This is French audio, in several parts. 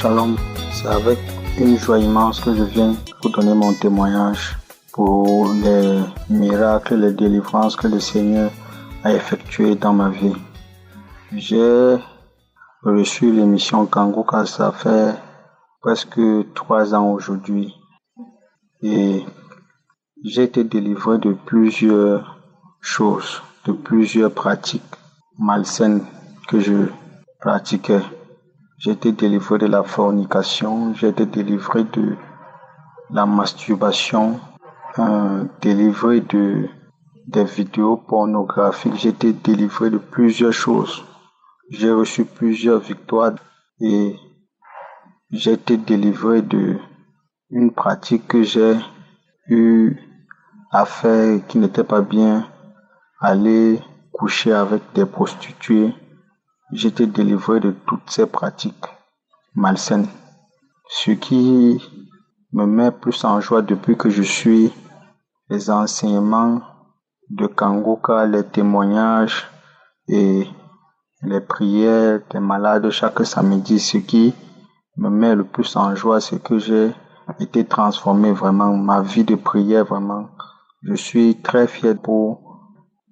Shalom, c'est avec une joie immense que je viens vous donner mon témoignage pour les miracles, les délivrances que le Seigneur a effectuées dans ma vie. J'ai reçu l'émission Kangoka, ça fait presque 3 ans aujourd'hui et j'ai été délivré de plusieurs choses, de plusieurs pratiques malsaines que je pratiquais. J'ai été délivré de la fornication, j'ai été délivré de la masturbation, délivré des vidéos pornographiques, j'ai été délivré de plusieurs choses. J'ai reçu plusieurs victoires et j'ai été délivré de une pratique que j'ai eu à faire qui n'était pas bien, aller coucher avec des prostituées. J'ai été délivré de toutes ces pratiques malsaines. Ce qui me met plus en joie depuis que je suis les enseignements de Kangoka, les témoignages et les prières des malades chaque samedi. Ce qui me met le plus en joie, c'est que j'ai été transformé vraiment, ma vie de prière vraiment. Je suis très fier pour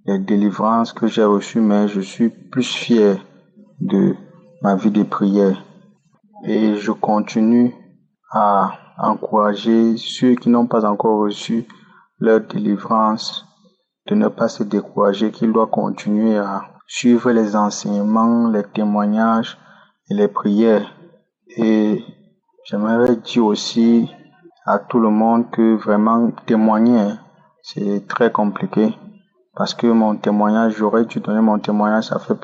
les délivrances que j'ai reçues, mais je suis plus fier de ma vie de prière. Et je continue à encourager ceux qui n'ont pas encore reçu leur délivrance de ne pas se décourager, qu'ils doivent continuer à suivre les enseignements, les témoignages et les prières. Et j'aimerais dire aussi à tout le monde que vraiment témoigner, c'est très compliqué. Parce que mon témoignage, j'aurais dû donner mon témoignage, ça fait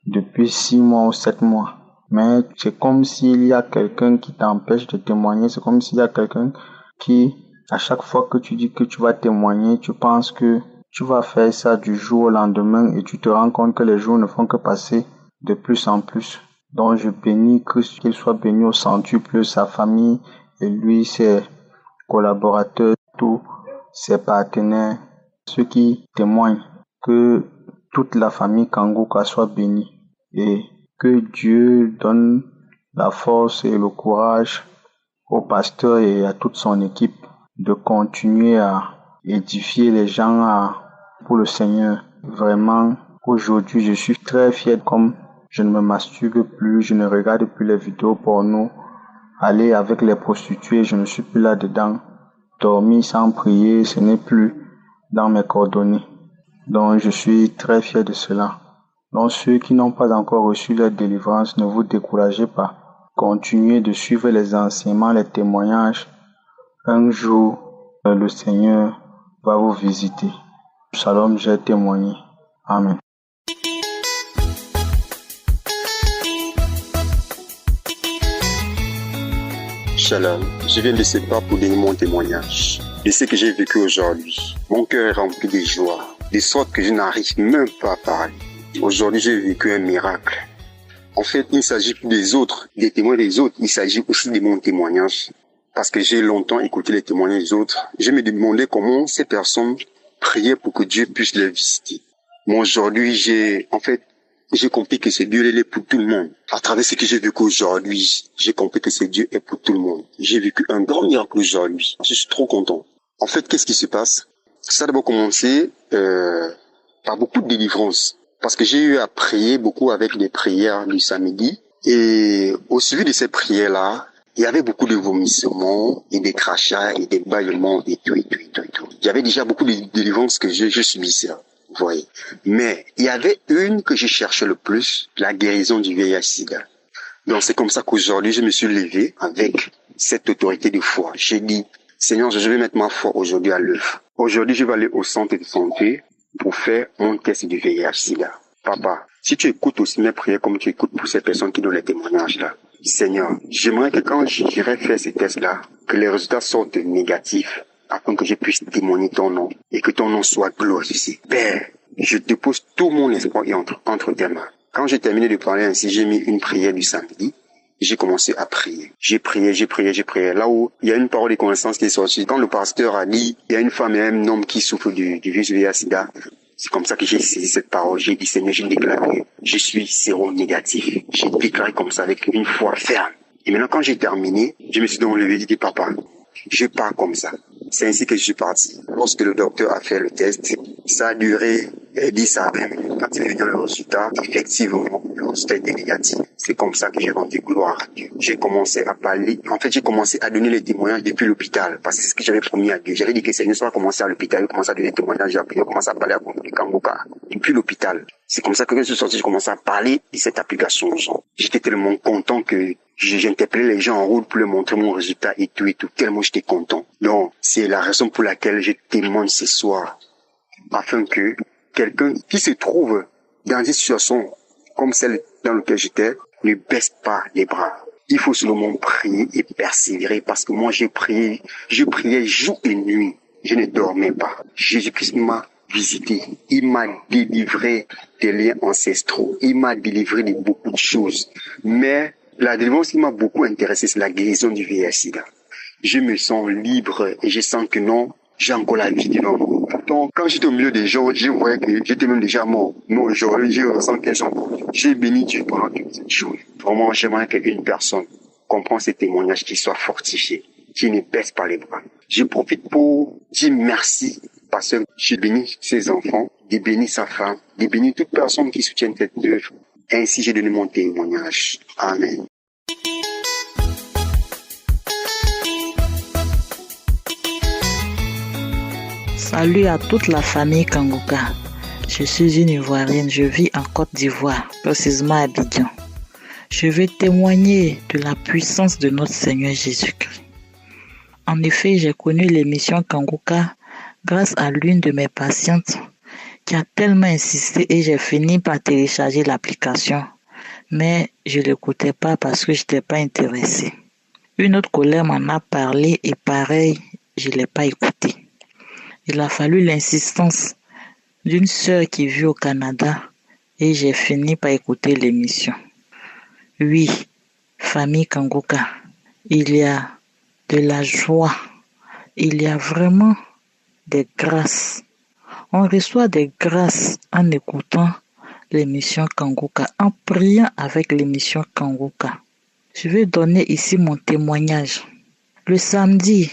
depuis 6 mois ou 7 mois. Mais c'est comme s'il y a quelqu'un qui t'empêche de témoigner, c'est comme s'il y a quelqu'un qui, à chaque fois que tu dis que tu vas témoigner, tu penses que tu vas faire ça du jour au lendemain et tu te rends compte que les jours ne font que passer de plus en plus. Donc je bénis qu'il soit béni au centuple, sa famille et lui, ses collaborateurs, tous ses partenaires, ceux qui témoignent, que toute la famille Kangoka soit bénie et que Dieu donne la force et le courage au pasteur et à toute son équipe de continuer à édifier les gens pour le Seigneur. Vraiment, aujourd'hui, je suis très fier comme je ne me masturbe plus, je ne regarde plus les vidéos porno, aller avec les prostituées, je ne suis plus là-dedans. Dormir sans prier, ce n'est plus dans mes coordonnées. Donc, je suis très fier de cela. Donc, ceux qui n'ont pas encore reçu leur délivrance, ne vous découragez pas. Continuez de suivre les enseignements, les témoignages. Un jour, le Seigneur va vous visiter. Shalom, j'ai témoigné. Amen. Shalom, je viens de ce pas pour donner mon témoignage de ce que j'ai vécu aujourd'hui. Mon cœur est rempli de joie, de sorte que je n'arrive même pas à parler. Aujourd'hui, j'ai vécu un miracle. En fait, il ne s'agit plus des autres, des témoins des autres, il s'agit aussi de mon témoignage. Parce que j'ai longtemps écouté les témoignages des autres, je me demandais comment ces personnes priaient pour que Dieu puisse les visiter. Mais aujourd'hui, j'ai compris que c'est Dieu est pour tout le monde. À travers ce que j'ai vécu aujourd'hui, j'ai compris que c'est Dieu est pour tout le monde. J'ai vécu un grand miracle aujourd'hui. Je suis trop content. En fait, qu'est-ce qui se passe? Ça a d'abord commencé par beaucoup de délivrances. Parce que j'ai eu à prier beaucoup avec les prières du samedi. Et au suivi de ces prières-là, il y avait beaucoup de vomissements et des crachats et des bâillements et tout. Il y avait déjà beaucoup de délivrances que je subissais. Vous voyez. Mais il y avait une que je cherchais le plus, la guérison du VIH-Sida. Donc c'est comme ça qu'aujourd'hui je me suis levé avec cette autorité de foi. J'ai dit, Seigneur, je vais mettre ma foi aujourd'hui à l'œuvre. Aujourd'hui, je vais aller au centre de santé pour faire mon test du VIH-Sida. Papa, si tu écoutes aussi mes prières comme tu écoutes pour ces personnes qui donnent les témoignages là, Seigneur, j'aimerais que quand j'irai faire ces tests-là, que les résultats sortent négatifs, afin que je puisse témoigner ton nom et que ton nom soit glorifié. Père, je dépose tout mon espoir entre tes mains. Quand j'ai terminé de parler ainsi, j'ai mis une prière du samedi. J'ai commencé à prier. J'ai prié. Là où il y a une parole de connaissance qui est sortie, quand le pasteur a dit, il y a une femme et un homme qui souffrent du virus VIH-Sida, c'est comme ça que j'ai saisi cette parole. J'ai dit, Seigneur, j'ai déclaré, je suis séronégatif. J'ai déclaré comme ça avec une foi ferme. Et maintenant, quand j'ai terminé, je me suis donc levé et dit, papa, je pars comme ça. C'est ainsi que je suis parti. Lorsque le docteur a fait le test, ça a duré 10 à 20 minutes. Quand il est venu le résultat, effectivement, le résultat était négatif. C'est comme ça que j'ai rendu gloire à Dieu. J'ai commencé à parler. En fait, j'ai commencé à donner les témoignages depuis l'hôpital. Parce que c'est ce que j'avais promis à Dieu. J'avais dit que c'est une fois commencé à l'hôpital, j'ai commencé à donner des témoignages, j'ai commencé à parler à Kangoka. Depuis l'hôpital. C'est comme ça que quand je suis sorti, j'ai commencé à parler de cette application aux gens. J'étais tellement content que j'interpellais les gens en route pour leur montrer mon résultat et tout, tellement j'étais content. Donc, c'est la raison pour laquelle je témoigne ce soir. Afin que quelqu'un qui se trouve dans une situation comme celle dans laquelle j'étais ne baisse pas les bras. Il faut seulement prier et persévérer parce que moi je priais jour et nuit. Je ne dormais pas. Jésus-Christ m'a visité. Il m'a délivré des liens ancestraux. Il m'a délivré de beaucoup de choses. Mais la délivrance qui m'a beaucoup intéressé, c'est la guérison du VIH-Sida. Je me sens libre et je sens que non, j'ai encore la vie devant moi. Donc, quand j'étais au milieu des gens, je voyais que j'étais même déjà mort. Mais aujourd'hui, je ressens qu'ils sont morts. J'ai béni Dieu pendant toute cette journée. Vraiment, j'aimerais qu'une personne comprenne ces témoignages, qui soit fortifié, qui ne baisse pas les bras. Je profite pour dire merci parce que j'ai béni ses enfants, j'ai béni sa femme, j'ai béni toute personne qui soutient cette œuvre. Ainsi, j'ai donné mon témoignage. Amen. Salut à toute la famille Kangoka. Je suis une Ivoirienne, je vis en Côte d'Ivoire, précisément à Abidjan. Je vais témoigner de la puissance de notre Seigneur Jésus-Christ. En effet, j'ai connu l'émission Kangoka grâce à l'une de mes patientes qui a tellement insisté et j'ai fini par télécharger l'application. Mais je ne l'écoutais pas parce que je n'étais pas intéressée. Une autre collègue m'en a parlé et pareil, je ne l'ai pas écouté. Il a fallu l'insistance d'une sœur qui vit au Canada et j'ai fini par écouter l'émission. Oui, famille Kangoka, il y a de la joie, il y a vraiment des grâces. On reçoit des grâces en écoutant l'émission Kangoka, en priant avec l'émission Kangoka. Je vais donner ici mon témoignage. Le samedi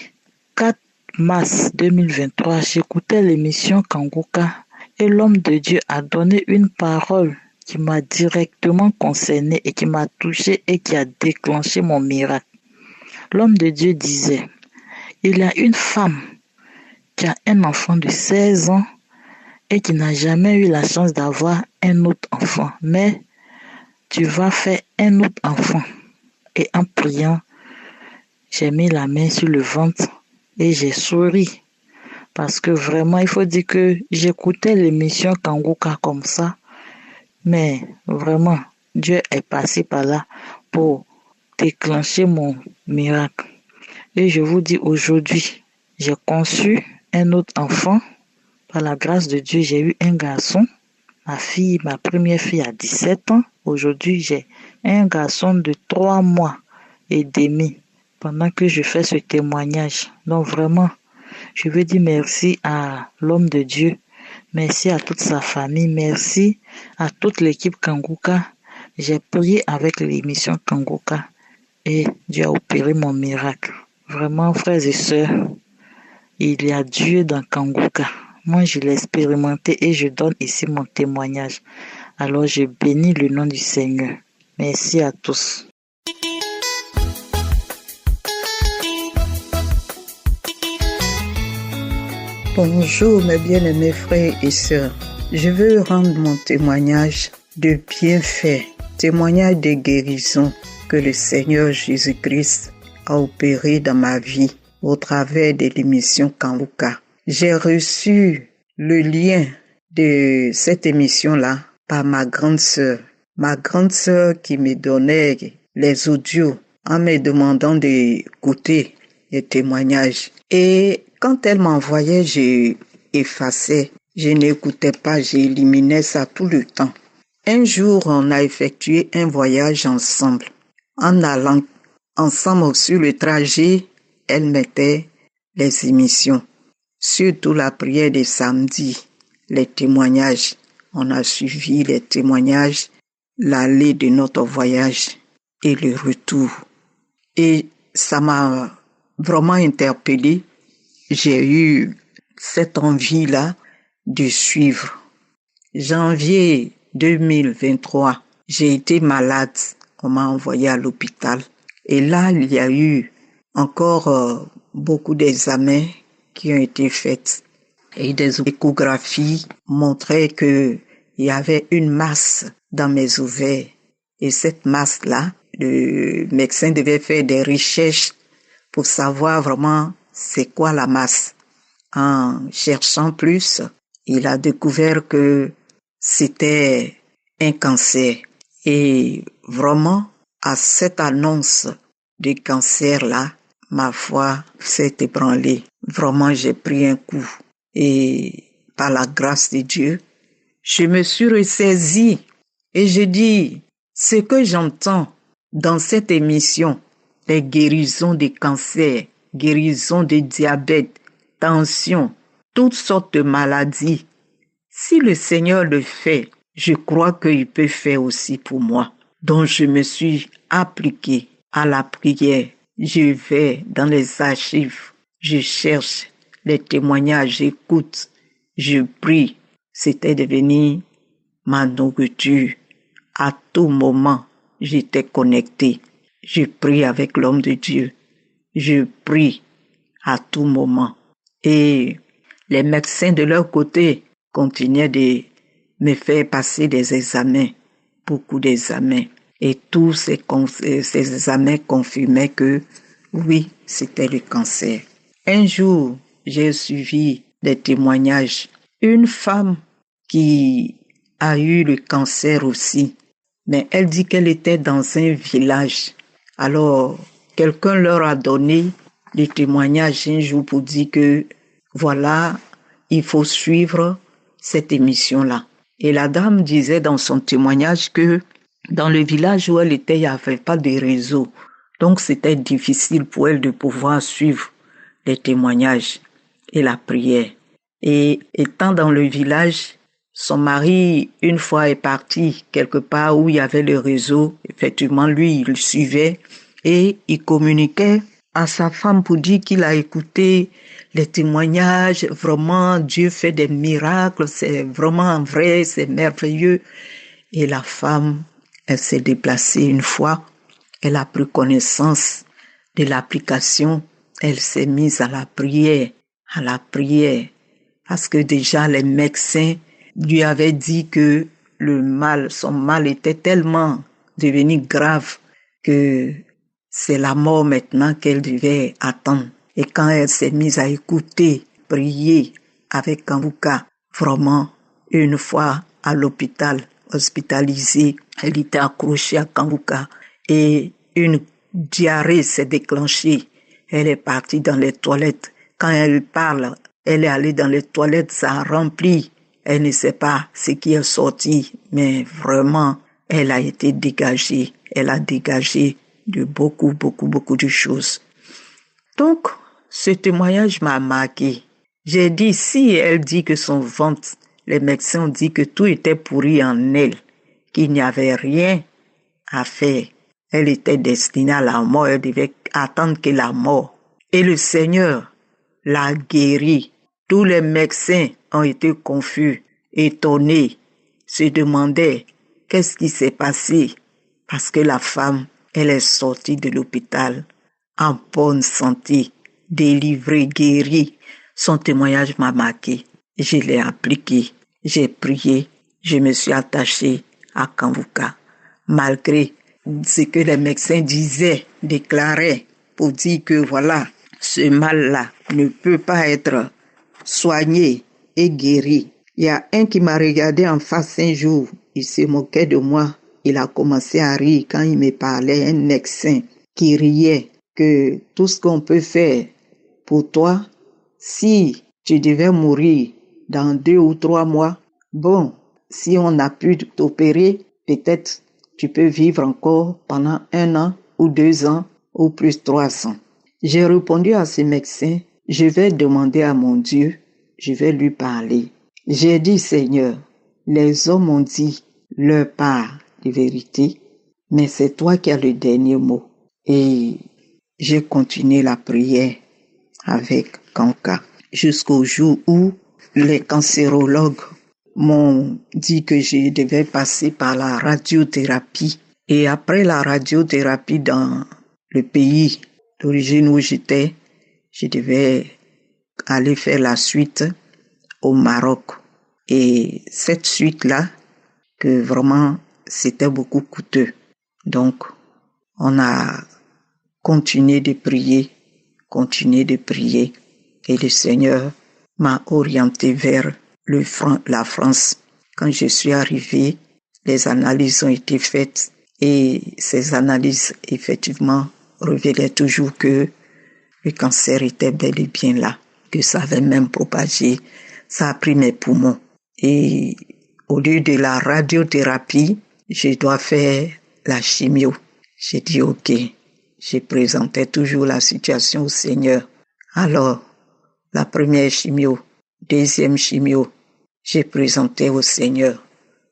4 mars 2023, j'écoutais l'émission Kangoka et l'homme de Dieu a donné une parole qui m'a directement concerné et qui m'a touché et qui a déclenché mon miracle. L'homme de Dieu disait, il y a une femme qui a un enfant de 16 ans et qui n'a jamais eu la chance d'avoir un autre enfant, mais tu vas faire un autre enfant. Et en priant, j'ai mis la main sur le ventre et j'ai souri. Parce que vraiment, il faut dire que j'écoutais l'émission Kangoka comme ça, mais vraiment, Dieu est passé par là pour déclencher mon miracle. Et je vous dis aujourd'hui, j'ai conçu un autre enfant. Par la grâce de Dieu, j'ai eu un garçon. Ma première fille a 17 ans. Aujourd'hui, j'ai un garçon de 3 mois et demi pendant que je fais ce témoignage. Donc vraiment, je veux dire merci à l'homme de Dieu. Merci à toute sa famille. Merci à toute l'équipe Kangoka. J'ai prié avec l'émission Kangoka et Dieu a opéré mon miracle. Vraiment, frères et sœurs, il y a Dieu dans Kangoka. Moi, je l'ai expérimenté et je donne ici mon témoignage. Alors, je bénis le nom du Seigneur. Merci à tous. Bonjour mes bien-aimés frères et sœurs. Je veux rendre mon témoignage de bienfaits, témoignage de guérison que le Seigneur Jésus-Christ a opéré dans ma vie au travers de l'émission Kangoka. J'ai reçu le lien de cette émission-là par ma grande sœur. Ma grande sœur qui me donnait les audios en me demandant d'écouter les témoignages. Et quand elle m'envoyait, j'ai effacé. Je n'écoutais pas, j'éliminais ça tout le temps. Un jour, on a effectué un voyage ensemble. En allant ensemble sur le trajet, elle mettait les émissions. Surtout la prière de samedi, les témoignages. On a suivi les témoignages, l'aller de notre voyage et le retour. Et ça m'a vraiment interpellée. J'ai eu cette envie-là de suivre. Janvier 2023, j'ai été malade. On m'a envoyé à l'hôpital. Et là, il y a eu encore beaucoup d'examens qui ont été faits. Et des échographies montraient qu'il y avait une masse dans mes ovaires. Et cette masse-là, le médecin devait faire des recherches pour savoir vraiment c'est quoi la masse. En cherchant plus, il a découvert que c'était un cancer. Et vraiment, à cette annonce de cancer-là, ma foi s'est ébranlée. Vraiment, j'ai pris un coup. Et par la grâce de Dieu, je me suis ressaisie et je dis, ce que j'entends dans cette émission, les guérisons des cancers, guérisons des diabètes, tension, toutes sortes de maladies, si le Seigneur le fait, je crois qu'il peut faire aussi pour moi. Donc je me suis appliquée à la prière. Je vais dans les archives, je cherche les témoignages, j'écoute, je prie. C'était devenu ma nourriture. À tout moment, j'étais connectée. Je prie avec l'homme de Dieu. Je prie à tout moment. Et les médecins de leur côté continuaient de me faire passer des examens, beaucoup d'examens. Et tous ces examens confirmaient que oui, c'était le cancer. Un jour, j'ai suivi des témoignages. Une femme qui a eu le cancer aussi, mais elle dit qu'elle était dans un village. Alors, quelqu'un leur a donné des témoignages un jour pour dire que voilà, il faut suivre cette émission-là. Et la dame disait dans son témoignage que dans le village où elle était, il n'y avait pas de réseau. Donc, c'était difficile pour elle de pouvoir suivre les témoignages et la prière. Et étant dans le village, son mari, une fois, est parti quelque part où il y avait le réseau. Effectivement, lui, il suivait et il communiquait à sa femme pour dire qu'il a écouté les témoignages. Vraiment, Dieu fait des miracles, c'est vraiment vrai, c'est merveilleux. Et la femme, elle s'est déplacée une fois, elle a pris connaissance de l'application, elle s'est mise à la prière, parce que déjà les médecins lui avaient dit que son mal était tellement devenu grave que c'est la mort maintenant qu'elle devait attendre. Et quand elle s'est mise à écouter, prier avec Kanguka, vraiment, une fois à l'hôpital, hospitalisée, elle était accrochée à Kanguka et une diarrhée s'est déclenchée. Elle est partie dans les toilettes. Quand elle parle, elle est allée dans les toilettes, ça a rempli. Elle ne sait pas ce qui est sorti, mais vraiment, elle a été dégagée. Elle a dégagé de beaucoup de choses. Donc, ce témoignage m'a marqué. J'ai dit, si elle dit que son ventre, les médecins ont dit que tout était pourri en elle, qu'il n'y avait rien à faire. Elle était destinée à la mort, elle devait attendre que la mort. Et le Seigneur l'a guérie. Tous les médecins ont été confus, étonnés, se demandaient qu'est-ce qui s'est passé. Parce que la femme, elle est sortie de l'hôpital en bonne santé, délivrée, guérie. Son témoignage m'a marqué. Je l'ai appliqué, j'ai prié, je me suis attachée à Kanguka. Malgré ce que les médecins disaient, déclaraient, pour dire que voilà, ce mal-là ne peut pas être soigné et guéri. Il y a un qui m'a regardé en face un jour, il se moquait de moi. Il a commencé à rire quand il me parlait, un médecin qui riait que tout ce qu'on peut faire pour toi, si tu devais mourir dans 2 ou 3 mois, bon, si on a pu t'opérer, peut-être tu peux vivre encore pendant 1 an ou 2 ans ou plus 3 ans. J'ai répondu à ce médecin, je vais demander à mon Dieu, je vais lui parler. J'ai dit, Seigneur, les hommes ont dit leur part de vérité, mais c'est toi qui as le dernier mot. Et j'ai continué la prière avec Kanka jusqu'au jour où les cancérologues m'ont dit que je devais passer par la radiothérapie. Et après la radiothérapie dans le pays d'origine où j'étais, je devais aller faire la suite au Maroc. Et cette suite-là, que vraiment, c'était beaucoup coûteux. Donc, on a continué de prier. Et le Seigneur m'a orienté vers la France. Quand je suis arrivé, les analyses ont été faites et ces analyses, effectivement, révélaient toujours que le cancer était bel et bien là, que ça avait même propagé. Ça a pris mes poumons. Et au lieu de la radiothérapie, je dois faire la chimio. J'ai dit OK. Je présentais toujours la situation au Seigneur. Alors, la première chimio, deuxième chimio, j'ai présenté au Seigneur.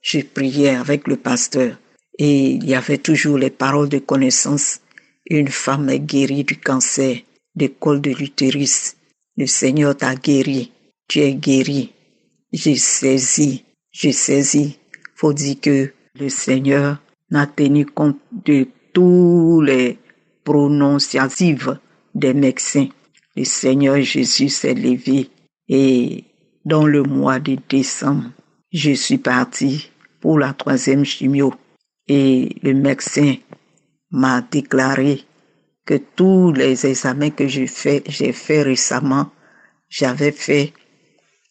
Je priais avec le pasteur et il y avait toujours les paroles de connaissance. Une femme est guérie du cancer, du col de l'utérus. Le Seigneur t'a guéri. Tu es guéri. J'ai saisi. Faut dire que le Seigneur n'a tenu compte de tous les prononciatifs des médecins. Le Seigneur Jésus s'est levé et dans le mois de décembre, je suis parti pour la 3e chimio et le médecin m'a déclaré que tous les examens que j'ai fait récemment,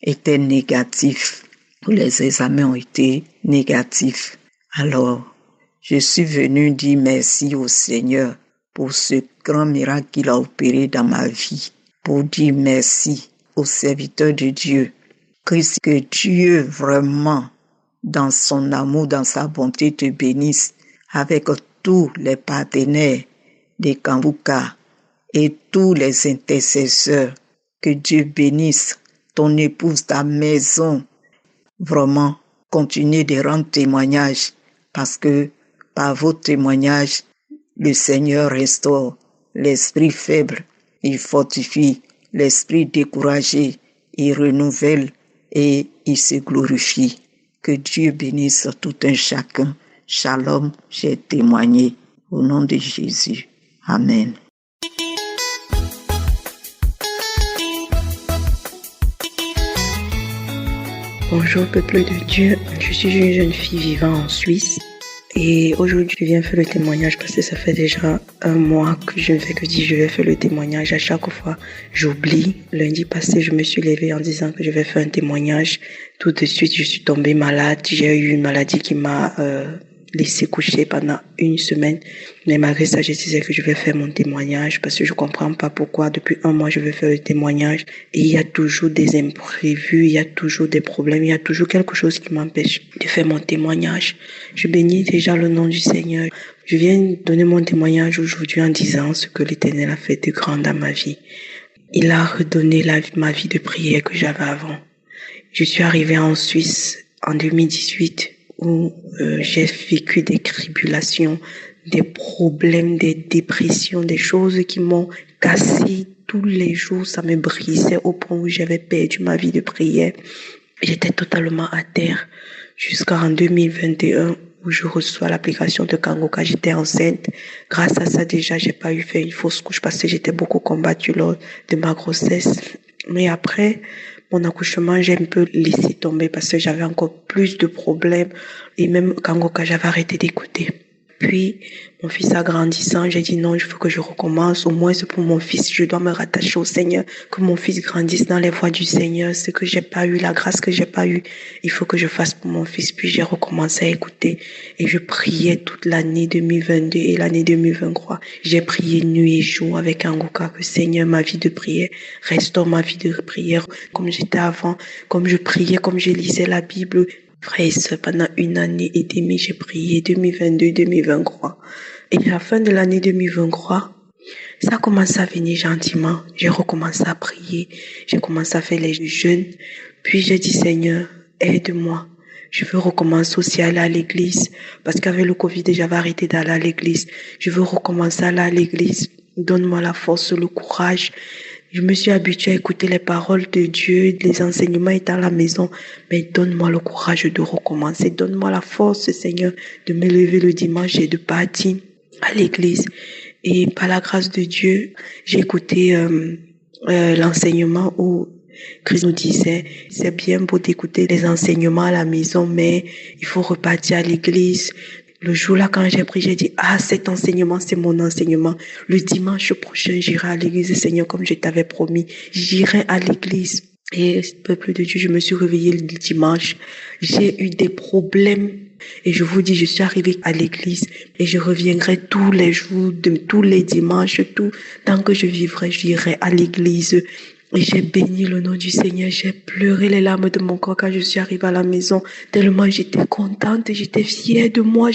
étaient négatifs. Tous les examens ont été négatifs. Alors, je suis venu dire merci au Seigneur pour ce grand miracle qu'il a opéré dans ma vie. Pour dire merci au serviteur de Dieu. Que Dieu vraiment, dans son amour, dans sa bonté, te bénisse avec tous les partenaires de Kanguka et tous les intercesseurs. Que Dieu bénisse ton épouse, ta maison. Vraiment, continuez de rendre témoignage parce que par vos témoignages, le Seigneur restaure l'esprit faible, il fortifie l'esprit découragé, il renouvelle et il se glorifie. Que Dieu bénisse tout un chacun. Shalom, j'ai témoigné au nom de Jésus. Amen. Bonjour peuple de Dieu, je suis une jeune fille vivant en Suisse et aujourd'hui je viens faire le témoignage parce que ça fait déjà 1 mois que je ne fais que dire je vais faire le témoignage. À chaque fois j'oublie. Lundi passé je me suis levée en disant que je vais faire un témoignage. Tout de suite je suis tombée malade, j'ai eu une maladie qui m'a laissé coucher pendant 1 semaine. Mais malgré ça, je disais que je vais faire mon témoignage parce que je comprends pas pourquoi depuis 1 mois je vais faire le témoignage. Et il y a toujours des imprévus, il y a toujours des problèmes, il y a toujours quelque chose qui m'empêche de faire mon témoignage. Je bénis déjà le nom du Seigneur. Je viens donner mon témoignage aujourd'hui en disant ce que l'Éternel a fait de grand dans ma vie. Il a redonné ma vie de prière que j'avais avant. Je suis arrivée en Suisse en 2018 où j'ai vécu des tribulations, des problèmes, des dépressions, des choses qui m'ont cassé tous les jours. Ça me brisait au point où j'avais perdu ma vie de prière. J'étais totalement à terre jusqu'en 2021 où je reçois l'application de Kanguka. J'étais enceinte. Grâce à ça, déjà, j'ai pas eu fait une fausse couche parce que j'étais beaucoup combattue lors de ma grossesse. Mais après mon accouchement, j'ai un peu laissé tomber parce que j'avais encore plus de problèmes. Et même Kanguka, j'avais arrêté d'écouter. Puis, mon fils a grandissant, j'ai dit non, il faut que je recommence. Au moins, c'est pour mon fils. Je dois me rattacher au Seigneur. Que mon fils grandisse dans les voies du Seigneur. Ce que j'ai pas eu, la grâce que j'ai pas eu, il faut que je fasse pour mon fils. Puis, j'ai recommencé à écouter. Et je priais toute l'année 2022 et l'année 2023. J'ai prié nuit et jour avec Kanguka. Que Seigneur, ma vie de prière, restaure ma vie de prière. Comme j'étais avant, comme je priais, comme je lisais la Bible. Frère et sœur, pendant 1 année et demie, j'ai prié 2022-2023. Et à la fin de l'année 2023, ça a commencé à venir gentiment. J'ai recommencé à prier. J'ai commencé à faire les jeûnes. Puis j'ai dit, Seigneur, aide-moi. Je veux recommencer aussi à aller à l'église. Parce qu'avec le Covid, j'avais arrêté d'aller à l'église. Je veux recommencer à aller à l'église. Donne-moi la force, le courage. Je me suis habituée à écouter les paroles de Dieu, les enseignements étant à la maison. Mais donne-moi le courage de recommencer. Donne-moi la force, Seigneur, de me lever le dimanche et de partir à l'église. Et par la grâce de Dieu, j'ai écouté l'enseignement où Christ nous disait, c'est bien beau d'écouter les enseignements à la maison, mais il faut repartir à l'église. Le jour-là, quand j'ai pris, j'ai dit, cet enseignement, c'est mon enseignement. Le dimanche prochain, j'irai à l'église, Seigneur, comme je t'avais promis. J'irai à l'église. Et, peuple de Dieu, je me suis réveillée le dimanche. J'ai eu des problèmes. Et je vous dis, je suis arrivée à l'église et je reviendrai tous les jours, tous les dimanches, tant que je vivrai, j'irai à l'église. Et j'ai béni le nom du Seigneur, j'ai pleuré les larmes de mon corps quand je suis arrivée à la maison, tellement j'étais contente, j'étais fière de moi,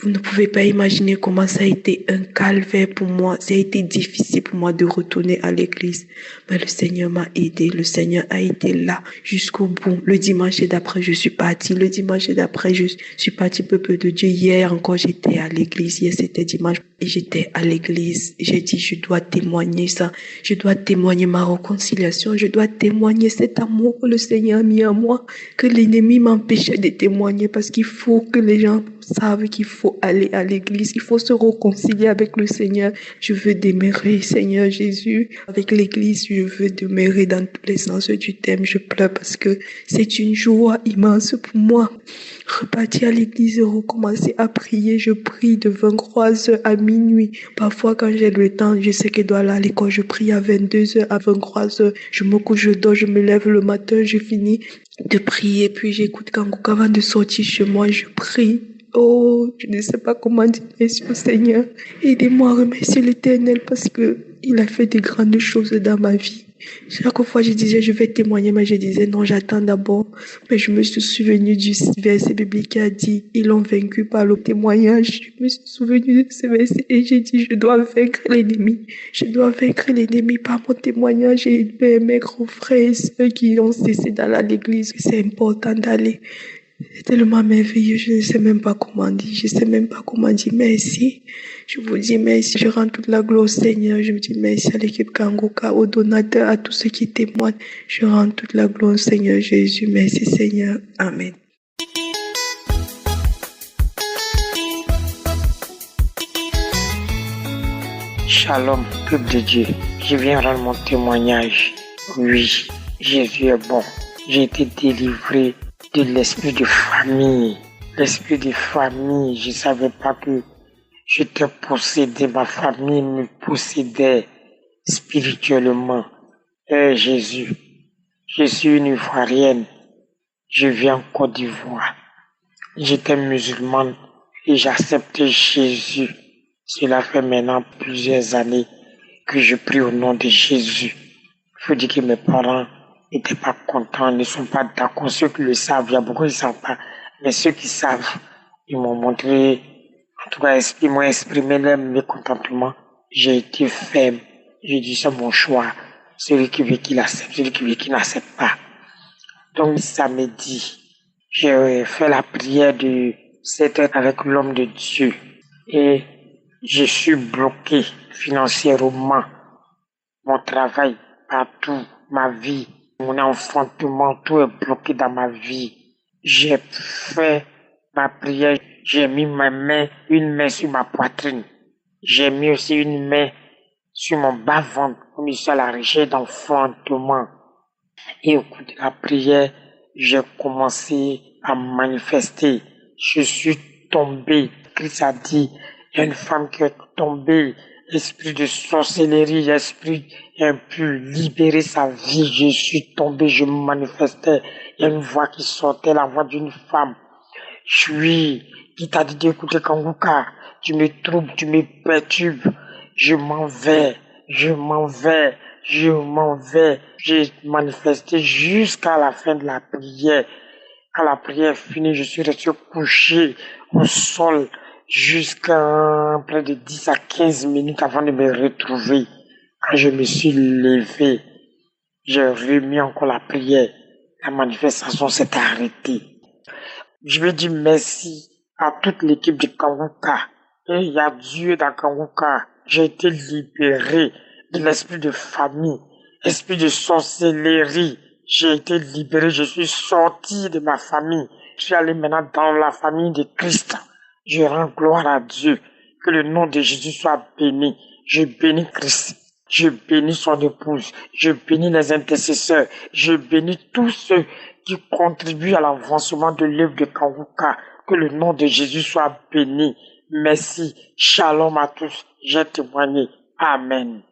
vous ne pouvez pas imaginer comment ça a été un calvaire pour moi, ça a été difficile pour moi de retourner à l'église. Mais le Seigneur m'a aidé, le Seigneur a été là jusqu'au bout. Le dimanche d'après, je suis partie, peuple de Dieu. Hier encore, j'étais à l'église, hier c'était dimanche. Et j'étais à l'église, j'ai dit, je dois témoigner ça, je dois témoigner ma réconciliation, je dois témoigner cet amour que le Seigneur a mis en moi, que l'ennemi m'empêchait de témoigner parce qu'il faut que les gens savent qu'il faut aller à l'église, il faut se réconcilier avec le Seigneur. Je veux demeurer, Seigneur Jésus, avec l'église, je veux demeurer dans tous les sens du thème, je pleure parce que c'est une joie immense pour moi. Repartir à l'église et recommencer à prier. Je prie de 23h à minuit. Parfois, quand j'ai le temps, je sais que je dois aller à l'école, je prie à 22h, à 23h. Je me couche, je dors, je me lève le matin, je finis de prier. Puis j'écoute Kanguka avant de sortir chez moi, je prie. Oh, je ne sais pas comment dire merci au Seigneur. Aidez-moi à remercier l'Éternel parce que il a fait de grandes choses dans ma vie. Chaque fois, je disais, je vais témoigner, mais je disais, non, j'attends d'abord. Mais je me suis souvenu du verset biblique qui a dit, ils l'ont vaincu par le témoignage. Je me suis souvenu de ce verset et j'ai dit, je dois vaincre l'ennemi. Je dois vaincre l'ennemi par mon témoignage et mes grands frères et ceux qui ont cessé d'aller à l'église. C'est important d'aller. C'est tellement merveilleux, je ne sais même pas comment dire, merci. Je vous dis merci, je rends toute la gloire au Seigneur, je vous dis merci à l'équipe Kanguka, aux donateurs, à tous ceux qui témoignent. Je rends toute la gloire au Seigneur Jésus, merci Seigneur, Amen. Shalom, peuple de Dieu, je viens rendre mon témoignage. Oui, Jésus est bon, j'ai été délivré de l'esprit de famille. L'esprit de famille, je savais pas que j'étais possédé, ma famille me possédait spirituellement. Jésus, je suis une Ivoirienne, je viens en Côte d'Ivoire. J'étais musulmane et j'acceptais Jésus. Cela fait maintenant plusieurs années que je prie au nom de Jésus. Il faut dire que mes parents n'étaient pas contents, ne sont pas d'accord. Ceux qui le savent, il y a beaucoup qui ne savent pas. Mais ceux qui savent, ils m'ont montré, en tout cas, ils m'ont exprimé leur mécontentement. J'ai été ferme. J'ai dit, c'est mon choix. Celui qui veut qu'il accepte, celui qui veut qu'il n'accepte pas. Donc, samedi, j'ai fait la prière de 7 heures avec l'homme de Dieu. Et je suis bloqué financièrement. Mon travail, partout, ma vie, mon enfantement, tout est bloqué dans ma vie. J'ai fait ma prière, j'ai mis une main sur ma poitrine. J'ai mis aussi une main sur mon bas-ventre pour me faire la recherche d'enfantement. Et au cours de la prière, j'ai commencé à manifester. Je suis tombé. Christ a dit, il y a une femme qui est tombée. Esprit de sorcellerie, esprit impur, libérer sa vie. Je suis tombé, je me manifestais. Il y a une voix qui sortait, la voix d'une femme. Qui t'a dit d'écouter Kanguka. Tu me troubles, tu me perturbes. Je m'en vais. J'ai manifesté jusqu'à la fin de la prière. Quand la prière est finie, je suis resté couché au sol jusqu'à près de 10 à 15 minutes avant de me retrouver. Quand je me suis levé, j'ai remis encore la prière. La manifestation s'est arrêtée. Je veux dire merci à toute l'équipe de Kanguka. Et il y a Dieu dans Kanguka. J'ai été libéré de l'esprit de famille, esprit de sorcellerie. J'ai été libéré, je suis sorti de ma famille. Je suis allé maintenant dans la famille de Christ. Je rends gloire à Dieu. Que le nom de Jésus soit béni. Je bénis Christ. Je bénis son épouse. Je bénis les intercesseurs. Je bénis tous ceux qui contribuent à l'avancement de l'œuvre de Kanguka. Que le nom de Jésus soit béni. Merci. Shalom à tous. J'ai témoigné. Amen.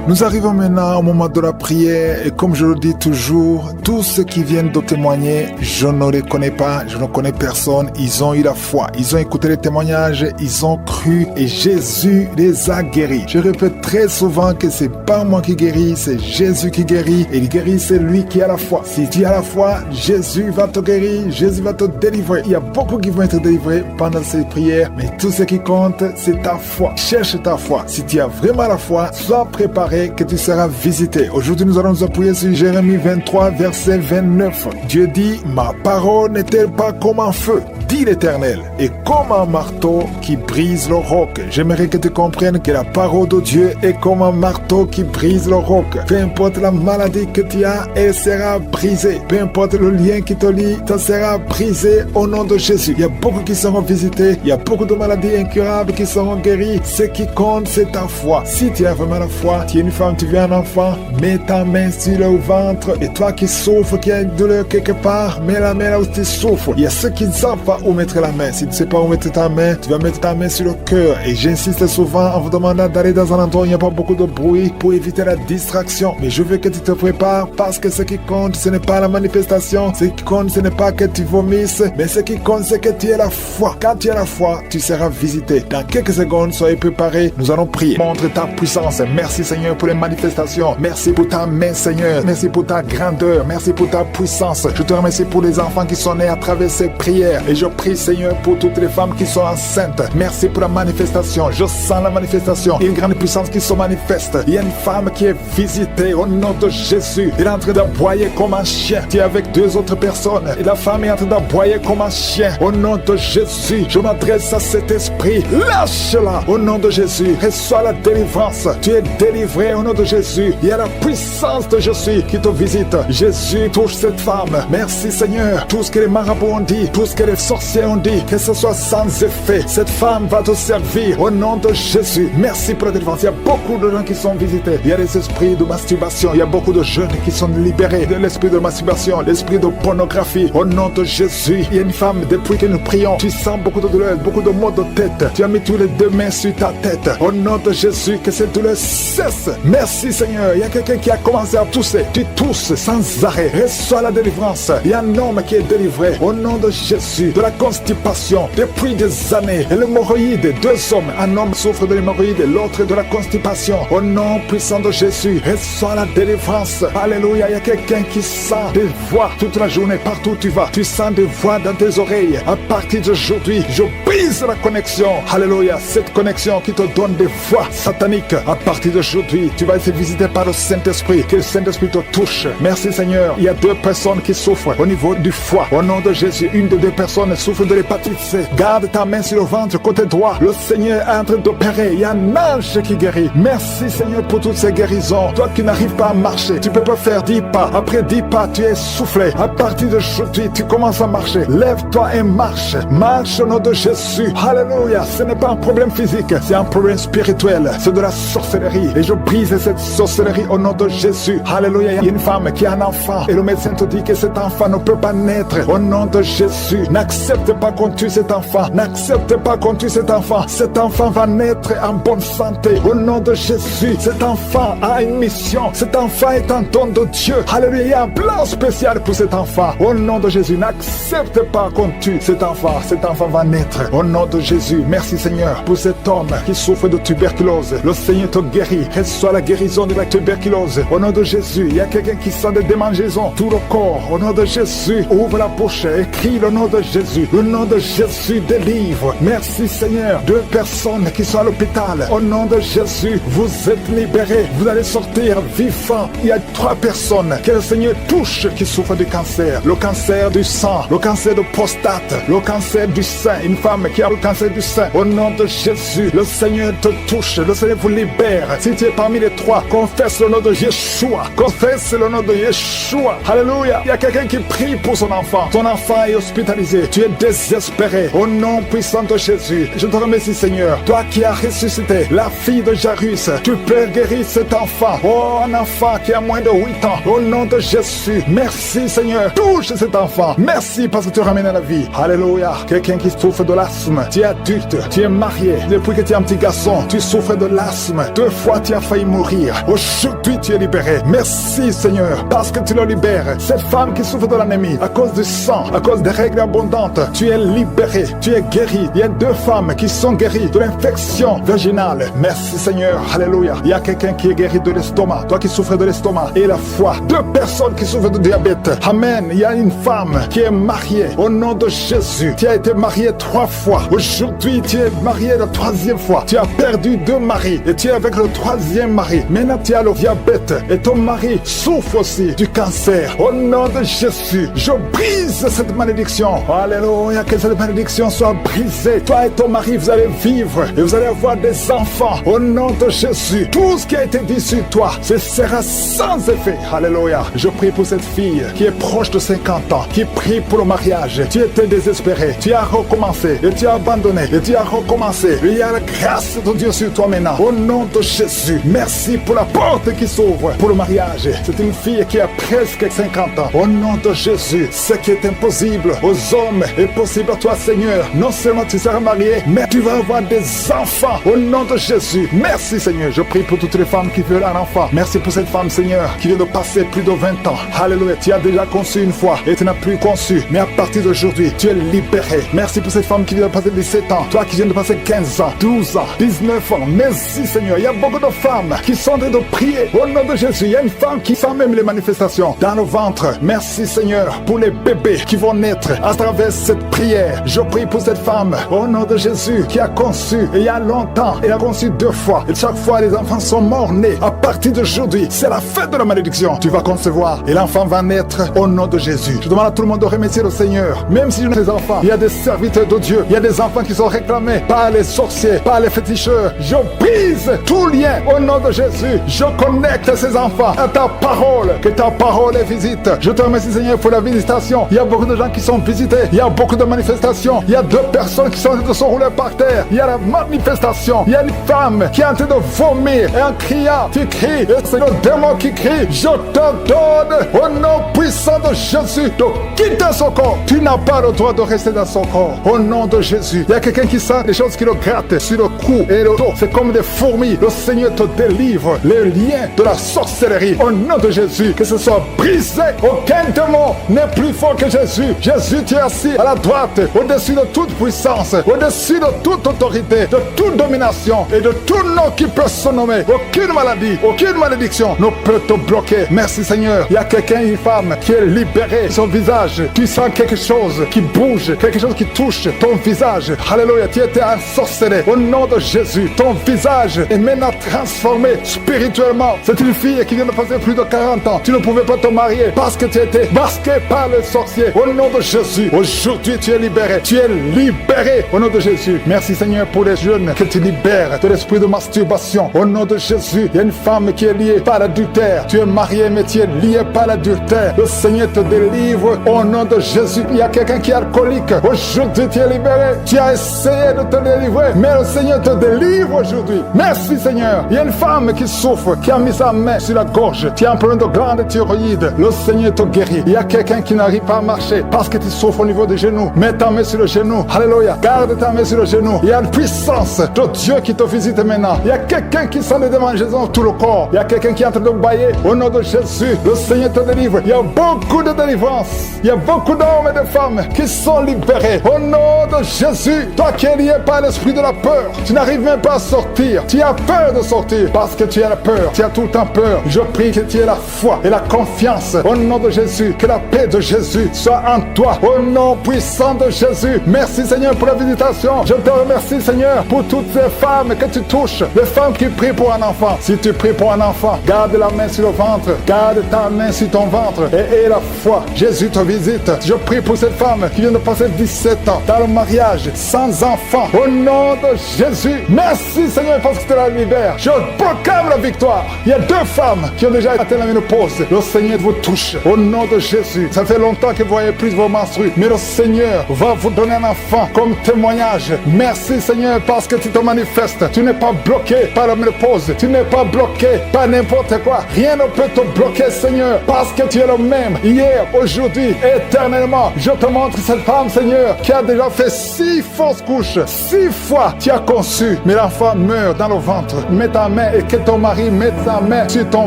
Nous arrivons maintenant au moment de la prière et comme je le dis toujours, tous ceux qui viennent de témoigner, je ne les connais pas, je ne connais personne, ils ont eu la foi, ils ont écouté les témoignages, ils ont cru et Jésus les a guéris. Je répète très souvent que c'est pas moi qui guéris, c'est Jésus qui guérit et il guérit c'est lui qui a la foi. Si tu as la foi, Jésus va te guérir, Jésus va te délivrer. Il y a beaucoup qui vont être délivrés pendant ces prières, mais tout ce qui compte, c'est ta foi. Cherche ta foi. Si tu as vraiment la foi, sois préparé que tu seras visité. Aujourd'hui, nous allons nous appuyer sur Jérémie 23, verset 29. Dieu dit, ma parole n'est-elle pas comme un feu, dit l'Éternel, et comme un marteau qui brise le roc. J'aimerais que tu comprennes que la parole de Dieu est comme un marteau qui brise le roc. Peu importe la maladie que tu as, elle sera brisée. Peu importe le lien qui te lie, ça sera brisé au nom de Jésus. Il y a beaucoup qui seront visités, il y a beaucoup de maladies incurables qui seront guéries. Ce qui compte, c'est ta foi. Si tu as vraiment la foi, tu es une femme, tu veux un enfant, mets ta main sur le ventre. Et toi qui souffres, qui a une douleur quelque part, mets la main là où tu souffres. Il y a ceux qui ne savent pas où mettre la main. Si tu ne sais pas où mettre ta main, tu vas mettre ta main sur le cœur. Et j'insiste souvent en vous demandant d'aller dans un endroit où il n'y a pas beaucoup de bruit pour éviter la distraction. Mais je veux que tu te prépares parce que ce qui compte, ce n'est pas la manifestation. Ce qui compte, ce n'est pas que tu vomisses, mais ce qui compte, c'est que tu aies la foi. Quand tu as la foi, tu seras visité. Dans quelques secondes, soyez préparés. Nous allons prier. Montre ta puissance. Merci Seigneur pour les manifestations. Merci pour ta main Seigneur. Merci pour ta grandeur. Merci pour ta puissance. Je te remercie pour les enfants qui sont nés à travers ces prières. Et je prie Seigneur pour toutes les femmes qui sont enceintes. Merci pour la manifestation. Je sens la manifestation. Il y a une grande puissance qui se manifeste. Il y a une femme qui est visitée au nom de Jésus. Elle est en train d'aboyer comme un chien. Tu es avec deux autres personnes. Et la femme est en train d'aboyer comme un chien. Au nom de Jésus, je m'adresse à cet esprit. Lâche-la au nom de Jésus. Reçois la délivrance. Tu es délivré au nom de Jésus. Il y a la puissance de Jésus qui te visite. Jésus touche cette femme. Merci Seigneur. Tout ce que les marabouts ont dit, tout ce que les sorciers ont dit, que ce soit sans effet. Cette femme va te servir au nom de Jésus. Merci pour la délivrance. Il y a beaucoup de gens qui sont visités. Il y a des esprits de masturbation. Il y a beaucoup de jeunes qui sont libérés de l'esprit de masturbation, l'esprit de pornographie. Au nom de Jésus, il y a une femme, depuis que nous prions, tu sens beaucoup de douleur, beaucoup de maux de tête. Tu as mis tous les deux mains sur ta tête. Au nom de Jésus, que cette douleur cesse. Merci Seigneur. Il y a quelqu'un qui a commencé à tousser. Tu tousses sans arrêt. Reçois la délivrance. Il y a un homme qui est délivré. Au nom de Jésus, de la constipation depuis des années. Et l'hémorroïde, deux hommes. Un homme souffre de l'hémorroïde et l'autre de la constipation. Au nom puissant de Jésus, reçois la délivrance. Alléluia. Il y a quelqu'un qui sent des voix toute la journée, partout où tu vas. Tu sens des voix dans tes oreilles. À partir d'aujourd'hui, je brise la connexion. Alléluia. Cette connexion qui te donne des voix sataniques. À partir d'aujourd'hui, tu vas être visité par le Saint-Esprit. Que le Saint-Esprit te touche. Merci Seigneur. Il y a deux personnes qui souffrent au niveau du foie. Au nom de Jésus, une des deux personnes souffre de l'hépatite C. Garde ta main sur le ventre côté droit. Le Seigneur est en train d'opérer. Il y a un ange qui guérit. Merci Seigneur pour toutes ces guérisons. Toi qui n'arrives pas à marcher, tu peux pas faire 10 pas. Après 10 pas, tu es soufflé. À partir d'aujourd'hui, tu commences à marcher. Lève-toi et marche. Marche au nom de Jésus. Alléluia. Ce n'est pas un problème physique, c'est un problème spirituel. C'est de la sorcellerie. Et je brise cette sorcellerie au nom de Jésus. Alléluia. Il y a une femme qui a un enfant. Et le médecin te dit que cet enfant ne peut pas naître. Au nom de Jésus. N'accepte pas qu'on tue cet enfant. N'accepte pas qu'on tue cet enfant. Cet enfant va naître en bonne santé. Au nom de Jésus. Cet enfant a une mission. Cet enfant est un don de Dieu. Alléluia. Il y a un plan spécial pour cet enfant. Au nom de Jésus. N'accepte pas qu'on tue cet enfant. Cet enfant va naître. Au nom de Jésus. Merci Seigneur pour cet homme qui souffre de tuberculose. Le Seigneur te guérit. Reçois la guérison de la tuberculose. Au nom de Jésus. Il y a quelqu'un qui sent des démangeaisons. Tout le corps. Au nom de Jésus. Ouvre la bouche. Écris le nom de Jésus. Jésus. Le nom de Jésus délivre. Merci Seigneur. 2 personnes qui sont à l'hôpital. Au nom de Jésus, vous êtes libérés. Vous allez sortir vivants. Il y a 3 personnes que le Seigneur touche qui souffrent du cancer. Le cancer du sang, le cancer de prostate, le cancer du sein. Une femme qui a le cancer du sein. Au nom de Jésus, le Seigneur te touche. Le Seigneur vous libère. Si tu es parmi les 3, confesse le nom de Yeshua. Confesse le nom de Yeshua. Alléluia. Il y a quelqu'un qui prie pour son enfant. Ton enfant est hospitalisé. Tu es désespéré. Au nom puissant de Jésus, je te remercie Seigneur. Toi qui as ressuscité la fille de Jairus, tu peux guérir cet enfant. Oh, un enfant qui a moins de 8 ans. Au nom de Jésus, merci Seigneur. Touche cet enfant. Merci parce que tu ramènes à la vie. Alléluia. Quelqu'un qui souffre de l'asthme. Tu es adulte. Tu es marié. Depuis que tu es un petit garçon, tu souffres de l'asthme. 2 fois tu as failli mourir. Aujourd'hui tu es libéré. Merci Seigneur parce que tu le libères. Cette femme qui souffre de l'anémie à cause du sang, à cause des règles abondantes, tu es libéré. Tu es guéri. Il y a 2 femmes qui sont guéries de l'infection vaginale. Merci Seigneur. Alléluia. Il y a quelqu'un qui est guéri de l'estomac. Toi qui souffres de l'estomac et la foie. 2 personnes qui souffrent de diabète. Amen. Il y a une femme qui est mariée. Au nom de Jésus, tu as été mariée 3 fois. Aujourd'hui, tu es mariée la 3e fois. Tu as perdu 2 maris et tu es avec le 3e mari. Maintenant, tu as le diabète et ton mari souffre aussi du cancer. Au nom de Jésus, je brise cette malédiction. Alléluia, que cette malédiction soit brisée. Toi et ton mari, vous allez vivre et vous allez avoir des enfants. Au nom de Jésus, tout ce qui a été dit sur toi, ce sera sans effet. Alléluia. Je prie pour cette fille qui est proche de 50 ans, qui prie pour le mariage. Tu étais désespéré, tu as recommencé et tu as abandonné et tu as recommencé. Il y a la grâce de Dieu sur toi maintenant. Au nom de Jésus, merci pour la porte qui s'ouvre pour le mariage. C'est une fille qui a presque 50 ans. Au nom de Jésus, ce qui est impossible aux hommes est possible à toi, Seigneur. Non seulement tu seras marié, mais tu vas avoir des enfants. Au nom de Jésus, merci Seigneur. Je prie pour toutes les femmes qui veulent un enfant. Merci pour cette femme, Seigneur, qui vient de passer plus de 20 ans. Alléluia. Tu as déjà conçu une fois et tu n'as plus conçu. Mais à partir d'aujourd'hui, tu es libéré. Merci pour cette femme qui vient de passer 17 ans. Toi qui viens de passer 15 ans, 12 ans, 19 ans. Merci Seigneur. Il y a beaucoup de femmes qui sont en train de prier. Au nom de Jésus, il y a une femme qui sent même les manifestations dans le ventre. Merci Seigneur pour les bébés qui vont naître à travers cette prière. Je prie pour cette femme. Au nom de Jésus qui a conçu et il y a longtemps. Elle a conçu 2 fois. Et chaque fois, les enfants sont morts-nés. À partir d'aujourd'hui, c'est la fête de la malédiction. Tu vas concevoir et l'enfant va naître au nom de Jésus. Je demande à tout le monde de remercier le Seigneur. Même si je n'ai pas des enfants, il y a des serviteurs de Dieu. Il y a des enfants qui sont réclamés par les sorciers, par les féticheurs. Je brise tout lien au nom de Jésus. Je connecte ces enfants à ta parole. Que ta parole les visite. Je te remercie Seigneur pour la visitation. Il y a beaucoup de gens qui sont visités. Il y a beaucoup de manifestations. Il y a 2 personnes qui sont en train de se rouler par terre. Il y a la manifestation. Il y a une femme qui est en train de vomir. Et en criant, tu cries. Et c'est le démon qui crie. Je te donne au nom puissant de Jésus de quitter son corps. Tu n'as pas le droit de rester dans son corps. Au nom de Jésus. Il y a quelqu'un qui sent des choses qui le grattent sur le cou et le dos. C'est comme des fourmis. Le Seigneur te délivre les liens de la sorcellerie. Au nom de Jésus. Que ce soit brisé. Aucun démon n'est plus fort que Jésus. Jésus, tu es assis à la droite, au-dessus de toute puissance, au-dessus de toute autorité, de toute domination et de tout nom qui peut se nommer. Aucune maladie, aucune malédiction ne peut te bloquer. Merci Seigneur. Il y a quelqu'un, une femme qui est libérée. Son visage, tu sens quelque chose qui bouge, quelque chose qui touche ton visage. Alléluia, tu étais ensorcelé. Au nom de Jésus, ton visage est maintenant transformé spirituellement. C'est une fille qui vient de passer plus de 40 ans. Tu ne pouvais pas te marier parce que tu étais masqué par le sorcier. Au nom de Jésus, aujourd'hui tu es libéré. Tu es libéré au nom de Jésus. Merci Seigneur pour les jeunes que tu libères de l'esprit de masturbation. Au nom de Jésus, il y a une femme qui est liée par l'adultère. Tu es marié mais tu es lié par l'adultère. Le Seigneur te délivre au nom de Jésus. Il y a quelqu'un qui est alcoolique. Aujourd'hui tu es libéré. Tu as essayé de te délivrer, mais le Seigneur te délivre aujourd'hui. Merci Seigneur. Il y a une femme qui souffre, qui a mis sa main sur la gorge. Tu as un problème de glande thyroïde. Le Seigneur te guérit. Il y a quelqu'un qui n'arrive pas à marcher parce que tu souffres au niveau des genoux. Mets ta main sur le genou. Alléluia. Garde ta main sur le genou. Il y a une puissance de Dieu qui te visite maintenant. Il y a quelqu'un qui sent des démangeaisons tout le corps. Il y a quelqu'un qui est en train de bailler. Au nom de Jésus, le Seigneur te délivre. Il y a beaucoup de délivrance. Il y a beaucoup d'hommes et de femmes qui sont libérés. Au nom de Jésus, toi qui es lié par l'esprit de la peur, tu n'arrives même pas à sortir. Tu as peur de sortir parce que tu as la peur. Tu as tout le temps peur. Je prie que tu aies la foi et la confiance. Au nom de Jésus, que la paix de Jésus soit en toi. Au nom puissant de Jésus. Merci Seigneur pour la visitation. Je te remercie Seigneur pour toutes ces femmes que tu touches. Les femmes qui prient pour un enfant. Si tu pries pour un enfant, garde la main sur le ventre. Garde ta main sur ton ventre et aie la foi. Jésus te visite. Je prie pour cette femme qui vient de passer 17 ans dans le mariage, sans enfant. Au nom de Jésus, merci Seigneur parce que tu la libères. Je proclame la victoire. Il y a 2 femmes qui ont déjà atteint la ménopause. Le Seigneur vous touche. Au nom de Jésus. Ça fait longtemps que vous voyez plus vos menstrues. Mais le Seigneur va vous donner un enfant comme témoignage. Merci Seigneur parce que tu te manifestes. Tu n'es pas bloqué par la ménopause. Tu n'es pas bloqué par n'importe quoi. Rien ne peut te bloquer Seigneur parce que tu es le même. Hier, aujourd'hui, éternellement. Je te montre cette femme Seigneur qui a déjà fait 6 fausses couches. 6 fois tu as conçu. Mais l'enfant meurt dans le ventre. Mets ta main et que ton mari mette sa main sur ton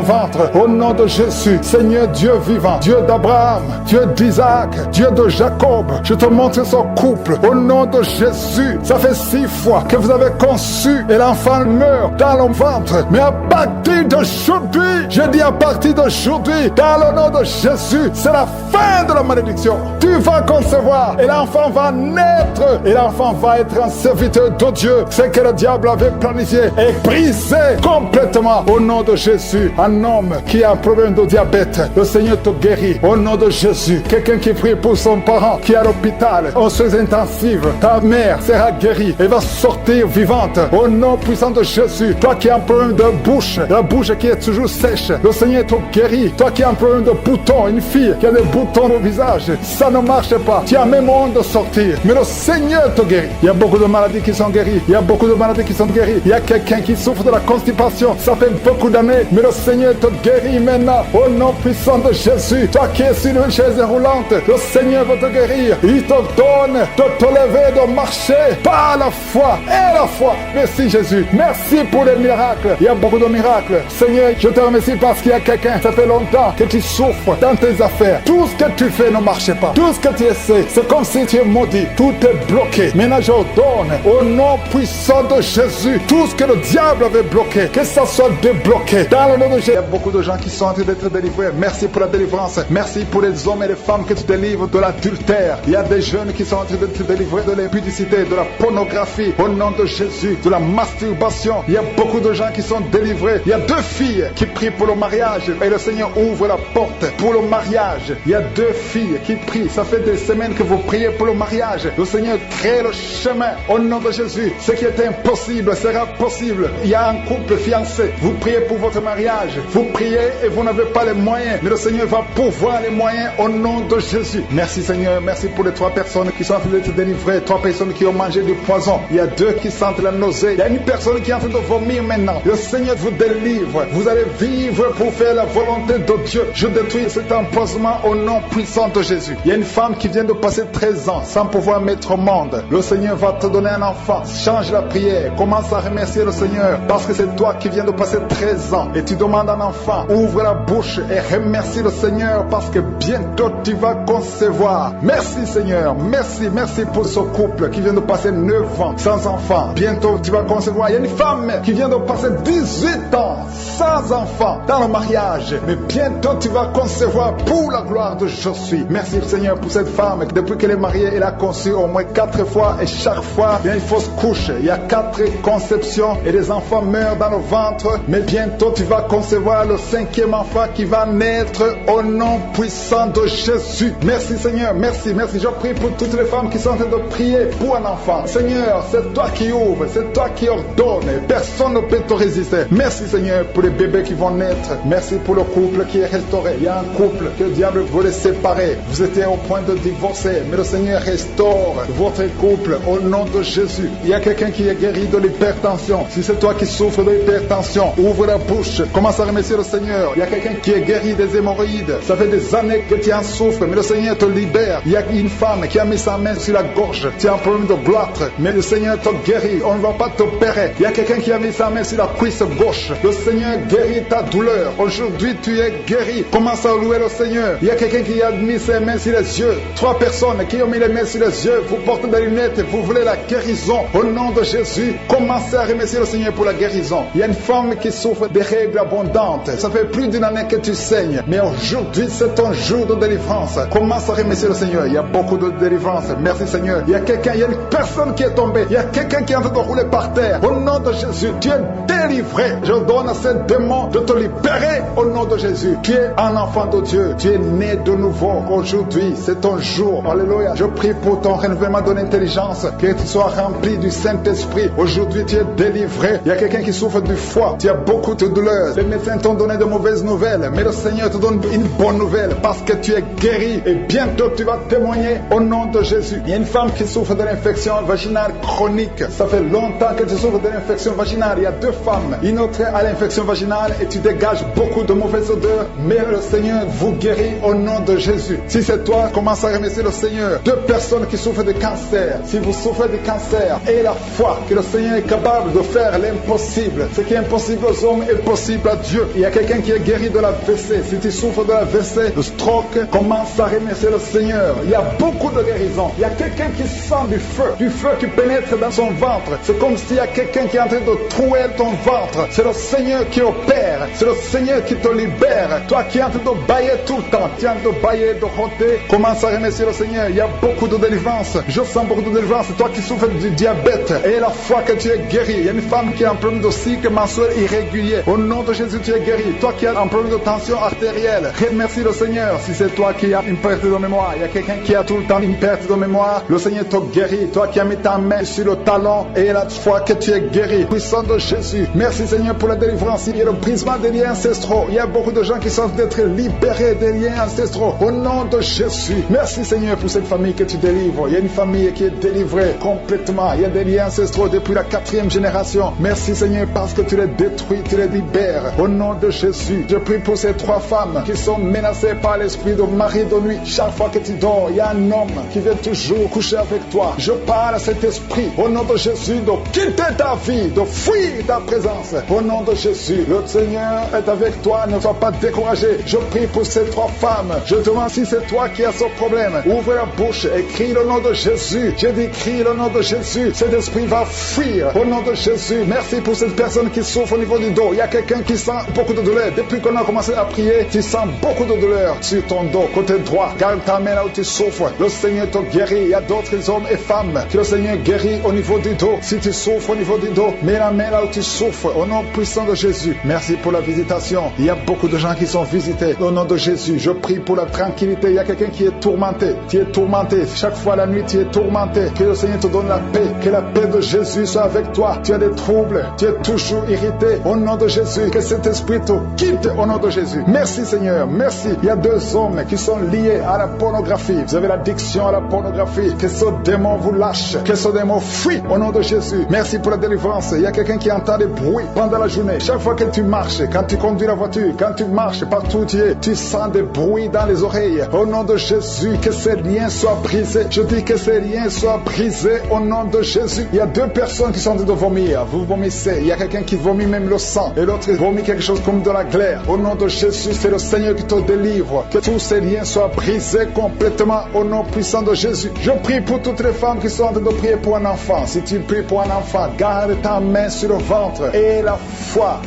ventre. Au nom de Jésus. Seigneur Dieu vivant. Dieu d'Abraham. Dieu d'Isaac. Dieu de Jacob. Je te montre son couple. Au nom de Jésus. Ça fait 6 fois que vous avez conçu et l'enfant meurt dans le ventre. Mais à partir d'aujourd'hui, je dis à partir d'aujourd'hui, dans le nom de Jésus, c'est la fin de la malédiction. Tu vas concevoir et l'enfant va naître et l'enfant va être un serviteur de Dieu. Ce que le diable avait planifié est brisé complètement au nom de Jésus. Un homme qui a un problème de diabète, le Seigneur te guérit au nom de Jésus. Quelqu'un qui prie pour son parent qui est à l'hôpital, aux soins intensifs, ta mère sera guérie et va sortir vivante au nom puissant de Jésus. Toi qui as un problème de bouche, la bouche qui est toujours sèche, le Seigneur te guérit. Toi qui as un problème de boutons, une fille qui a des boutons au visage, ça ne marche pas. Tu as même honte de sortir, mais le Seigneur te guérit. Il y a beaucoup de maladies qui sont guéries. Il y a beaucoup de maladies qui sont guéries. Il y a quelqu'un qui souffre de la constipation. Ça fait beaucoup d'années, mais le Seigneur te guérit maintenant au nom puissant de Jésus. Toi qui es sur une chaise roulante, le Seigneur va te guérir. Il te donne de te lever, de marcher par la foi et la foi. Merci Jésus. Merci pour les miracles. Il y a beaucoup de miracles. Seigneur, je te remercie parce qu'il y a quelqu'un, ça fait longtemps que tu souffres dans tes affaires. Tout ce que tu fais ne marche pas. Tout ce que tu essaies, c'est comme si tu es maudit. Tout est bloqué. Maintenant, je ordonne au nom puissant de Jésus, tout ce que le diable avait bloqué, que ça soit débloqué. Dans le nom de Jésus. Il y a beaucoup de gens qui sont en train d'être délivrés. Merci pour la délivrance. Merci pour les hommes et les femmes que tu délivres de l'adultère. Il y a des jeunes qui sont en train d'être délivrés de l'impudicité, de la pornographie. Au nom de Jésus, de la masturbation. Il y a beaucoup de gens qui sont délivrés. Il y a 2 filles qui prient pour le mariage et le Seigneur ouvre la porte pour le mariage. Il y a 2 filles qui prient. Ça fait des semaines que vous priez pour le mariage. Le Seigneur crée le chemin au nom de Jésus. Ce qui est impossible sera possible. Il y a un couple fiancé. Vous priez pour votre mariage. Vous priez et vous n'avez pas les moyens. Mais le Seigneur va pourvoir les moyens au nom de Jésus. Merci Seigneur. Merci pour les 3 personnes qui sont en train d'être délivrées. 3 personnes qui ont mangé du poison. Il y a 2 qui sentent la nausée. Il y a une personne qui est en train de vomir maintenant. Le Seigneur vous délivre. Vous allez vivre pour faire la volonté de Dieu. Je détruis cet empoisonnement au nom puissant de Jésus. Il y a une femme qui vient de passer 13 ans sans pouvoir mettre au monde. Le Seigneur va te donner un enfant. Change la prière. Commence à remercier le Seigneur parce que c'est toi qui viens de passer 13 ans et tu demandes un enfant. Ouvre la bouche et remercie le Seigneur parce que bientôt tu vas concevoir. Merci Seigneur. Merci pour ce couple qui vient de passer 9 ans sans enfant. Bientôt tu vas concevoir. Il y a une femme qui vient de passer 18 ans sans enfant dans le mariage. Mais bientôt tu vas concevoir pour la gloire de je suis. Merci Seigneur pour cette femme. Depuis qu'elle est mariée, elle a conçu au moins 4 fois et chaque fois il y a une fausse couche. Il y a 4 conceptions et les enfants meurent dans le ventre. Mais bientôt tu vas concevoir le 5e enfant qui va naître au nom puissant de Jésus. Merci Seigneur. Merci. Je prie pour toutes les femmes qui sont en train de prier pour un enfant. Seigneur, c'est toi qui ouvres, c'est toi qui ordonnes. Personne ne peut te résister. Merci Seigneur pour les bébés qui vont naître. Merci pour le couple qui est restauré. Il y a un couple que le diable voulait séparer. Vous étiez au point de divorcer, mais le Seigneur restaure votre couple au nom de Jésus. Il y a quelqu'un qui est guéri de l'hypertension. Si c'est toi qui souffres de l'hypertension, ouvre la bouche. Commence à remercier le Seigneur. Il y a quelqu'un qui est guéri des hémorroïdes. Ça fait des années que tu en souffres, mais le Seigneur te libère. Il y a une femme qui a mis sa main sur la gorge. Tu as un problème de gloître, mais le Seigneur te guérit. On ne va pas t'opérer. Il y a quelqu'un qui a mis sa main sur la cuisse gauche. Le Seigneur guérit ta douleur. Aujourd'hui, tu es guéri. Commence à louer le Seigneur. Il y a quelqu'un qui a mis ses mains sur les yeux. 3 personnes qui ont mis les mains sur les yeux. Vous portez des lunettes et vous voulez la guérison. Au nom de Jésus, commencez à remercier le Seigneur pour la guérison. Il y a une femme qui souffre des règles abondantes. Ça fait plus d'1 année que tu saignes. Mais aujourd'hui, c'est ton jour de délivrance. Commence à remercier le Seigneur. Il y a beaucoup de délivrance. Merci Seigneur. Il y a quelqu'un, il y a une personne qui est tombée. Il y a quelqu'un qui est en train de rouler par terre. Au nom de Jésus, tu es délivré. Je donne à ces démons de te libérer au nom de Jésus. Tu es un enfant de Dieu. Tu es né de nouveau. Aujourd'hui, c'est ton jour. Alléluia. Je prie pour ton renouvellement de l'intelligence. Que tu sois rempli du Saint-Esprit. Aujourd'hui, tu es délivré. Il y a quelqu'un qui souffre du foie. Tu as beaucoup de douleurs. Les médecins t'ont donné de mauvaises nouvelles. Mais le Seigneur te donne une bonne nouvelle parce que tu es guéri. Et bientôt, tu vas témoigner au nom de Jésus. Il y a une femme qui souffre de l'infection vaginale chronique. Ça fait longtemps que tu souffres de l'infection vaginale. Il y a 2 femmes. Une autre a l'infection vaginale et tu dégages beaucoup de mauvaises odeurs. Mais le Seigneur vous guérit au nom de Jésus. Si c'est toi, commence à remercier le Seigneur. 2 personnes qui souffrent de cancer. Si vous souffrez de cancer, ayez la foi que le Seigneur est capable de faire l'impossible. Ce qui est impossible aux hommes est possible à Dieu. Il y a quelqu'un qui est guéri de la WC. Si tu souffres de la WC, de stroke, commence à remercier le Seigneur. Il y a beaucoup de guérisons. Il y a quelqu'un qui sent du feu qui pénètre dans son ventre. C'est comme s'il y a quelqu'un qui est en train de trouer ton ventre. C'est le Seigneur qui opère. C'est le Seigneur qui te libère. Toi qui es en train de bailler tout le temps, tu es en train de bailler, de rôter, commence à remercier le Seigneur. Il y a beaucoup de délivrance. Je sens beaucoup de délivrance. Toi qui souffres du diabète, et la foi que tu es guéri. Il y a une femme qui a un problème de cycle mensuel irrégulier. Au nom de Jésus, tu es guéri. Toi qui as un problème de tension artérielle, remercie le Seigneur. Si c'est toi qui as une perte de mémoire, il y a quelqu'un qui a tout le temps une perte de mémoire, le Seigneur te guérit. Toi qui as mis ta main sur le talon et la foi que tu es guéri. Puissant de Jésus. Merci Seigneur pour la délivrance. Il y a le brisement des liens ancestraux. Il y a beaucoup de gens qui sont d'être libérés des liens ancestraux. Au nom de Jésus. Merci Seigneur pour cette famille que tu délivres. Il y a une famille qui est délivrée complètement. Il y a des liens ancestraux depuis la 4e génération. Merci Seigneur parce que tu les détruis, tu les libères. Au nom de Jésus. Je prie pour ces 3 femmes qui sont menacées par l'esprit de mari de nuit. Chaque fois que tu dors, il y a un homme qui vient toujours coucher avec toi. Je parle à cet esprit, au nom de Jésus, de quitter ta vie, de fuir ta présence. Au nom de Jésus, le Seigneur est avec toi, ne sois pas découragé. Je prie pour ces 3 femmes. Je demande si c'est toi qui as ce problème. Ouvre la bouche et crie le nom de Jésus. Je dis crie le nom de Jésus. Cet esprit va fuir au nom de Jésus. Merci pour cette personne qui souffre au niveau du dos. Il y a quelqu'un qui sent beaucoup de douleur. Depuis qu'on a commencé à prier, tu sens beaucoup de douleur sur ton dos, côté droit. Garde ta main là où tu souffres. Le Seigneur te guérit. Il y a d'autres hommes et femmes que le Seigneur guérit au niveau du dos. Si tu souffres au niveau du dos, mets la main là où tu souffres. Au nom puissant de Jésus. Merci pour la visitation. Il y a beaucoup de gens qui sont visités. Au nom de Jésus, je prie pour la tranquillité. Il y a quelqu'un qui est tourmenté. Tu es tourmenté. Chaque fois la nuit, tu es tourmenté. Que le Seigneur te donne la paix. Que la paix de Jésus soit avec toi. Tu as des troubles. Tu es toujours irrité. Au nom de Jésus, que cet esprit te quitte au nom de Jésus. Merci Seigneur. Merci. Il y a 2 hommes qui sont liés à la pornographie. Vous avez l'addiction à la pornographie. Que ce démon vous lâche. Que ce démon fuit au nom de Jésus. Merci pour la délivrance. Il y a quelqu'un qui entend des bruits pendant la journée. Chaque fois que tu marches, quand tu conduis la voiture, quand tu marches partout où tu es, tu sens des bruits dans les oreilles. Au nom de Jésus, que ces liens soient brisés. Je dis que ces liens soient brisés au nom de Jésus. Il y a 2 personnes qui sont en train de vomir. Vous vomissez. Il y a quelqu'un qui vomit même le sang. Et l'autre vomit quelque chose comme de la glaire. Au nom de Jésus, c'est le Seigneur qui te délivre. Que tous ces liens soient brisés complètement au nom puissant de Jésus. Je prie pour toutes les femmes qui sont en train de prier pour un enfant. Si tu pries pour un enfant, garde ta main sur le ventre. Et la foi.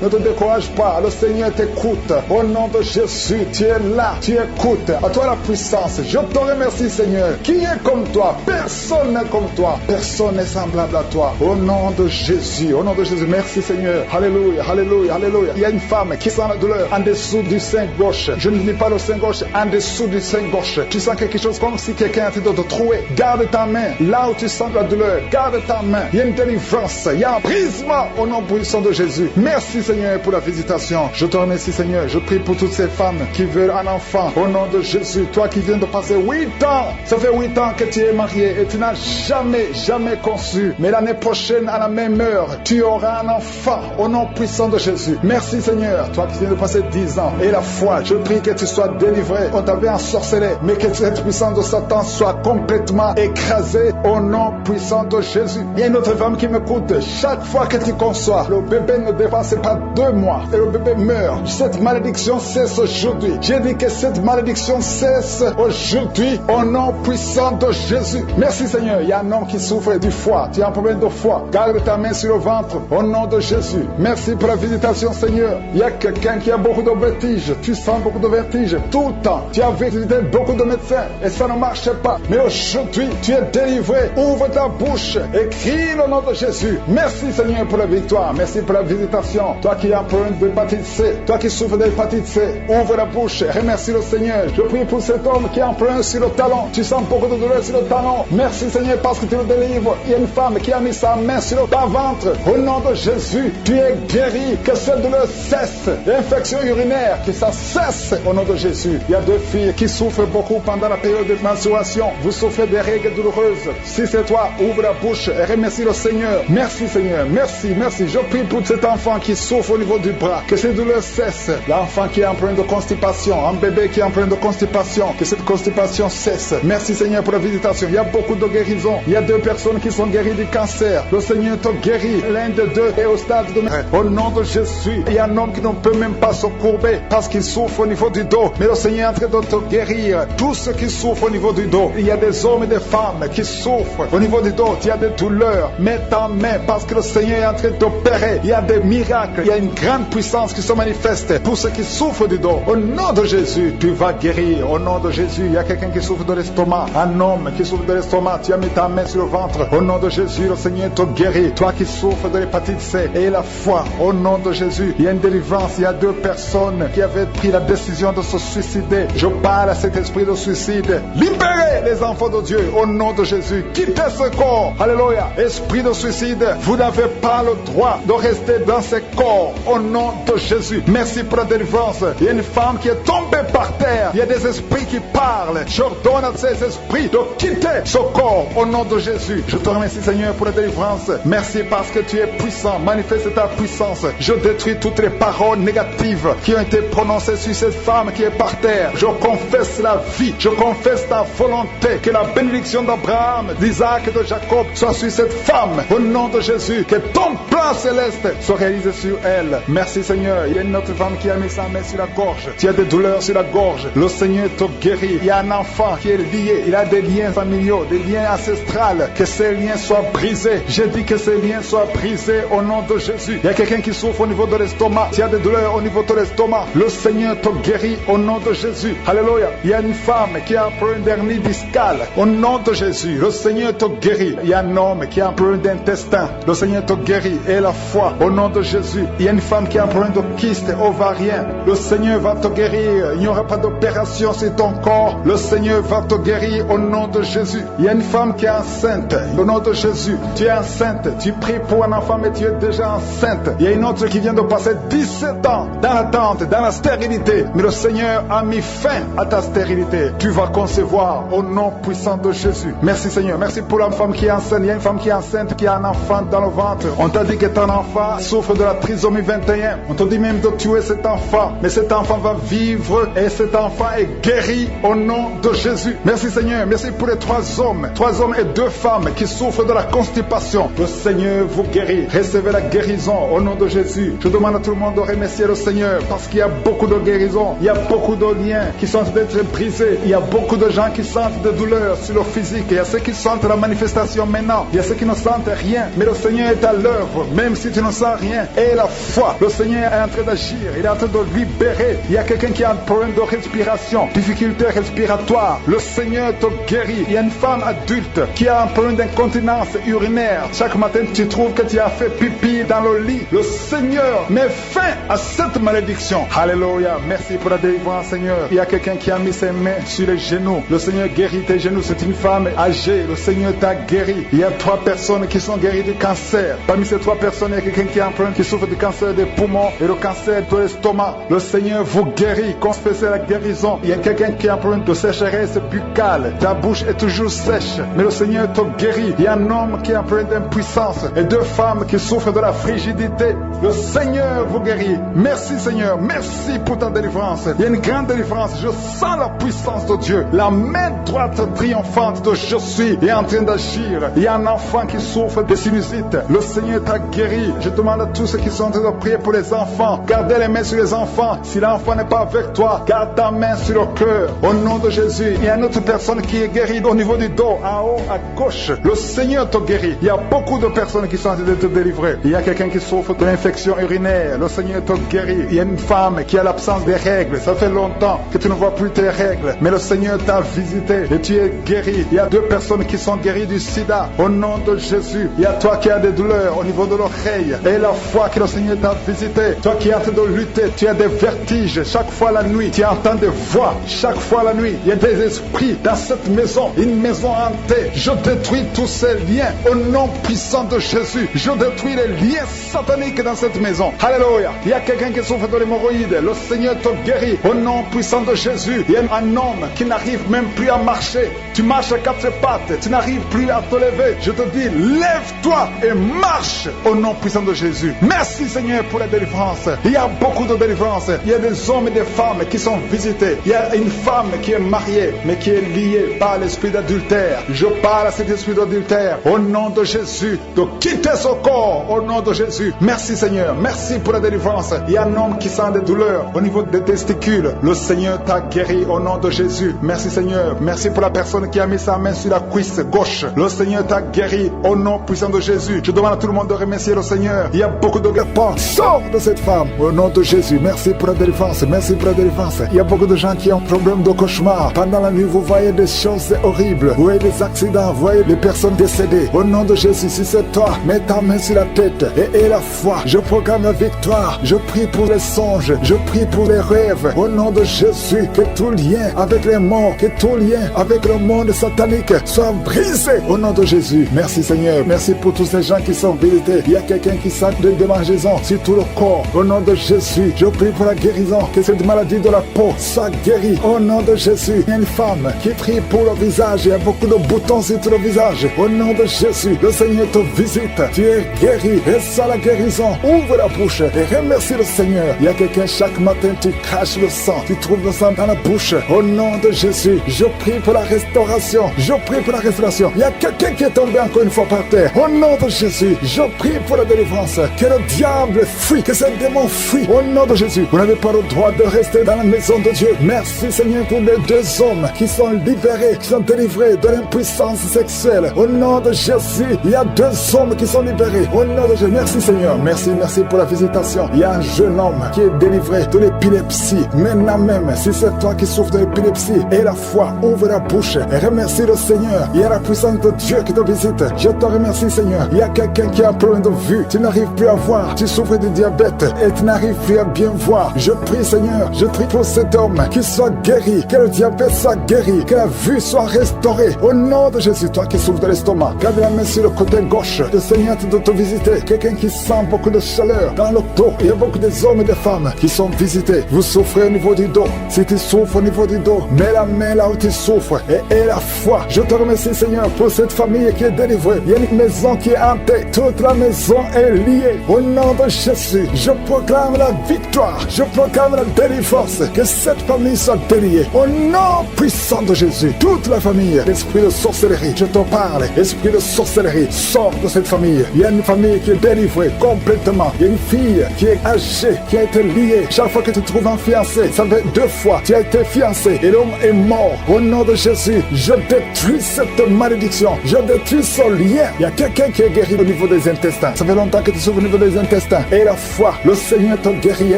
Ne te décourage pas. Le Seigneur t'écoute. Au nom de Jésus, tu es là. Tu écoutes. À toi la puissance. Je te remercie Seigneur. Qui est comme toi? Personne n'est comme toi. Personne n'est semblable à toi. Au nom de Jésus. Au nom de Jésus. Merci Seigneur. Alléluia. Alléluia. Alléluia. Il y a une femme qui sent la douleur en dessous du sein gauche. Je ne dis pas le sein gauche, en dessous du sein gauche. Tu sens quelque chose comme si quelqu'un est en train de te trouer. Garde ta main. Là où tu sens la douleur, garde ta main. Il y a une délivrance. Il y a un brisement au nom puissant de Jésus. Merci Seigneur pour la visitation. Je te remercie Seigneur. Je prie pour toutes ces femmes qui veulent un enfant. Au nom de Jésus. Toi qui viens de passer 8 ans. Ça fait 8 ans que tu es marié et tu n'as jamais conçu. Mais l'année prochaine, à la même heure, tu auras un enfant. Au nom puissant de Jésus. Merci Seigneur. Toi qui viens de passer 10 ans. Et la foi, je prie que tu sois délivré. On t'avait ensorcelé. Mais que cette puissance de Satan soit complètement écrasée. Au nom puissant de Jésus. Il y a une autre femme qui m'écoute. Chaque fois que tu conçois, le bébé ne dépasse pas 2 mois. Et le bébé meurt. Cette malédiction cesse aujourd'hui. J'ai dit que cette malédiction cesse aujourd'hui. Au nom puissant de Jésus. Merci Seigneur. Il y a un homme qui souffre du foie. Tu as un problème de foie. Garde ta main sur le ventre. Au nom de Jésus. Merci pour la visitation Seigneur. Il y a quelqu'un qui a beaucoup de vertiges. Tu sens beaucoup de vertiges tout le temps. Tu as visité beaucoup de de médecin et ça ne marchait pas. Mais aujourd'hui, tu es délivré. Ouvre ta bouche et crie le nom de Jésus. Merci Seigneur pour la victoire. Merci pour la visitation. Toi qui as un problème d'hépatite C, toi qui souffres d'hépatite C, ouvre la bouche et remercie le Seigneur. Je prie pour cet homme qui a un problème sur le talon. Tu sens beaucoup de douleur sur le talon. Merci Seigneur parce que tu le délivres. Il y a une femme qui a mis sa main sur le ventre. Au nom de Jésus, tu es guéri. Que cette douleur cesse. L'infection urinaire, que ça cesse au nom de Jésus. Il y a 2 filles qui souffrent beaucoup pendant la période de menstruation. Vous souffrez des règles douloureuses. Si c'est toi, ouvre la bouche et remercie le Seigneur. Merci Seigneur. Merci, merci. Je prie pour cet enfant qui souffre au niveau du bras. Que ces douleurs cessent. L'enfant qui est en problème de constipation. Un bébé qui est en problème de constipation. Que cette constipation cesse. Merci Seigneur pour la visitation. Il y a beaucoup de guérisons. Il y a 2 personnes qui sont guéries du cancer. Le Seigneur te guérit. L'un des 2 est au stade de... Au nom de Jésus. Il y a un homme qui ne peut même pas se courber parce qu'il souffre au niveau du dos. Mais le Seigneur est en train de te guérir. Tous ceux qui souffrent au niveau du dos. Il y a des hommes et des femmes qui souffrent au niveau du dos. Il y a des douleurs. Mets ta main parce que le Seigneur est en train d'opérer. Il y a des miracles. Il y a une grande puissance qui se manifeste pour ceux qui souffrent du dos. Au nom de Jésus, tu vas guérir. Au nom de Jésus, il y a quelqu'un qui souffre de l'estomac. Un homme qui souffre de l'estomac. Tu as mis ta main sur le ventre. Au nom de Jésus, le Seigneur te guérit. Toi qui souffres de l'hépatite C et la foi. Au nom de Jésus, il y a une délivrance. Il y a 2 personnes qui avaient pris la décision de se suicider. Je parle à cet esprit de suicide. Libérez les enfants de Dieu au nom de Jésus. Quittez ce corps. Alléluia. Esprit de suicide, vous n'avez pas le droit de rester dans ce corps au nom de Jésus. Merci pour la délivrance. Il y a une femme qui est tombée par terre. Il y a des esprits qui parlent. J'ordonne à ces esprits de quitter ce corps au nom de Jésus. Je te remercie Seigneur pour la délivrance. Merci parce que tu es puissant. Manifeste ta puissance. Je détruis toutes les paroles négatives qui ont été prononcées sur cette femme qui est par terre. Je confesse la vie. Je confesse ta volonté. Que la bénédiction d'Abraham, d'Isaac et de Jacob soit sur cette femme. Au nom de Jésus. Que ton plan céleste soit réalisé sur elle. Merci Seigneur. Il y a une autre femme qui a mis sa main sur la gorge. Tu as des douleurs sur la gorge. Le Seigneur te guérit. Il y a un enfant qui est lié. Il a des liens familiaux, des liens ancestrales. Que ces liens soient brisés. Je dis que ces liens soient brisés au nom de Jésus. Il y a quelqu'un qui souffre au niveau de l'estomac. Tu as des douleurs au niveau de l'estomac. Le Seigneur te guérit au nom de Jésus. Alléluia. Il y a une femme qui a un problème d'hernie discale. Au nom de Jésus. Le Seigneur te guérit. Il y a un homme qui a un problème d'intestin. Le Seigneur te guérit. Et la foi au nom de Jésus. Il y a une femme qui a un problème de kyste ovarien. Le Seigneur va te guérir. Il n'y aura pas d'opération sur ton corps. Le Seigneur va te guérir au nom de Jésus. Il y a une femme qui est enceinte. Au nom de Jésus. Tu es enceinte. Tu pries pour un enfant mais tu es déjà enceinte. Il y a une autre qui vient de passer 17 ans dans l'attente, dans la stérilité. Mais le Seigneur a mis fin à ta stérilité. Tu vas concevoir au nom puissant de Jésus. Merci Seigneur. Merci pour la femme qui est enceinte. Il y a une femme qui est enceinte qui a un enfant dans le ventre. On t'a dit que ton enfant souffre de la trisomie 21. On t'a dit même de tuer cet enfant. Mais cet enfant va vivre et cet enfant est guéri au nom de Jésus. Merci Seigneur. Merci pour les 3 hommes. 3 hommes et 2 femmes qui souffrent de la constipation. Le Seigneur vous guérit. Recevez la guérison au nom de Jésus. Je demande à tout le monde de remercier le Seigneur parce qu'il y a beaucoup de guérisons. Il y a beaucoup de liens qui sont d'être brisés. Il y a beaucoup de gens qui sentent des douleurs sur leur physique. Il y a ceux qui sentent la manifestation maintenant. Il y a ceux qui ne sentent rien. Mais le Seigneur est à l'œuvre. Même si tu ne sens rien. Et la foi. Le Seigneur est en train d'agir. Il est en train de libérer. Il y a quelqu'un qui a un problème de respiration. Difficulté respiratoire. Le Seigneur te guérit. Il y a une femme adulte qui a un problème d'incontinence urinaire. Chaque matin, tu trouves que tu as fait pipi dans le lit. Le Seigneur met fin à cette malédiction. Alléluia. Merci pour la délivrance, Seigneur. Il y a quelqu'un qui a mis ses mains sur les genoux. Le Seigneur guérit tes genoux. C'est une femme âgée. Le Seigneur t'a guéri. Il y a 3 personnes qui sont guéries du cancer. Parmi ces 3 personnes, il y a quelqu'un qui a un problème, qui souffre du cancer des poumons et le cancer de l'estomac. Le Seigneur vous guérit. Confessez la guérison. Il y a quelqu'un qui a un problème de sécheresse buccale. Ta bouche est toujours sèche. Mais le Seigneur te guérit. Il y a un homme qui a un problème d'impuissance et 2 femmes qui souffrent de la frigidité. Le Seigneur vous guérit. Merci Seigneur. Merci pour ta délivrance. Il y a une grande délivrance. Je sens la puissance de Dieu. La main droite triomphante de je suis est en train d'agir. Il y a un enfant qui souffre de sinusite. Le Seigneur t'a guéri. Je demande à tous ceux qui sont en train de prier pour les enfants. Gardez les mains sur les enfants. Si l'enfant n'est pas avec toi, garde ta main sur le cœur. Au nom de Jésus. Il y a une autre personne qui est guérie au niveau du dos, en haut, à gauche. Le Seigneur te guérit. Il y a beaucoup de personnes qui sont en train de te délivrer. Il y a quelqu'un qui souffre de l'infection urinaire. Le Seigneur te guérit. Il y a une femme qui a l'absence des règles. Ça fait longtemps que tu ne vois plus tes règles. malade, mais le Seigneur t'a visité et tu es guéri. Il y a 2 personnes qui sont guéries du sida. Au nom de Jésus, il y a toi qui as des douleurs au niveau de l'oreille et la foi que le Seigneur t'a visité. Toi qui es en train de lutter, tu as des vertiges chaque fois la nuit, tu entends des voix chaque fois la nuit. Il y a des esprits dans cette maison, une maison hantée. Je détruis tous ces liens au nom puissant de Jésus. Je détruis les liens sataniques dans cette maison. Alléluia. Il y a quelqu'un qui souffre de l'hémorroïde. Le Seigneur te guérit au nom puissant de Jésus. Il y a un homme qui n'arrive même plus à marcher. Tu marches à 4 pattes, tu n'arrives plus à te lever. Je te dis, lève-toi et marche au nom puissant de Jésus. Merci Seigneur pour la délivrance. Il y a beaucoup de délivrance. Il y a des hommes et des femmes qui sont visités. Il y a une femme qui est mariée mais qui est liée par l'esprit d'adultère. Je parle à cet esprit d'adultère au nom de Jésus de quitter son corps au nom de Jésus. Merci Seigneur. Merci pour la délivrance. Il y a un homme qui sent des douleurs au niveau des testicules. Le Seigneur t'a guéri au nom de Jésus. Merci Seigneur. Merci pour la personne qui a mis sa main sur la cuisse gauche. Le Seigneur t'a guéri au nom puissant de Jésus. Je demande à tout le monde de remercier le Seigneur. Il y a beaucoup de guéris. Sors de cette femme au nom de Jésus. Merci pour la délivrance. Merci pour la délivrance. Il y a beaucoup de gens qui ont un problème de cauchemar. Pendant la nuit, vous voyez des choses horribles. Vous voyez des accidents. Vous voyez des personnes décédées. Au nom de Jésus, si c'est toi, mets ta main sur la tête et la foi. Je proclame la victoire. Je prie pour les songes. Je prie pour les rêves. Au nom de Jésus, que tout lien avec les morts, que tout lien avec le monde satanique soit brisé. Au nom de Jésus. Merci Seigneur. Merci pour tous ces gens qui sont visités. Il y a quelqu'un qui sent des démangeaisons sur tout le corps. Au nom de Jésus, je prie pour la guérison. Que cette maladie de la peau soit guérie. Au nom de Jésus. Il y a une femme qui prie pour le visage. Il y a beaucoup de boutons sur tout le visage. Au nom de Jésus, le Seigneur te visite. Tu es guéri. Reçois la guérison. Ouvre la bouche et remercie le Seigneur. Il y a quelqu'un chaque matin, tu craches le sang. Tu trouves le sang dans la bouche. Au nom de Jésus, je prie pour la restauration. Je prie pour la restauration. Il y a quelqu'un qui est tombé encore une fois par terre. Au nom de Jésus, je prie pour la délivrance. Que le diable fuit, que ce démon fuit. Au nom de Jésus, vous n'avez pas le droit de rester dans la maison de Dieu. Merci Seigneur pour les 2 hommes qui sont libérés, qui sont délivrés de l'impuissance sexuelle. Au nom de Jésus, il y a 2 hommes qui sont libérés. Au nom de Jésus, merci Seigneur. Merci pour la visitation. Il y a un jeune homme qui est délivré de l'épilepsie. Maintenant même, si c'est toi qui souffres de l'épilepsie, et la foi, ouvre la bouche et remercie le Seigneur. Il y a la puissance de Dieu qui te visite. Je te remercie Seigneur. Il y a quelqu'un qui a un problème de vue. Tu n'arrives plus à voir. Tu souffres de diabète et tu n'arrives plus à bien voir. Je prie Seigneur. Je prie pour cet homme qui soit guéri. Que le diabète soit guéri. Que la vue soit restaurée. Au nom de Jésus, toi qui souffres de l'estomac, garde la main sur le côté gauche. Le Seigneur de te visiter. Quelqu'un qui sent beaucoup de chaleur dans le dos. Il y a beaucoup d'hommes et de femmes qui sont visités. Vous souffrez au niveau du dos. Si tu souffres au niveau du dos, mets la main là où tu souffres et la foi. Je te remercie Seigneur pour cette famille qui est délivrée. Il y a une maison qui est hantée. Toute la maison est liée. Au nom de Jésus, je proclame la victoire. Je proclame la délivrance. Que cette famille soit déliée. Au nom puissant de Jésus, toute la famille, l'esprit de sorcellerie, je te parle. Esprit de sorcellerie, sors de cette famille. Il y a une famille qui est délivrée complètement. Il y a une fille qui est âgée, qui a été liée. Chaque fois que tu trouves un fiancé, ça fait 2 fois, tu as été fiancé et l'homme est mort. Au nom de Jésus, je détruis cette malédiction. Je détruis ce lien. Il y a quelqu'un qui est guéri au niveau des intestins. Ça fait longtemps que tu souffres au niveau des intestins. Et la foi, le Seigneur te guérit. Il y a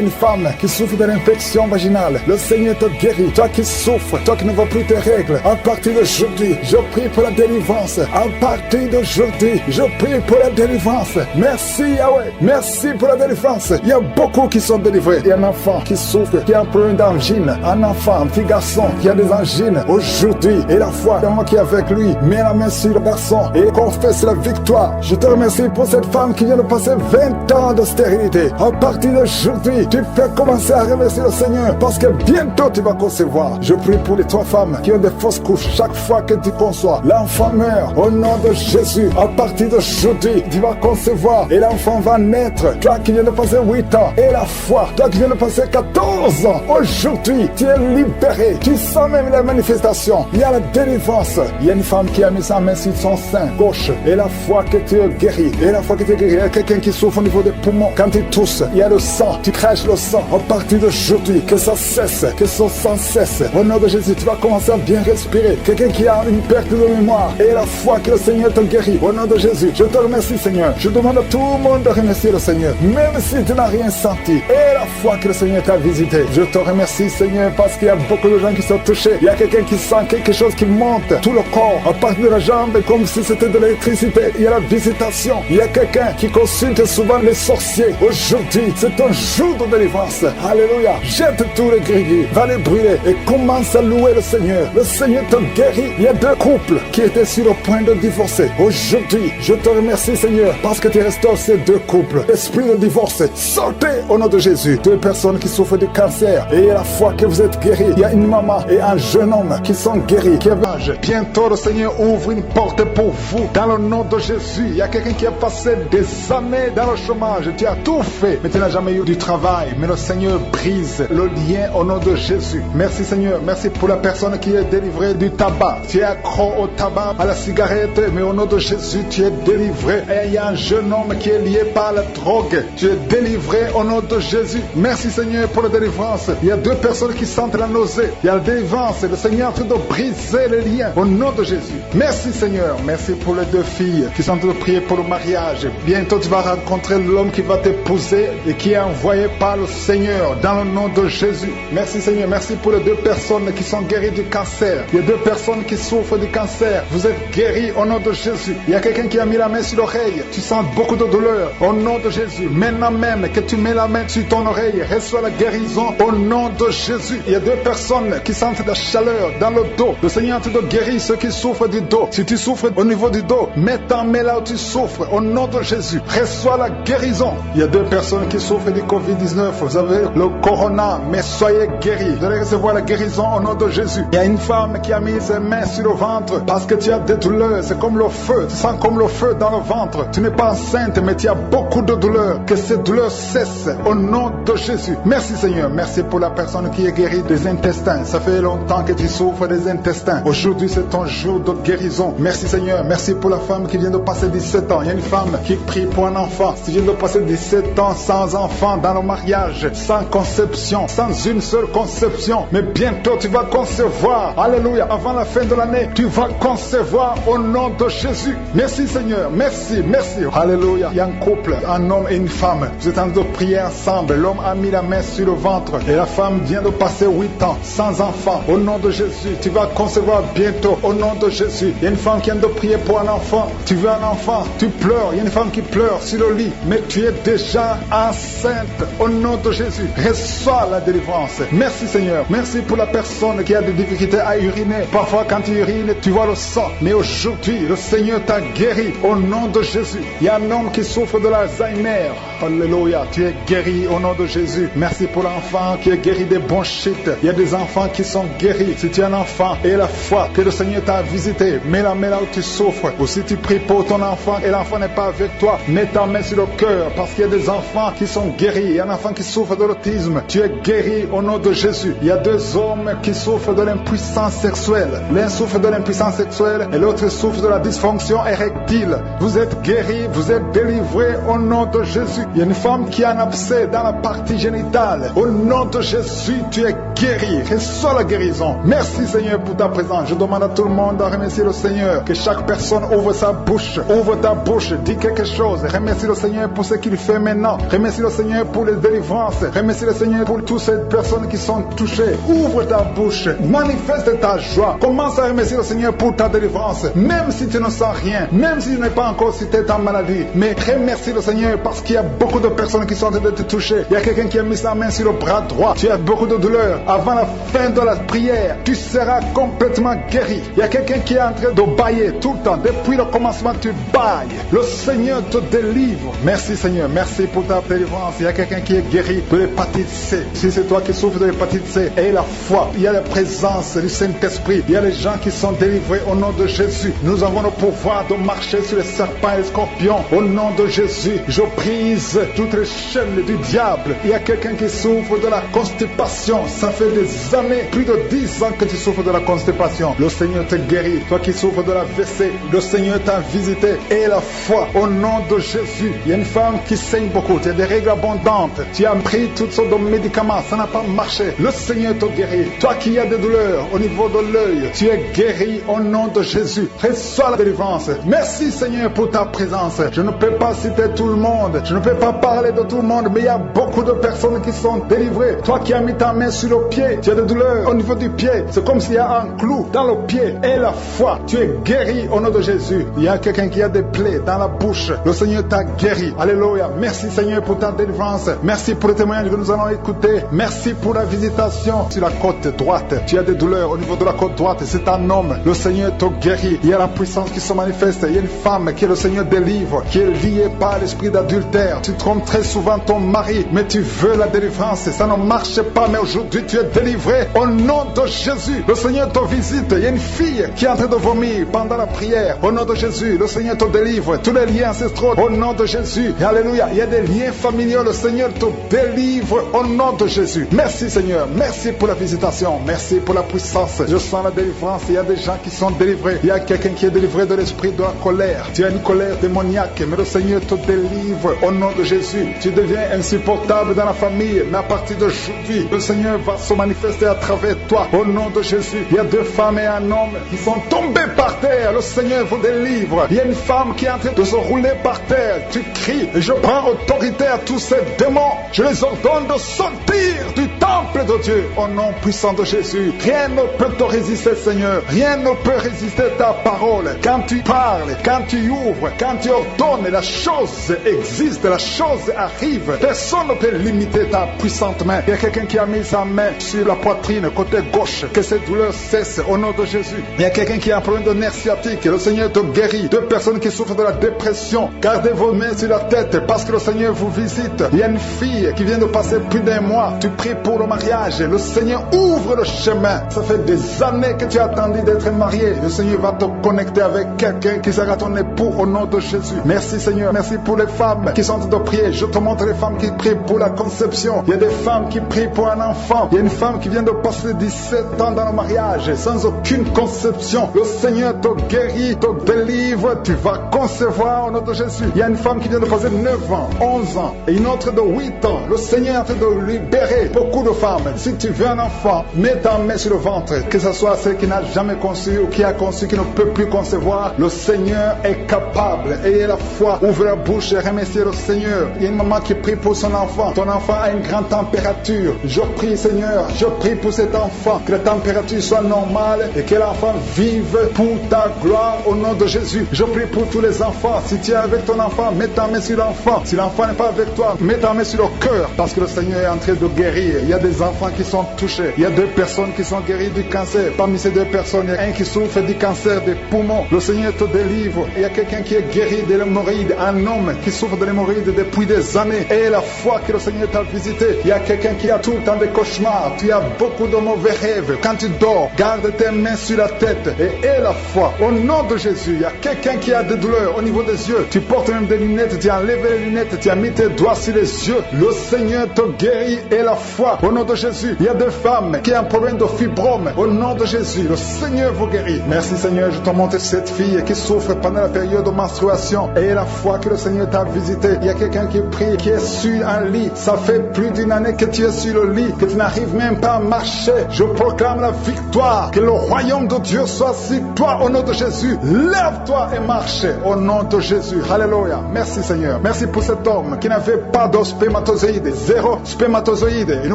une femme qui souffre de l'infection vaginale. Le Seigneur te guérit. Toi qui souffres, toi qui ne vois plus tes règles, à partir d'aujourd'hui, je prie pour la délivrance. À partir d'aujourd'hui, je prie pour la délivrance. Merci Yahweh. Merci pour la délivrance. Il y a beaucoup qui sont délivrés. Il y a un enfant qui souffre, qui a un problème d'angine. Un enfant, un petit garçon qui a des angines aujourd'hui. Et la foi, c'est moi qui est avec lui. Mets la main sur le garçon et confesse la victoire. Je te remercie pour cette femme qui vient de passer 20 ans de stérilité. À partir d'aujourd'hui, tu peux commencer à remercier le Seigneur parce que bientôt tu vas concevoir. Je prie pour les 3 femmes qui ont des fausses couches. Chaque fois que tu conçois, l'enfant meurt. Au nom de Jésus, à partir d'aujourd'hui, tu vas concevoir et l'enfant va naître. Toi qui viens de passer 8 ans et la foi, toi qui viens de passer 14 ans, aujourd'hui, tu es libéré. Tu sens même la manifestation. Il y a la délivrance. Il y a une femme qui a mis sa main sur son sein gauche et la foi que tu es guéri. Et la foi que tu es guéri, il y a quelqu'un qui souffre au niveau des poumons. Quand tu tousses, il y a le sang. Tu craches le sang. À partir d'aujourd'hui, que ça cesse, que son sang cesse. Au nom de Jésus, tu vas commencer à bien respirer. Quelqu'un qui a une perte de mémoire et la foi que le Seigneur te guérit. Au nom de Jésus, je te remercie Seigneur. Je demande à tout le monde de remercier le Seigneur. Même si tu n'as rien senti. Et la foi que le Seigneur t'a visité. Je te remercie Seigneur parce qu'il y a beaucoup de gens gens qui sont touchés. Il y a quelqu'un qui sent quelque chose qui monte tout le corps, à partir de la jambe, comme si c'était de l'électricité. Il y a la visitation. Il y a quelqu'un qui consulte souvent les sorciers. Aujourd'hui, c'est un jour de délivrance. Alléluia. Jette tous les gris, va les brûler et commence à louer le Seigneur. Le Seigneur te guérit. Il y a 2 couples qui étaient sur le point de divorcer. Aujourd'hui, je te remercie, Seigneur, parce que tu restaures ces 2 couples. Esprit de divorce, sortez au nom de Jésus. 2 personnes qui souffrent de cancer et à la fois que vous êtes guéris. Il y a une maman et un jeune homme qui sont guéris, qui avaient âge. Bientôt, le Seigneur ouvre une porte pour vous. Dans le nom de Jésus, il y a quelqu'un qui a passé des années dans le chômage. Tu as tout fait, mais tu n'as jamais eu du travail. Mais le Seigneur brise le lien au nom de Jésus. Merci, Seigneur. Merci pour la personne qui est délivrée du tabac. Tu es accro au tabac, à la cigarette, mais au nom de Jésus, tu es délivré. Et il y a un jeune homme qui est lié par la drogue. Tu es délivré au nom de Jésus. Merci, Seigneur, pour la délivrance. Il y a 2 personnes qui sentent la nausée. Il y a la délivrance. Le Seigneur est en train de briser les liens au nom de Jésus. Merci, Seigneur. Merci pour les 2 filles qui sont en train de prier pour le mariage. Bientôt, tu vas rencontrer l'homme qui va t'épouser et qui est envoyé par le Seigneur dans le nom de Jésus. Merci, Seigneur. Merci pour les 2 personnes qui sont guéries du cancer. Il y a 2 personnes qui souffrent du cancer. Vous êtes guéris au nom de Jésus. Il y a quelqu'un qui a mis la main sur l'oreille. Tu sens beaucoup de douleur au nom de Jésus. Maintenant même que tu mets la main sur ton oreille, reçois la guérison au nom de Jésus. Il y a 2 personnes qui sentent la chaleur dans le dos. Le Seigneur te guérit ceux qui souffrent du dos. Si tu souffres au niveau du dos, mets ta main là où tu souffres au nom de Jésus. Reçois la guérison. Il y a 2 personnes qui souffrent du Covid-19. Vous avez le corona, mais soyez guéris. Vous allez recevoir la guérison au nom de Jésus. Il y a une femme qui a mis ses mains sur le ventre parce que tu as des douleurs. C'est comme le feu. Tu sens comme le feu dans le ventre. Tu n'es pas enceinte, mais tu as beaucoup de douleurs. Que ces douleurs cessent au nom de Jésus. Merci, Seigneur. Merci pour la personne qui est guérie des intestins. Ça fait longtemps que tu souffres des intestins. Aujourd'hui, c'est ton jour de guérison. Merci, Seigneur. Merci pour la femme qui vient de passer 17 ans. Il y a une femme qui prie pour un enfant. Tu viens de passer 17 ans sans enfant dans le mariage, sans conception, sans une seule conception. Mais bientôt, tu vas concevoir. Alléluia. Avant la fin de l'année, tu vas concevoir au nom de Jésus. Merci, Seigneur. Merci, merci. Alléluia. Il y a un couple, un homme et une femme. Vous êtes en train de prier ensemble. L'homme a mis la main sur le ventre et la femme vient de passer 8 ans sans enfant. Au nom de Jésus, tu vas concevoir bientôt. Au nom de Jésus. Il y a une femme qui vient de prier pour un enfant. Tu veux un enfant, tu pleures. Il y a une femme qui pleure sur le lit, mais tu es déjà enceinte. Au nom de Jésus, reçois la délivrance. Merci, Seigneur. Merci pour la personne qui a des difficultés à uriner. Parfois, quand tu urines, tu vois le sang. Mais aujourd'hui, le Seigneur t'a guéri. Au nom de Jésus. Il y a un homme qui souffre de l'Alzheimer. Alléluia. Tu es guéri au nom de Jésus. Merci pour l'enfant qui est guéri des bronchites. Il y a des enfants qui sont guéris. Si tu es un enfant et la foi que le Seigneur t'a visité, mets la main là où tu souffres. Ou si tu pries pour ton enfant et l'enfant n'est pas avec toi, mets ta main sur le cœur parce qu'il y a des enfants qui sont guéris. Il y a un enfant qui souffre de l'autisme. Tu es guéri au nom de Jésus. Il y a 2 hommes qui souffrent de l'impuissance sexuelle. L'un souffre de l'impuissance sexuelle et l'autre souffre de la dysfonction érectile. Vous êtes guéris, vous êtes délivrés au nom de Jésus. Il y a une femme qui a un abcès dans la partie génitale. Au nom de Jésus, tu es guéri. Reçois la guérison. Merci, Seigneur, pour ta présence. Je demande à tout le monde de remercier le Seigneur. Que chaque personne ouvre sa bouche. Ouvre ta bouche. Dis quelque chose. Remercie le Seigneur pour ce qu'il fait maintenant. Remercie le Seigneur pour les délivrances. Remercie le Seigneur pour toutes ces personnes qui sont touchées. Ouvre ta bouche. Manifeste ta joie. Commence à remercier le Seigneur pour ta délivrance. Même si tu ne sens rien. Même si tu n'es pas encore cité ta maladie. Mais remercie le Seigneur parce qu'il y a beaucoup de personnes qui sont en train de te toucher. Il y a quelqu'un qui a mis sa main sur le bras droit. Tu as beaucoup de douleur. Avant la fin de la prière, tu seras complètement guéri. Il y a quelqu'un qui est en train de bailler tout le temps. Depuis le commencement, tu bailles. Le Seigneur te délivre. Merci, Seigneur. Merci pour ta délivrance. Il y a quelqu'un qui est guéri de l'hépatite C. Si c'est toi qui souffres de l'hépatite C, aie la foi. Il y a la présence du Saint-Esprit. Il y a les gens qui sont délivrés au nom de Jésus. Nous avons le pouvoir de marcher sur les serpents et les scorpions. Au nom de Jésus, je brise toutes les chaînes du diable. Il y a quelqu'un qui souffre de la constipation. Ça fait des années, plus de 10 ans que tu souffres de la constipation. Le Seigneur te guérit. Toi qui souffres de la WC, le Seigneur t'a visité. Et la foi, au nom de Jésus. Il y a une femme qui saigne beaucoup. Tu as des règles abondantes. Tu as pris toutes sortes de médicaments. Ça n'a pas marché. Le Seigneur te guérit. Toi qui as des douleurs au niveau de l'œil, tu es guéri au nom de Jésus. Reçois la délivrance. Merci, Seigneur, pour ta présence. Je ne peux pas citer tout le monde. Je ne peux pas parler de tout le monde, mais il y a beaucoup de personnes qui sont délivrées. Toi qui as mis ta main sur le pied, tu as des douleurs douleur au niveau du pied. C'est comme s'il y a un clou dans le pied. Et la foi, tu es guéri au nom de Jésus. Il y a quelqu'un qui a des plaies dans la bouche. Le Seigneur t'a guéri. Alléluia. Merci Seigneur pour ta délivrance. Merci pour le témoignage que nous allons écouter. Merci pour la visitation sur la côte droite. Tu as des douleurs au niveau de la côte droite. C'est un homme. Le Seigneur t'a guéri. Il y a la puissance qui se manifeste. Il y a une femme que le Seigneur délivre, qui est liée par l'esprit d'adultère. Tu trompes très souvent ton mari, mais tu veux la délivrance. Ça ne marche pas, mais aujourd'hui tu es délivré au nom de Jésus. Le Seigneur te visite. Il y a une fille qui est en train de vomir pendant la prière. Au nom de Jésus, le Seigneur te délivre. Tous les liens ancestraux, au nom de Jésus. Et alléluia. Il y a des liens familiaux. Le Seigneur te délivre au nom de Jésus. Merci Seigneur. Merci pour la visitation. Merci pour la puissance. Je sens la délivrance. Il y a des gens qui sont délivrés. Il y a quelqu'un qui est délivré de l'esprit de la colère. Tu as une colère démoniaque, mais le Seigneur te délivre au nom de Jésus. Tu deviens insupportable dans la famille, mais à partir d'aujourd'hui, le Seigneur va se manifester à travers toi au nom de Jésus. Il y a 2 femmes et un homme qui sont tombés par terre. Le Seigneur vous délivre. Il y a une femme qui est en train de se rouler par terre. Tu cries. Et je prends autorité à tous ces démons. Je les ordonne de sortir du temple de Dieu au nom puissant de Jésus. Rien ne peut te résister, Seigneur. Rien ne peut résister ta parole. Quand tu parles, quand tu ouvres, quand tu ordonnes, la chose existe, la chose arrive. Personne ne peut limiter ta puissante main. Il y a quelqu'un qui a mis sa main sur la poitrine, côté gauche, que cette douleur cesse au nom de Jésus. Il y a quelqu'un qui a un problème de nerf sciatique. Le Seigneur te guérit. 2 personnes qui souffrent de la dépression. Gardez vos mains sur la tête parce que le Seigneur vous visite. Il y a une fille qui vient de passer plus d'1 mois. Tu pries pour le mariage. Le Seigneur ouvre le chemin. Ça fait des années que tu as attendu d'être marié. Le Seigneur va te connecter avec quelqu'un qui sera ton époux au nom de Jésus. Merci Seigneur. Merci pour les femmes qui sont en train de prier. Je te montre les femmes qui prient pour la conception. Il y a des femmes qui prient pour un enfant. Il y a une femme qui vient de passer 17 ans dans le mariage sans aucune conception. Le Seigneur te guérit, te délivre. Tu vas concevoir au nom de Jésus. Il y a une femme qui vient de passer 9 ans, 11 ans et une autre de 8 ans. Le Seigneur est en train de libérer beaucoup de femmes. Si tu veux un enfant, mets ta main sur le ventre. Que ce soit celle qui n'a jamais conçu ou qui a conçu, qui ne peut plus concevoir, le Seigneur est capable. Ayez la foi, ouvre la bouche et remerciez le Seigneur. Il y a une maman qui prie pour son enfant. Ton enfant a une grande température. Je prie Seigneur, je prie pour cet enfant, que la température soit normale et que l'enfant vive pour ta gloire au nom de Jésus. Je prie pour tous les enfants. Si tu es avec ton enfant, mets ta main sur l'enfant. Si l'enfant n'est pas avec toi, mets ta main sur le cœur parce que le Seigneur est en train de guérir. Il y a des enfants qui sont touchés. Il y a 2 personnes qui sont guéries du cancer. Parmi ces 2 personnes, il y a un qui souffre du cancer des poumons. Le Seigneur te délivre. Il y a quelqu'un qui est guéri de l'hémorroïde. Un homme qui souffre de l'hémorroïde depuis des années. Et la foi que le Seigneur t'a visité. Il y a quelqu'un qui a tout le temps des cauchemars. Tu as beaucoup de mauvais rêves. Quand tu dors, garde tes mains sur la tête et aie la foi. Au nom de Jésus, il y a quelqu'un qui a des douleurs au niveau des yeux. Tu portes même des lunettes. Tu as enlevé les lunettes. Tu as mis tes doigts sur les yeux. Le Seigneur te guérit et la foi. Au nom de Jésus, il y a des femmes qui ont un problème de fibrome. Au nom de Jésus, le Seigneur vous guérit. Merci Seigneur, je te montre cette fille qui souffre pendant la période de menstruation. Et la foi que le Seigneur t'a visité. Il y a quelqu'un qui prie, qui est sur un lit. Ça fait plus d'1 année que tu es sur le lit, que tu n'arrives même pas à marcher. Je proclame la victoire. Que le royaume de Dieu soit sur toi au nom de Jésus. Lève-toi et marche au nom de Jésus. Alléluia. Merci Seigneur. Merci pour cet homme qui n'avait pas de spermatozoïdes. 0 spermatozoïdes. Il ne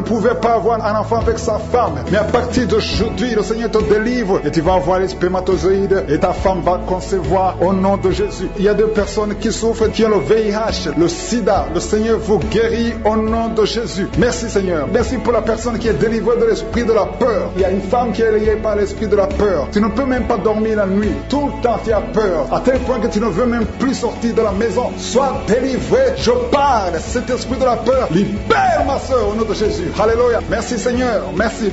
pouvait pas avoir un enfant avec sa femme. Mais à partir d'aujourd'hui, le Seigneur te délivre et tu vas avoir les spermatozoïdes et ta femme va concevoir au nom de Jésus. Il y a 2 personnes qui souffrent, qui ont le VIH, le sida. Le Seigneur vous guérit au nom de Jésus. Merci Seigneur. Merci pour la personne qui est délivrée de l'esprit de la peur. Il y a une femme qui est liée par l'esprit de la peur. Tu ne peux même pas dormir la nuit. Tout le temps tu as peur. À tel point que tu ne veux même plus sortir de la maison. Sois délivré. Je parle. Cet esprit de la peur, libère ma soeur au nom de Jésus. Alléluia. Merci Seigneur. Merci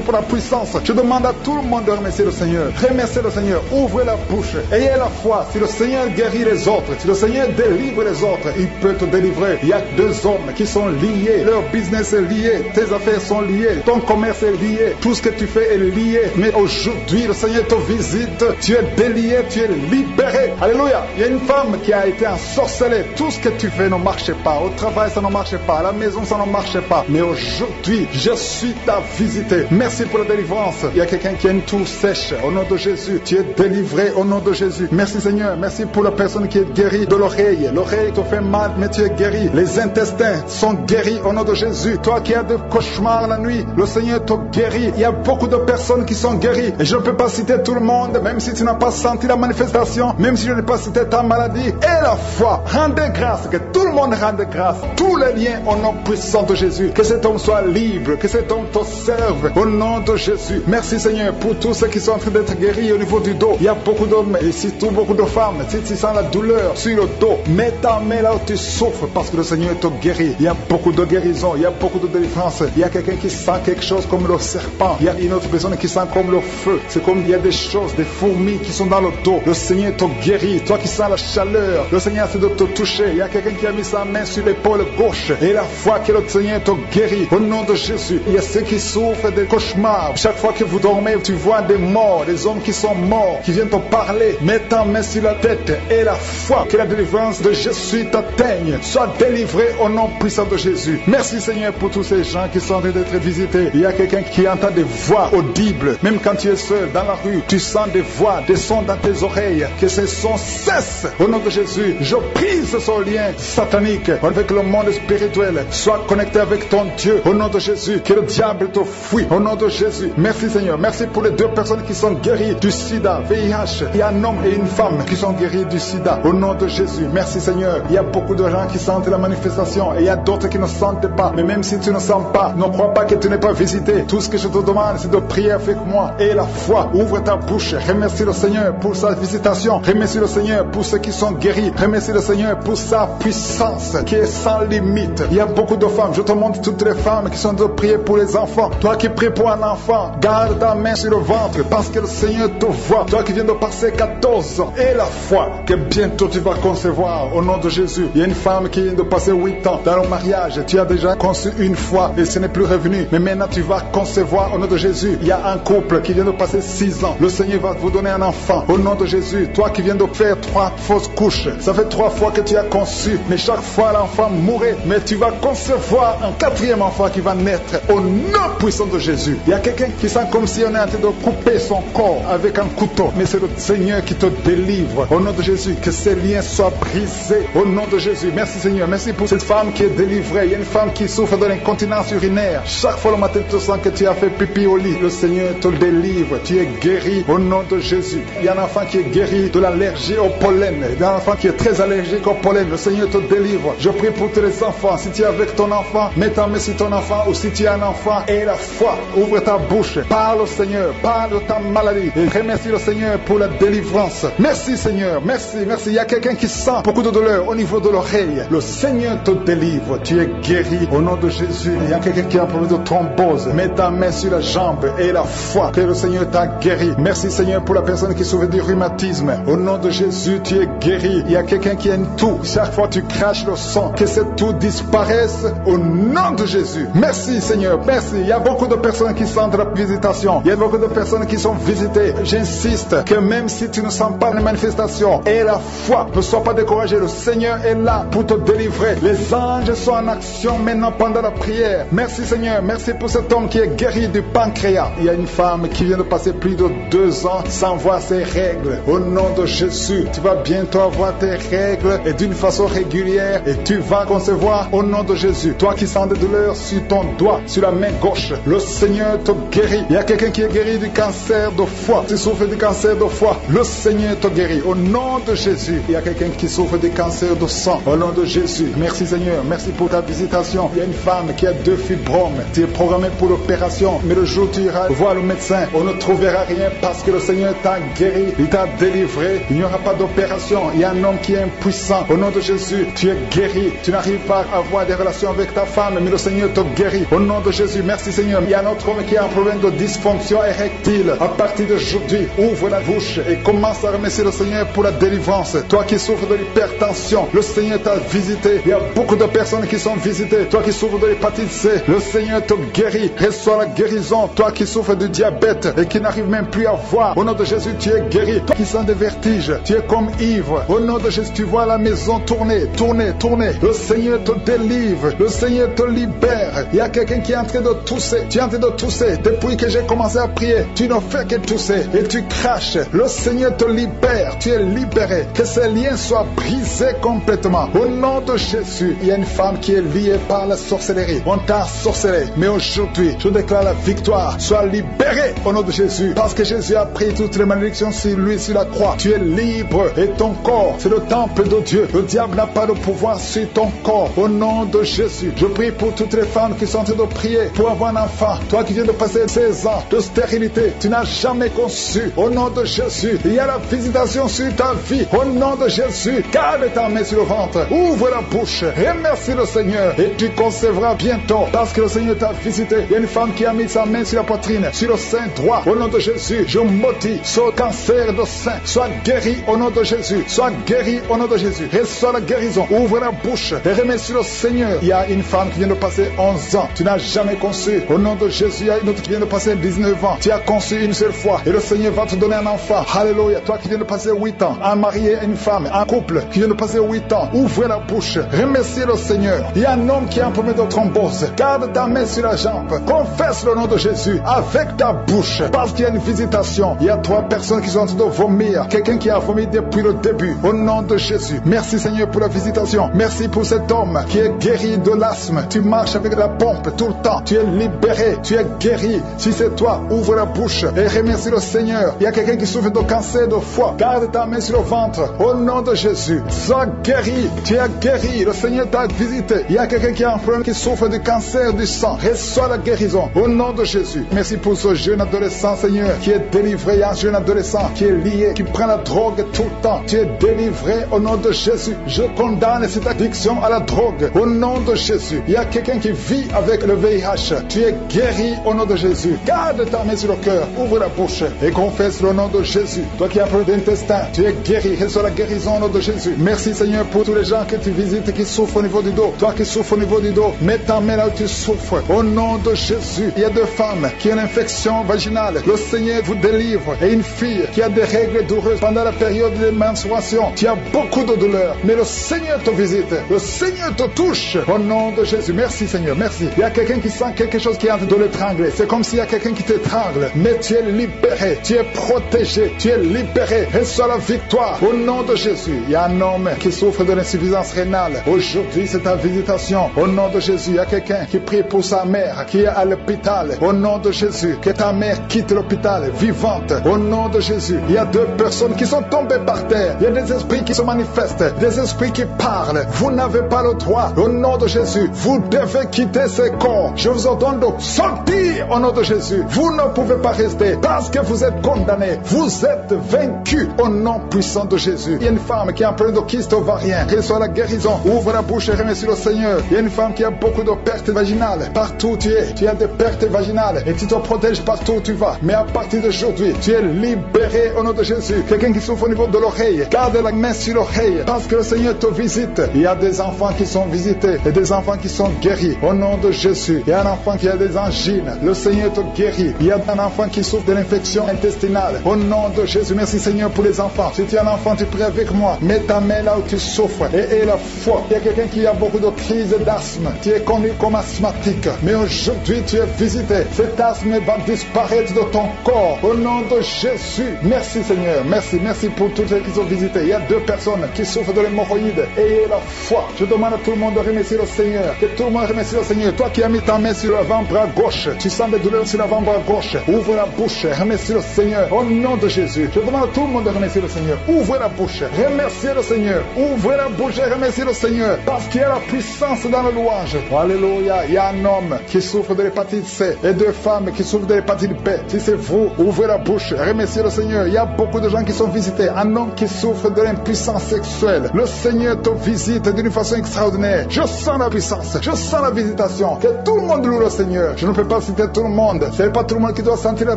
pour la puissance. Je demande à tout le monde de remercier le Seigneur. Remerciez le Seigneur. Ouvrez la bouche. Ayez la foi. Si le Seigneur guérit les autres, si le Seigneur délivre les autres, il peut te délivrer. Il y a 2 hommes qui sont liés. Leur business est lié. Tes affaires sont liées. Ton commerce est lié. Tout ce que tu fais est lié. Mais aujourd'hui, le Seigneur te visite. Tu es délié. Tu es libéré. Alléluia. Il y a une femme qui a été ensorcelée. Tout ce que tu fais ne marche pas. Au travail, ça ne marche pas. À la maison, ça ne marche pas. Mais aujourd'hui, aujourd'hui, je suis ta visité. Merci pour la délivrance. Il y a quelqu'un qui a une toux sèche. Au nom de Jésus, tu es délivré au nom de Jésus. Merci Seigneur. Merci pour la personne qui est guérie de l'oreille. L'oreille te fait mal, mais tu es guéri. Les intestins sont guéris au nom de Jésus. Toi qui as des cauchemars la nuit, le Seigneur te guérit. Il y a beaucoup de personnes qui sont guéries. Et je ne peux pas citer tout le monde, même si tu n'as pas senti la manifestation, même si je n'ai pas cité ta maladie. Et la foi, rendez grâce, que tout le monde rende grâce. Tous les liens au nom puissant de Jésus. Que cet homme soit libre, que cet homme te serve au nom de Jésus. Merci Seigneur pour tous ceux qui sont en train d'être guéris au niveau du dos. Il y a beaucoup d'hommes et surtout beaucoup de femmes. Si tu sens la douleur sur le dos, mets ta main là où tu souffres parce que le Seigneur te guérit. Il y a beaucoup de guérison, il y a beaucoup de délivrance. Il y a quelqu'un qui sent quelque chose comme le serpent. Il y a une autre personne qui sent comme le feu. C'est comme il y a des choses, des fourmis qui sont dans le dos. Le Seigneur te guérit. Toi qui sens la chaleur, le Seigneur essaie de te toucher. Il y a quelqu'un qui a mis sa main sur l'épaule gauche et la foi que le Seigneur te guérit. Au nom de Jésus, il y a ceux qui souffrent des cauchemars. Chaque fois que vous dormez, tu vois des morts, des hommes qui sont morts, qui viennent te parler. Mets ta main sur la tête et la foi que la délivrance de Jésus t'atteigne. Sois délivré au nom puissant de Jésus. Merci Seigneur pour tous ces gens qui sont en train d'être visités. Il y a quelqu'un qui entend des voix audibles. Même quand tu es seul dans la rue, tu sens des voix, des sons dans tes oreilles. Que ces sons cessent. Au nom de Jésus, je brise ce lien satanique avec le monde spirituel. Sois connecté avec ton Dieu. Au nom de Jésus, que le diable te fuit. Au nom de Jésus. Merci Seigneur. Merci pour les 2 personnes qui sont guéries du sida, VIH. Il y a un homme et une femme qui sont guéris du sida. Au nom de Jésus. Merci Seigneur. Il y a beaucoup de gens qui sentent la manifestation et il y a d'autres qui ne sentent pas. Mais même si tu ne sens pas, ne crois pas que tu n'es pas visité. Tout ce que je te demande, c'est de prier avec moi. Et la foi, ouvre ta bouche. Remercie le Seigneur pour sa visitation. Remercie le Seigneur pour ceux qui sont guéris. Remercie le Seigneur pour sa puissance qui est sans limite. Il y a beaucoup de femmes. Je te montre toutes les femmes qui sont de prier pour les enfants. Toi qui pries pour un enfant, garde ta main sur le ventre parce que le Seigneur te voit. Toi qui viens de passer 14 ans. Et la foi que bientôt tu vas concevoir au nom de Jésus. Il y a une femme qui vient de passer 8 ans dans le mariage. Tu as déjà conçu une fois et ce n'est plus revenu. Mais maintenant tu vas concevoir au nom de Jésus. Il y a un couple qui vient de passer 6 ans. Le Seigneur va vous donner un enfant au nom de Jésus. Toi qui viens de faire 3 fausses couches. Ça fait 3 fois que tu as conçu. Mais chaque fois l'enfant mourait. Mais tu vas concevoir un 4e enfant qui va naître au nom puissant de Jésus. Il y a quelqu'un qui sent comme si on est en train de couper son corps avec un couteau. Mais c'est le Seigneur qui te délivre. Au nom de Jésus, que ces liens soient brisés. Au nom de Jésus. Merci Seigneur. Merci pour cette femme qui est délivrée. Il y a une femme qui souffre de l'incontinence urinaire. Chaque fois le matin, tu sens que tu as fait pipi au lit. Le Seigneur te délivre. Tu es guéri au nom de Jésus. Il y a un enfant qui est guéri de l'allergie au pollen. Il y a un enfant qui est très allergique au pollen. Le Seigneur te délivre. Je prie pour tous les enfants. Si tu es avec ton enfant, mets ta main sur ton enfant. Ou si tu as un enfant, et la foi. Ouvre ta bouche. Parle au Seigneur. Parle de ta maladie. Et remercie le Seigneur pour la délivrance. Merci Seigneur. Merci. Merci. Il y a quelqu'un qui sent beaucoup de douleur au niveau de l'oreille. Le Seigneur te délivre. Tu es guéri au nom de Jésus. Il y a quelqu'un qui a un problème de thrombose. Mets ta main sur la jambe et la foi que le Seigneur t'a guéri. Merci Seigneur pour la personne qui souffre du rhumatisme. Au nom de Jésus, tu es guéri. Il y a quelqu'un qui a une toux. Chaque fois tu craches le sang, que cette toux disparaisse au nom de Jésus. Merci Seigneur. Merci. Il y a beaucoup de personnes qui sentent la visitation. Il y a beaucoup de personnes qui sont visitées. J'insiste que même si tu ne sens pas les manifestations et la foi, ne sois pas découragé. Le Seigneur est là pour te délivrer. Les anges sont en action maintenant pendant la prière. Merci Seigneur. Merci pour cet homme qui est guéri du pancréas. Il y a une femme qui vient de passer plus de 2 ans sans voir ses règles. Au nom de Jésus, tu vas bientôt avoir tes règles et d'une façon régulière et tu vas concevoir au nom de Jésus. Toi qui sens des douleurs sur ton doigt, sur la main gauche, le Seigneur te guérit. Il y a quelqu'un qui est guéri du cancer de foie. Tu souffres du cancer de foie, le Seigneur te guérit au nom de Jésus. Il y a quelqu'un qui souffre du cancer de sang au nom de Jésus. Merci Seigneur. Merci pour ta visitation. Il y a une femme qui a 2 fibromes. Tu es programmé pour l'opération, mais le jour où tu iras voir le médecin, on ne trouvera rien parce que le Seigneur t'a guéri, il t'a délivré. Il n'y aura pas d'opération. Il y a un homme qui est impuissant. Au nom de Jésus, tu es guéri. Tu n'arrives pas à avoir des relations avec ta femme, mais le Seigneur te guérit. Au nom de Jésus, merci Seigneur. Il y a un autre homme qui a un problème de dysfonction érectile. À partir d'aujourd'hui, ouvre la bouche et commence à remercier le Seigneur pour la délivrance. Toi qui souffres de l'hypertension, le Seigneur t'a visité. Il y a beaucoup de personnes qui sont visitées. Toi qui souffres de l'hépatite C, le Seigneur te guérit. Reçois la guérison. Toi qui souffres de diabète et qui n'arrive même plus à voir, au nom de Jésus, tu es guéri. Toi qui sens des vertiges, tu es comme ivre. Au nom de Jésus, tu vois la maison tourner, tourner, tourner. Le Seigneur te délivre. Le Seigneur te libère. Il y a quelqu'un qui est en train de tousser. Tu es en train de tousser. Depuis que j'ai commencé à prier, tu ne fais que tousser et tu craches. Le Seigneur te libère. Tu es libéré. Que ces liens soient brisés complètement. Au nom de Jésus, il y a une femme qui est liée par la sorcellerie. On t'a sorcelé. Mais aujourd'hui, je déclare la victoire. Sois libéré au nom de Jésus. Parce que Jésus a pris toutes les malédictions sur lui, sur la croix. Tu es libre et ton corps, c'est le temple de Dieu. Le diable n'a pas de pouvoir sur ton corps. Au nom de Jésus, je prie pour toutes les femmes qui sont en train de prier pour avoir un enfant. Toi qui viens de passer 16 ans de stérilité, tu n'as jamais conçu. Au nom de Jésus, il y a la visitation sur ta vie. Au nom de Jésus, garde ta main sur le ventre. Ouvre la bouche. Remercie le Seigneur et tu concevras bientôt parce que le Seigneur t'a visité. Il y a une femme qui a mis sa main sur la poitrine, sur le sein droit. Au nom de Jésus, je maudis ce cancer de sein. Sois guéri au nom de Jésus. Sois guéri au nom de Jésus. Reçois la guérison. Ouvre la bouche et remercie le Seigneur. Il y a une femme qui vient de passer 11 ans. Tu n'as jamais conçu. Au nom de Jésus, il y a une autre qui vient de passer 19 ans. Tu as conçu une seule fois et le Seigneur va te donner un enfant. Alléluia. Toi qui viens de passer 8 ans, un marié et une femme, un couple qui vient de passer 8 ans, ouvre la bouche. Remercie le Seigneur. Il y a un homme qui a un problème de thrombose. Garde ta main sur la jambe. Confesse le nom de Jésus avec ta bouche parce qu'il y a une visitation. Il y a 3 personnes qui sont en train de vomir. Quelqu'un qui a vomi depuis le début. Au nom de Jésus. Merci Seigneur pour la visitation. Merci pour cet homme qui est guéri de l'asthme. Tu marches avec la pompe tout le temps. Tu es libéré. Tu es guéri. Si c'est toi, ouvre la bouche et remercie le Seigneur. Il y a quelqu'un qui souffre de cancer de foie. Garde ta main sur le ventre. Au nom de Jésus. Sois guéri. Tu es guéri. Le Seigneur t'a visité. Il y a quelqu'un qui a un problème qui souffre du cancer du sang. Reçois la guérison. Au nom de Jésus. Merci pour ce jeune adolescent, Seigneur, qui est délivré. Il y a un jeune adolescent qui est lié, qui prend la drogue tout le temps. Tu es délivré au nom de Jésus. Je condamne cette addiction à la drogue. Au nom de Jésus. Il y a quelqu'un qui vit avec le VIH. Tu es guéri au nom de Jésus. Garde ta main sur le cœur. Ouvre la bouche et confesse le nom de Jésus. Toi qui as un problème d'intestin, tu es guéri. Reçois la guérison au nom de Jésus. Merci Seigneur pour tous les gens que tu visites qui souffrent au niveau du dos. Toi qui souffres au niveau du dos, mets ta main là où tu souffres. Au nom de Jésus. Il y a 2 femmes qui ont une infection vaginale. Le Seigneur vous délivre. Et une fille qui a des règles douloureuses pendant la période de menstruation. Tu as beaucoup de douleurs. Mais le Seigneur te visite. Le Seigneur te touche. Au nom de Jésus. Merci Seigneur. Merci. Il y a quelqu'un qui sent quelque chose qui est en train de l'étrangler. C'est comme s'il y a quelqu'un qui t'étrangle. Mais tu es libéré. Tu es protégé. Tu es libéré. Reçois la victoire. Au nom de Jésus. Il y a un homme qui souffre de l'insuffisance rénale. Aujourd'hui, c'est ta visitation. Au nom de Jésus. Il y a quelqu'un qui prie pour sa mère qui est à l'hôpital. Au nom de Jésus. Que ta mère quitte l'hôpital vivante. Au nom de Jésus. Il y a 2 personnes qui sont tombées par terre. Il y a des esprits qui se manifestent. Des esprits qui parlent. Vous n'avez pas le droit. Au nom de Jésus. Vous devez quitter ce corps. Je vous ordonne de sortir au nom de Jésus. Vous ne pouvez pas rester parce que vous êtes condamnés. Vous êtes vaincus au nom puissant de Jésus. Il y a une femme qui a un problème de kyste ovarien. Reçois la guérison. Ouvre la bouche et remercie le Seigneur. Il y a une femme qui a beaucoup de pertes vaginales. Partout où tu es, tu as des pertes vaginales et tu te protèges partout où tu vas. Mais à partir d'aujourd'hui, tu es libéré au nom de Jésus. Quelqu'un qui souffre au niveau de l'oreille, garde la main sur l'oreille parce que le Seigneur te visite. Il y a des enfants qui sont visités et des enfants qui sont guéris au nom de Jésus. Il y a un enfant qui a des angines. Le Seigneur te guérit. Il y a un enfant qui souffre de l'infection intestinale. Au nom de Jésus, merci Seigneur pour les enfants. Si tu es un enfant, tu pries avec moi. Mets ta main là où tu souffres et la foi. Il y a quelqu'un qui a beaucoup de crises d'asthme. Tu es connu comme asthmatique. Mais aujourd'hui, tu es visité. Cet asthme va disparaître de ton corps. Au nom de Jésus. Merci Seigneur. Merci. Merci pour tous ceux qui sont visités. Il y a 2 personnes qui souffrent de l'hémorroïde. Ayez la foi. Je demande à tout le monde de remercier le Seigneur. Que tout le monde remercie le Seigneur. Toi qui as mis ta main sur l'avant-bras gauche, tu sens des douleurs sur l'avant-bras gauche. Ouvre la bouche. Remercie le Seigneur. Au nom de Jésus. Je demande à tout le monde de remercier le Seigneur. Ouvre la bouche. Remerciez le Seigneur. Ouvrez la bouche et remerciez le Seigneur. Parce qu'il y a la puissance dans la louange. Alléluia. Il y a un homme qui souffre de l'hépatite C et 2 femmes qui souffrent de l'hépatite B. Si c'est vous, ouvrez la bouche. Remerciez le Seigneur. Il y a beaucoup de gens qui sont visités. Un homme qui souffre de l'impuissance sexuelle. Le Seigneur te visite d'une façon extraordinaire. Je sens la puissance. Je sens la visitation. Que tout le monde loue le Seigneur. Je ne peux pas citer tout le monde. Ce n'est pas tout le monde qui doit sentir la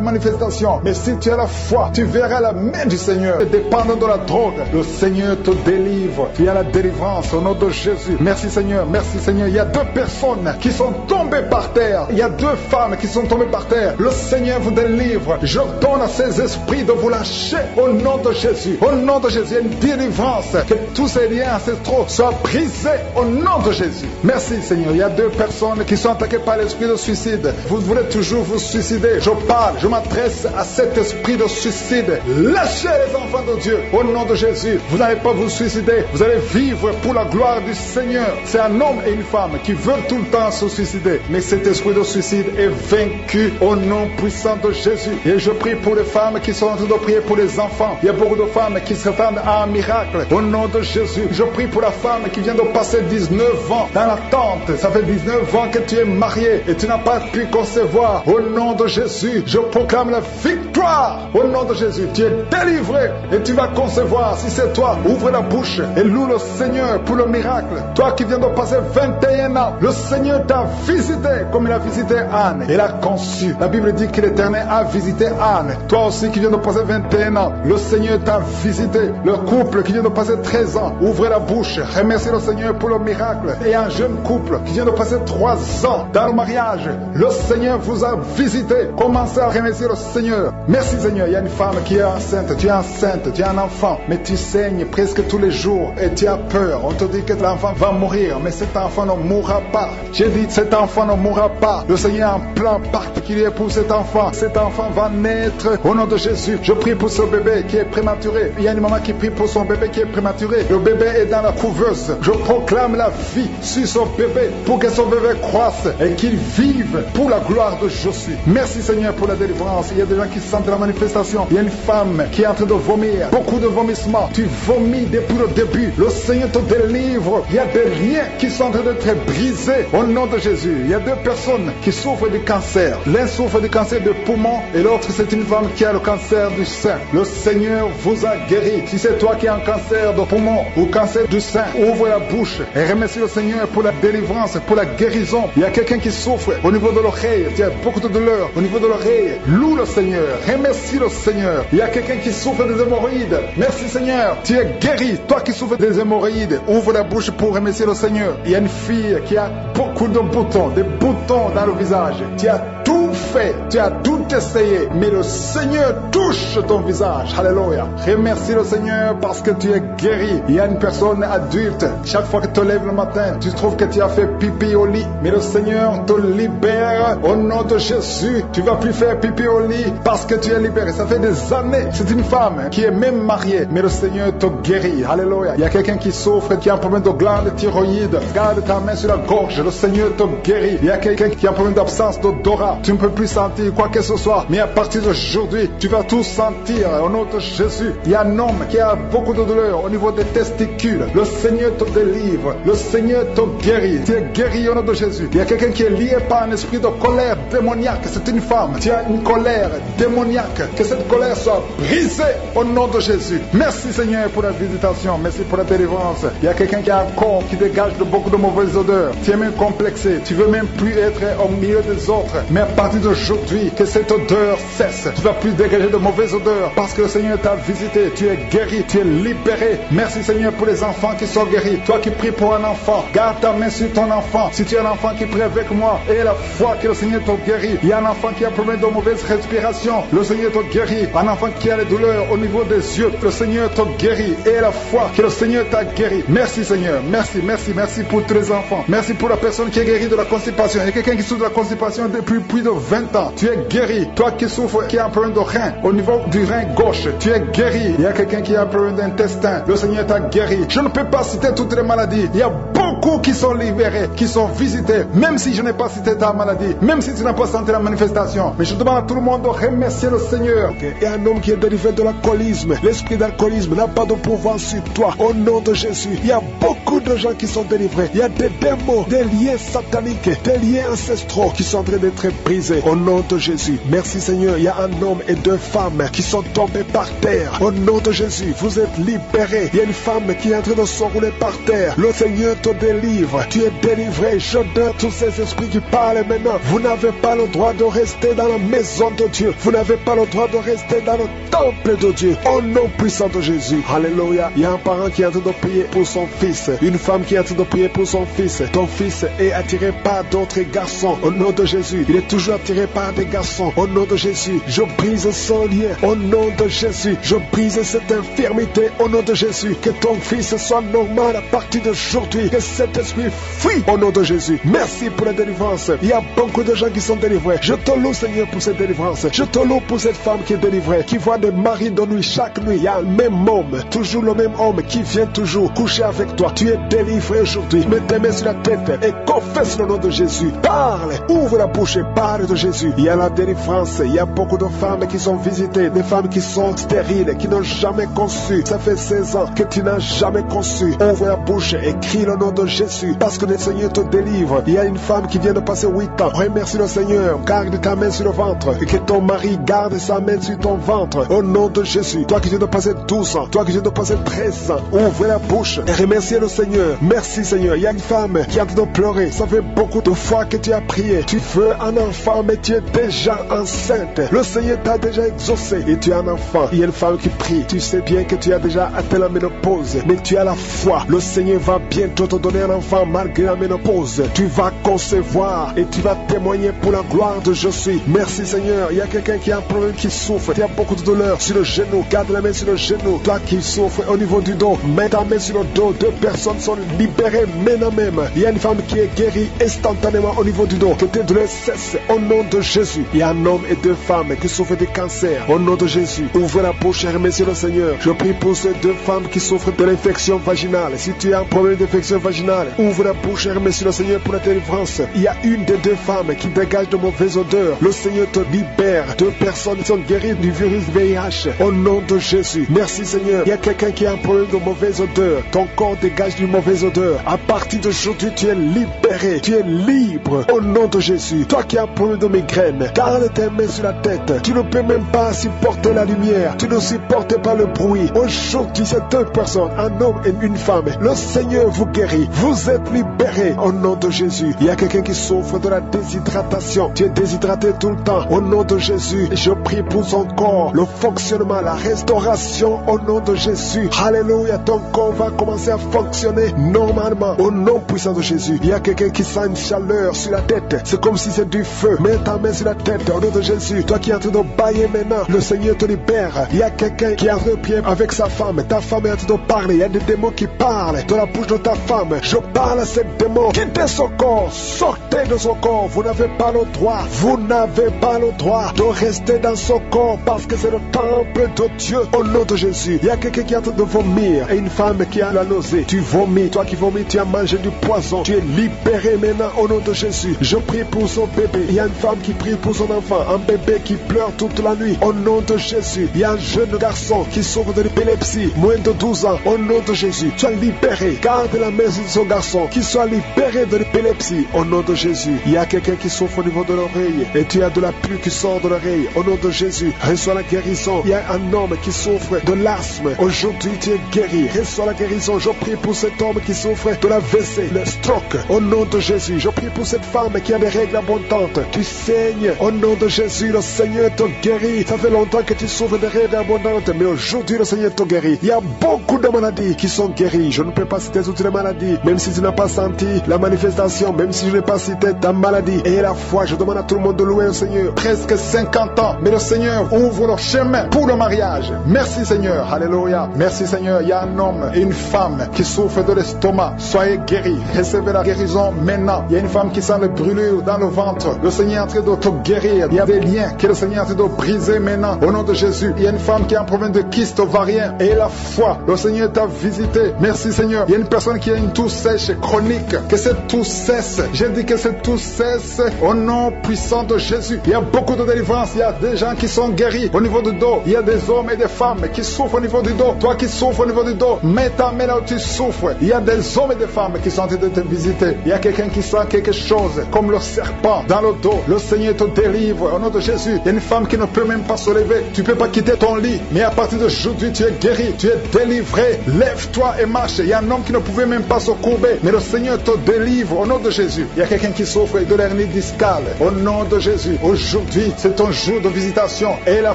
manifestation. Mais si tu as la foi, tu verras la main du Seigneur. Et dépendant de la drogue, le Seigneur te délivre. Tu as la délivrance au nom de Jésus. Merci Seigneur. Merci Seigneur. Il y a 2 personnes qui sont tombées par terre. Il y a 2 femmes qui sont tombées par terre. Le Seigneur vous délivre. Je donne à ces esprits de vous lâcher au nom de Jésus. Au nom de Jésus, il y a une délivrance. Que tous ces liens ancestraux soient brisés au nom de Jésus. Merci Seigneur. Il y a 2 personnes personnes qui sont attaquées par l'esprit de suicide. Vous voulez toujours vous suicider. Je m'adresse à cet esprit de suicide. Lâchez les enfants de Dieu au nom de Jésus. Vous n'allez pas vous suicider. Vous allez vivre pour la gloire du Seigneur. C'est un homme et une femme qui veulent tout le temps se suicider. Mais cet esprit de suicide est vaincu au nom puissant de Jésus. Et je prie pour les femmes qui sont en train de prier pour les enfants. Il y a beaucoup de femmes qui s'attendent à un miracle. Au nom de Jésus, je prie pour la femme qui vient de passer 19 ans dans l'attente. Ça fait 19 ans que tu es marié et tu n'as pas pu concevoir. Au nom de Jésus, je proclame la victoire. Au nom de Jésus, tu es délivré et tu vas concevoir. Si c'est toi, ouvre la bouche et loue le Seigneur pour le miracle. Toi qui viens de passer 21 ans, le Seigneur t'a visité comme il a visité Anne. Il a conçu. La Bible dit que l'Éternel a visité Anne. Toi aussi qui viens de passer 21 ans, le Seigneur t'a visité. Le couple qui vient de passer 13 ans, ouvrez la bouche, remerciez le Seigneur pour le miracle. Et un jeune couple qui vient de passer 3 ans dans le mariage, le Seigneur vous a visité. Commencez à remercier le Seigneur. Merci Seigneur. Il y a une femme qui est enceinte, tu es un enfant, mais tu saignes presque tous les jours et tu as peur. On te dit que l'enfant va mourir, mais cet enfant ne mourra pas. J'ai dit cet enfant ne mourra pas. Le Seigneur a un plan particulier pour cet enfant. Cet enfant va naître au nom de Jésus. Je prie pour ce bébé qui est prématuré. Il y a une maman qui prie pour son bébé qui est prématuré. Le bébé est dans la couveuse. Je proclame la vie sur son bébé pour que son bébé croisse et qu'il vive pour la gloire de Jésus. Merci Seigneur pour la délivrance. Il y a des gens qui sentent la manifestation. Il y a une femme qui est en train de vomir. Beaucoup de vomissements. Tu vomis depuis le début. Le Seigneur te délivre. Il y a des liens qui sont en train d'être brisés au nom de Jésus. Il y a 2 personnes qui souffrent du cancer. L'un souffre du cancer de poumon et l'autre c'est une femme qui a le cancer du sein. Le Seigneur vous a guéri. Si c'est toi qui as un cancer de poumon ou cancer du sein, ouvre la bouche et remercie le Seigneur pour la délivrance, pour la guérison. Il y a quelqu'un qui souffre au niveau de l'oreille. Tu as beaucoup de douleur au niveau de l'oreille. Loue le Seigneur. Remercie le Seigneur. Il y a quelqu'un qui souffre des hémorroïdes. Merci Seigneur. Tu es guéri. Toi qui souffres des hémorroïdes, ouvre la bouche pour remercier le Seigneur. Il y a une fille qui a beaucoup de boutons, des boutons dans le visage. Tu as tout fait, tu as tout essayé, mais le Seigneur touche ton visage. Alléluia. Remercie le Seigneur parce que tu es guéri. Il y a une personne adulte, chaque fois que tu te lèves le matin, tu trouves que tu as fait pipi au lit, mais le Seigneur te libère au nom de Jésus. Tu vas plus faire pipi au lit parce que tu es libéré. Ça fait des années. C'est une femme qui est même mariée, mais le Seigneur te guérit. Alléluia. Il y a quelqu'un qui souffre, qui a un problème de glande thyroïde. Garde ta main sur la gorge, le Seigneur te guérit. Il y a quelqu'un qui a un problème d'absence d'odorat. Tu ne peux plus sentir quoi que ce soit, mais à partir d'aujourd'hui, tu vas tout sentir au nom de Jésus. Il y a un homme qui a beaucoup de douleur au niveau des testicules. Le Seigneur te délivre. Le Seigneur te guérit. Tu es guéri au nom de Jésus. Il y a quelqu'un qui est lié par un esprit de colère démoniaque. C'est une femme. Tu as une colère démoniaque. Que cette colère soit brisée au nom de Jésus. Merci Seigneur pour la visitation. Merci pour la délivrance. Il y a quelqu'un qui a un corps qui dégage de beaucoup de mauvaises odeurs. Tu es même complexé. Tu veux même plus être au milieu des autres. Mais à partir d'aujourd'hui, que cette odeur cesse. Tu ne vas plus dégager de mauvaises odeurs parce que le Seigneur t'a visité. Tu es guéri. Tu es libéré. Merci Seigneur pour les enfants qui sont guéris. Toi qui pries pour un enfant, garde ta main sur ton enfant. Si tu es un enfant qui prie avec moi et la foi que le Seigneur te guérit. Il y a un enfant qui a un problème de mauvaise respiration. Le Seigneur te guérit. Un enfant qui a les douleurs au niveau des yeux. Le Seigneur te guérit. Et la foi que le Seigneur t'a guéri. Merci Seigneur. Merci, merci, merci pour tous les enfants. Merci pour la personne qui est guérie de la constipation. Il y a quelqu'un qui souffre de la constipation depuis plus de 20 ans. Tu es guéri. Toi qui souffres, qui a un problème de rein, au niveau du rein gauche, tu es guéri. Il y a quelqu'un qui a un problème d'intestin. Le Seigneur t'a guéri. Je ne peux pas citer toutes les maladies. Il y a beaucoup qui sont libérés, qui sont visités, même si je n'ai pas cité ta maladie, même si tu n'as pas senti la manifestation. Mais je demande à tout le monde de remercier le Seigneur. Il y a un homme qui est délivré de l'alcoolisme. L'esprit d'alcoolisme n'a pas de pouvoir sur toi. Au nom de Jésus, il y a beaucoup de gens qui sont délivrés. Il y a des démons, des liens sataniques, des liens ancestraux qui sont en train d'être brisés. Au nom de Jésus. Merci Seigneur. Il y a un homme et 2 femmes qui sont tombés par terre. Au nom de Jésus, vous êtes libérés. Il y a une femme qui est en train de s'enrouler par terre. Le Seigneur te délivre. Tu es délivré. Je donne tous ces esprits qui parlent maintenant. Vous n'avez pas le droit de rester dans la maison de Dieu. Vous n'avez pas le droit de rester dans le temple de Dieu. Au nom puissant de Jésus. Alléluia. Il y a un parent qui est en train de prier pour son fils. Une femme qui est en train de prier pour son fils. Ton fils est attiré par d'autres garçons. Au nom de Jésus. Il est toujours attiré par des garçons. Au nom de Jésus. Je brise son lien. Au nom de Jésus. Je brise cette infirmité. Au nom de Jésus. Que ton fils soit normal à partir d'aujourd'hui. Que cet esprit fuit au nom de Jésus. Merci pour la délivrance. Il y a beaucoup de gens qui sont délivrés. Je te loue, Seigneur, pour cette délivrance. Je te loue pour cette femme qui est délivrée, qui voit des maris de nuit. Chaque nuit, il y a le même homme, toujours le même homme qui vient toujours coucher avec toi. Tu es délivré aujourd'hui. Mets tes mains sur la tête et confesse le nom de Jésus. Parle, ouvre la bouche et parle de Jésus. Il y a la délivrance. Il y a beaucoup de femmes qui sont visitées, des femmes qui sont stériles, qui n'ont jamais conçu. Ça fait 16 ans que tu n'as jamais conçu. Ouvre la bouche et crie le nom de Jésus, parce que le Seigneur te délivre. Il y a une femme qui vient de passer 8 ans. Remercie le Seigneur. Garde ta main sur le ventre et que ton mari garde sa main sur ton ventre. Au nom de Jésus. Toi qui viens de passer 12 ans, toi qui viens de passer 13 ans, ouvre la bouche et remercie le Seigneur. Merci Seigneur. Il y a une femme qui est en train de pleurer. Ça fait beaucoup de fois que tu as prié. Tu veux un enfant, mais tu es déjà enceinte. Le Seigneur t'a déjà exaucé et tu as un enfant. Il y a une femme qui prie. Tu sais bien que tu as déjà atteint la ménopause, mais tu as la foi. Le Seigneur va bientôt te donner un enfant malgré la ménopause. Tu vas concevoir et tu vas témoigner pour la gloire de Je suis. Merci Seigneur. Il y a quelqu'un qui a un problème, qui souffre. Tu as beaucoup de douleur sur le genou. Garde la main sur le genou. Toi qui souffres au niveau du dos, mets ta main sur le dos. 2 personnes sont libérées maintenant même. Il y a une femme qui est guérie instantanément au niveau du dos. Que tes douleurs cessent au nom de Jésus. Il y a un homme et 2 femmes qui souffrent de cancer au nom de Jésus. Ouvre la bouche et remercie le Seigneur. Je prie pour ces 2 femmes qui souffrent de l'infection vaginale. Si tu as un problème d'infection vaginale, ouvre la bouche et remercie le Seigneur pour la délivrance. Il y a une des 2 femmes qui dégage de mauvaises odeurs. Le Seigneur te libère. 2 personnes sont guéries du virus VIH au nom de Jésus. Merci Seigneur. Il y a quelqu'un qui a un problème de mauvaise odeur. Ton corps dégage d'une mauvaise odeur. À partir d'aujourd'hui, tu es libéré. Tu es libre au nom de Jésus. Toi qui as un problème de migraine, garde tes mains sur la tête. Tu ne peux même pas supporter la lumière. Tu ne supportes pas le bruit. Aujourd'hui, c'est 2 personnes, un homme et une femme. Le Seigneur vous guérit. Vous êtes libérés au nom de Jésus. Il y a quelqu'un qui souffre de la déshydratation. Tu es déshydraté tout le temps. Au nom de Jésus, je prie pour son corps, le fonctionnement, la restauration au nom de Jésus. Alléluia, ton corps va commencer à fonctionner normalement au nom puissant de Jésus. Il y a quelqu'un qui sent une chaleur sur la tête. C'est comme si c'est du feu. Mets ta main sur la tête au nom de Jésus. Toi qui es en train de bailler maintenant, le Seigneur te libère. Il y a quelqu'un qui est en train de prier avec sa femme. Ta femme est en train de parler. Il y a des démons qui parlent de la bouche de ta femme. Je parle à ces démons. Quittez son corps. Sortez de son corps. Vous n'avez pas le droit. Vous n'avez pas le droit de rester dans son corps parce que c'est le temple de Dieu au nom de Jésus. Il y a quelqu'un qui est en train de vomir et une femme qui a la nausée. Tu vomis. Toi qui vomis, tu as mangé du poison. Tu es libéré maintenant au nom de Jésus. Je prie pour son bébé. Il y a une femme qui prie pour son enfant. Un bébé qui pleure toute la nuit au nom de Jésus. Il y a un jeune garçon qui souffre de l'épilepsie, moins de 12 ans, au nom de Jésus. Tu es libéré. Garde la main sur son garçon, qu'il soit libéré de l'épilepsie au nom de Jésus. Il y a quelqu'un qui souffre au niveau de l'oreille et tu as de la pluie qui sort de l'oreille au nom de Jésus. Reçois la guérison. Il y a un homme qui souffre de l'asthme. Aujourd'hui, tu es guéri. Reçois la guérison. Je prie pour cet homme qui souffre de la WC, le stroke, au nom de Jésus. Je prie pour cette femme qui a des règles abondantes. Tu saignes au nom de Jésus. Le Seigneur te guérit. Ça fait longtemps que tu souffres de règles abondantes, mais aujourd'hui, le Seigneur te guérit. Il y a beaucoup de maladies qui sont guéries. Je ne peux pas citer toutes les maladies, même si tu n'as pas senti la manifestation, même si je n'ai pas cité ta maladie. Et la foi, je demande à tout le monde de louer le Seigneur. Presque 50 ans, mais le Seigneur ouvre le chemin pour le mariage. Merci Seigneur. Alléluia. Merci Seigneur. Il y a un homme et une femme qui souffrent de l'estomac. Soyez guéris. Recevez la guérison maintenant. Il y a une femme qui sent le brûlure dans le ventre. Le Seigneur est en train de te guérir. Il y a des liens que le Seigneur est en train de briser maintenant. Au nom de Jésus. Il y a une femme qui a un problème de kyste ovarien. Et la foi. Le Seigneur t'a visité. Merci Seigneur. Il y a une personne qui a une toux sèche chronique. Que cette toux cesse. J'ai dit que cette toux cesse au nom puissant de Jésus. Il y a beaucoup de délivrance. Il y a des gens qui sont guéris au niveau du dos. Il y a des hommes et des femmes qui souffrent au niveau du dos. Toi qui souffres au niveau du dos, mets ta main là où tu souffres. Il y a des hommes et des femmes qui sont en train de te visiter. Il y a quelqu'un qui sent quelque chose comme le serpent dans le dos. Le Seigneur te délivre au nom de Jésus. Il y a une femme qui ne peut même pas se lever. Tu ne peux pas quitter ton lit. Mais à partir d'aujourd'hui, tu es guéri. Tu es délivré. Lève-toi et marche. Il y a un homme qui ne pouvait même pas se courber. Mais le Seigneur te délivre au nom de Jésus. Il y a quelqu'un qui souffre de l'hernie discale. Au nom de Jésus. Aujourd'hui, c'est ton jour de visitation. Et la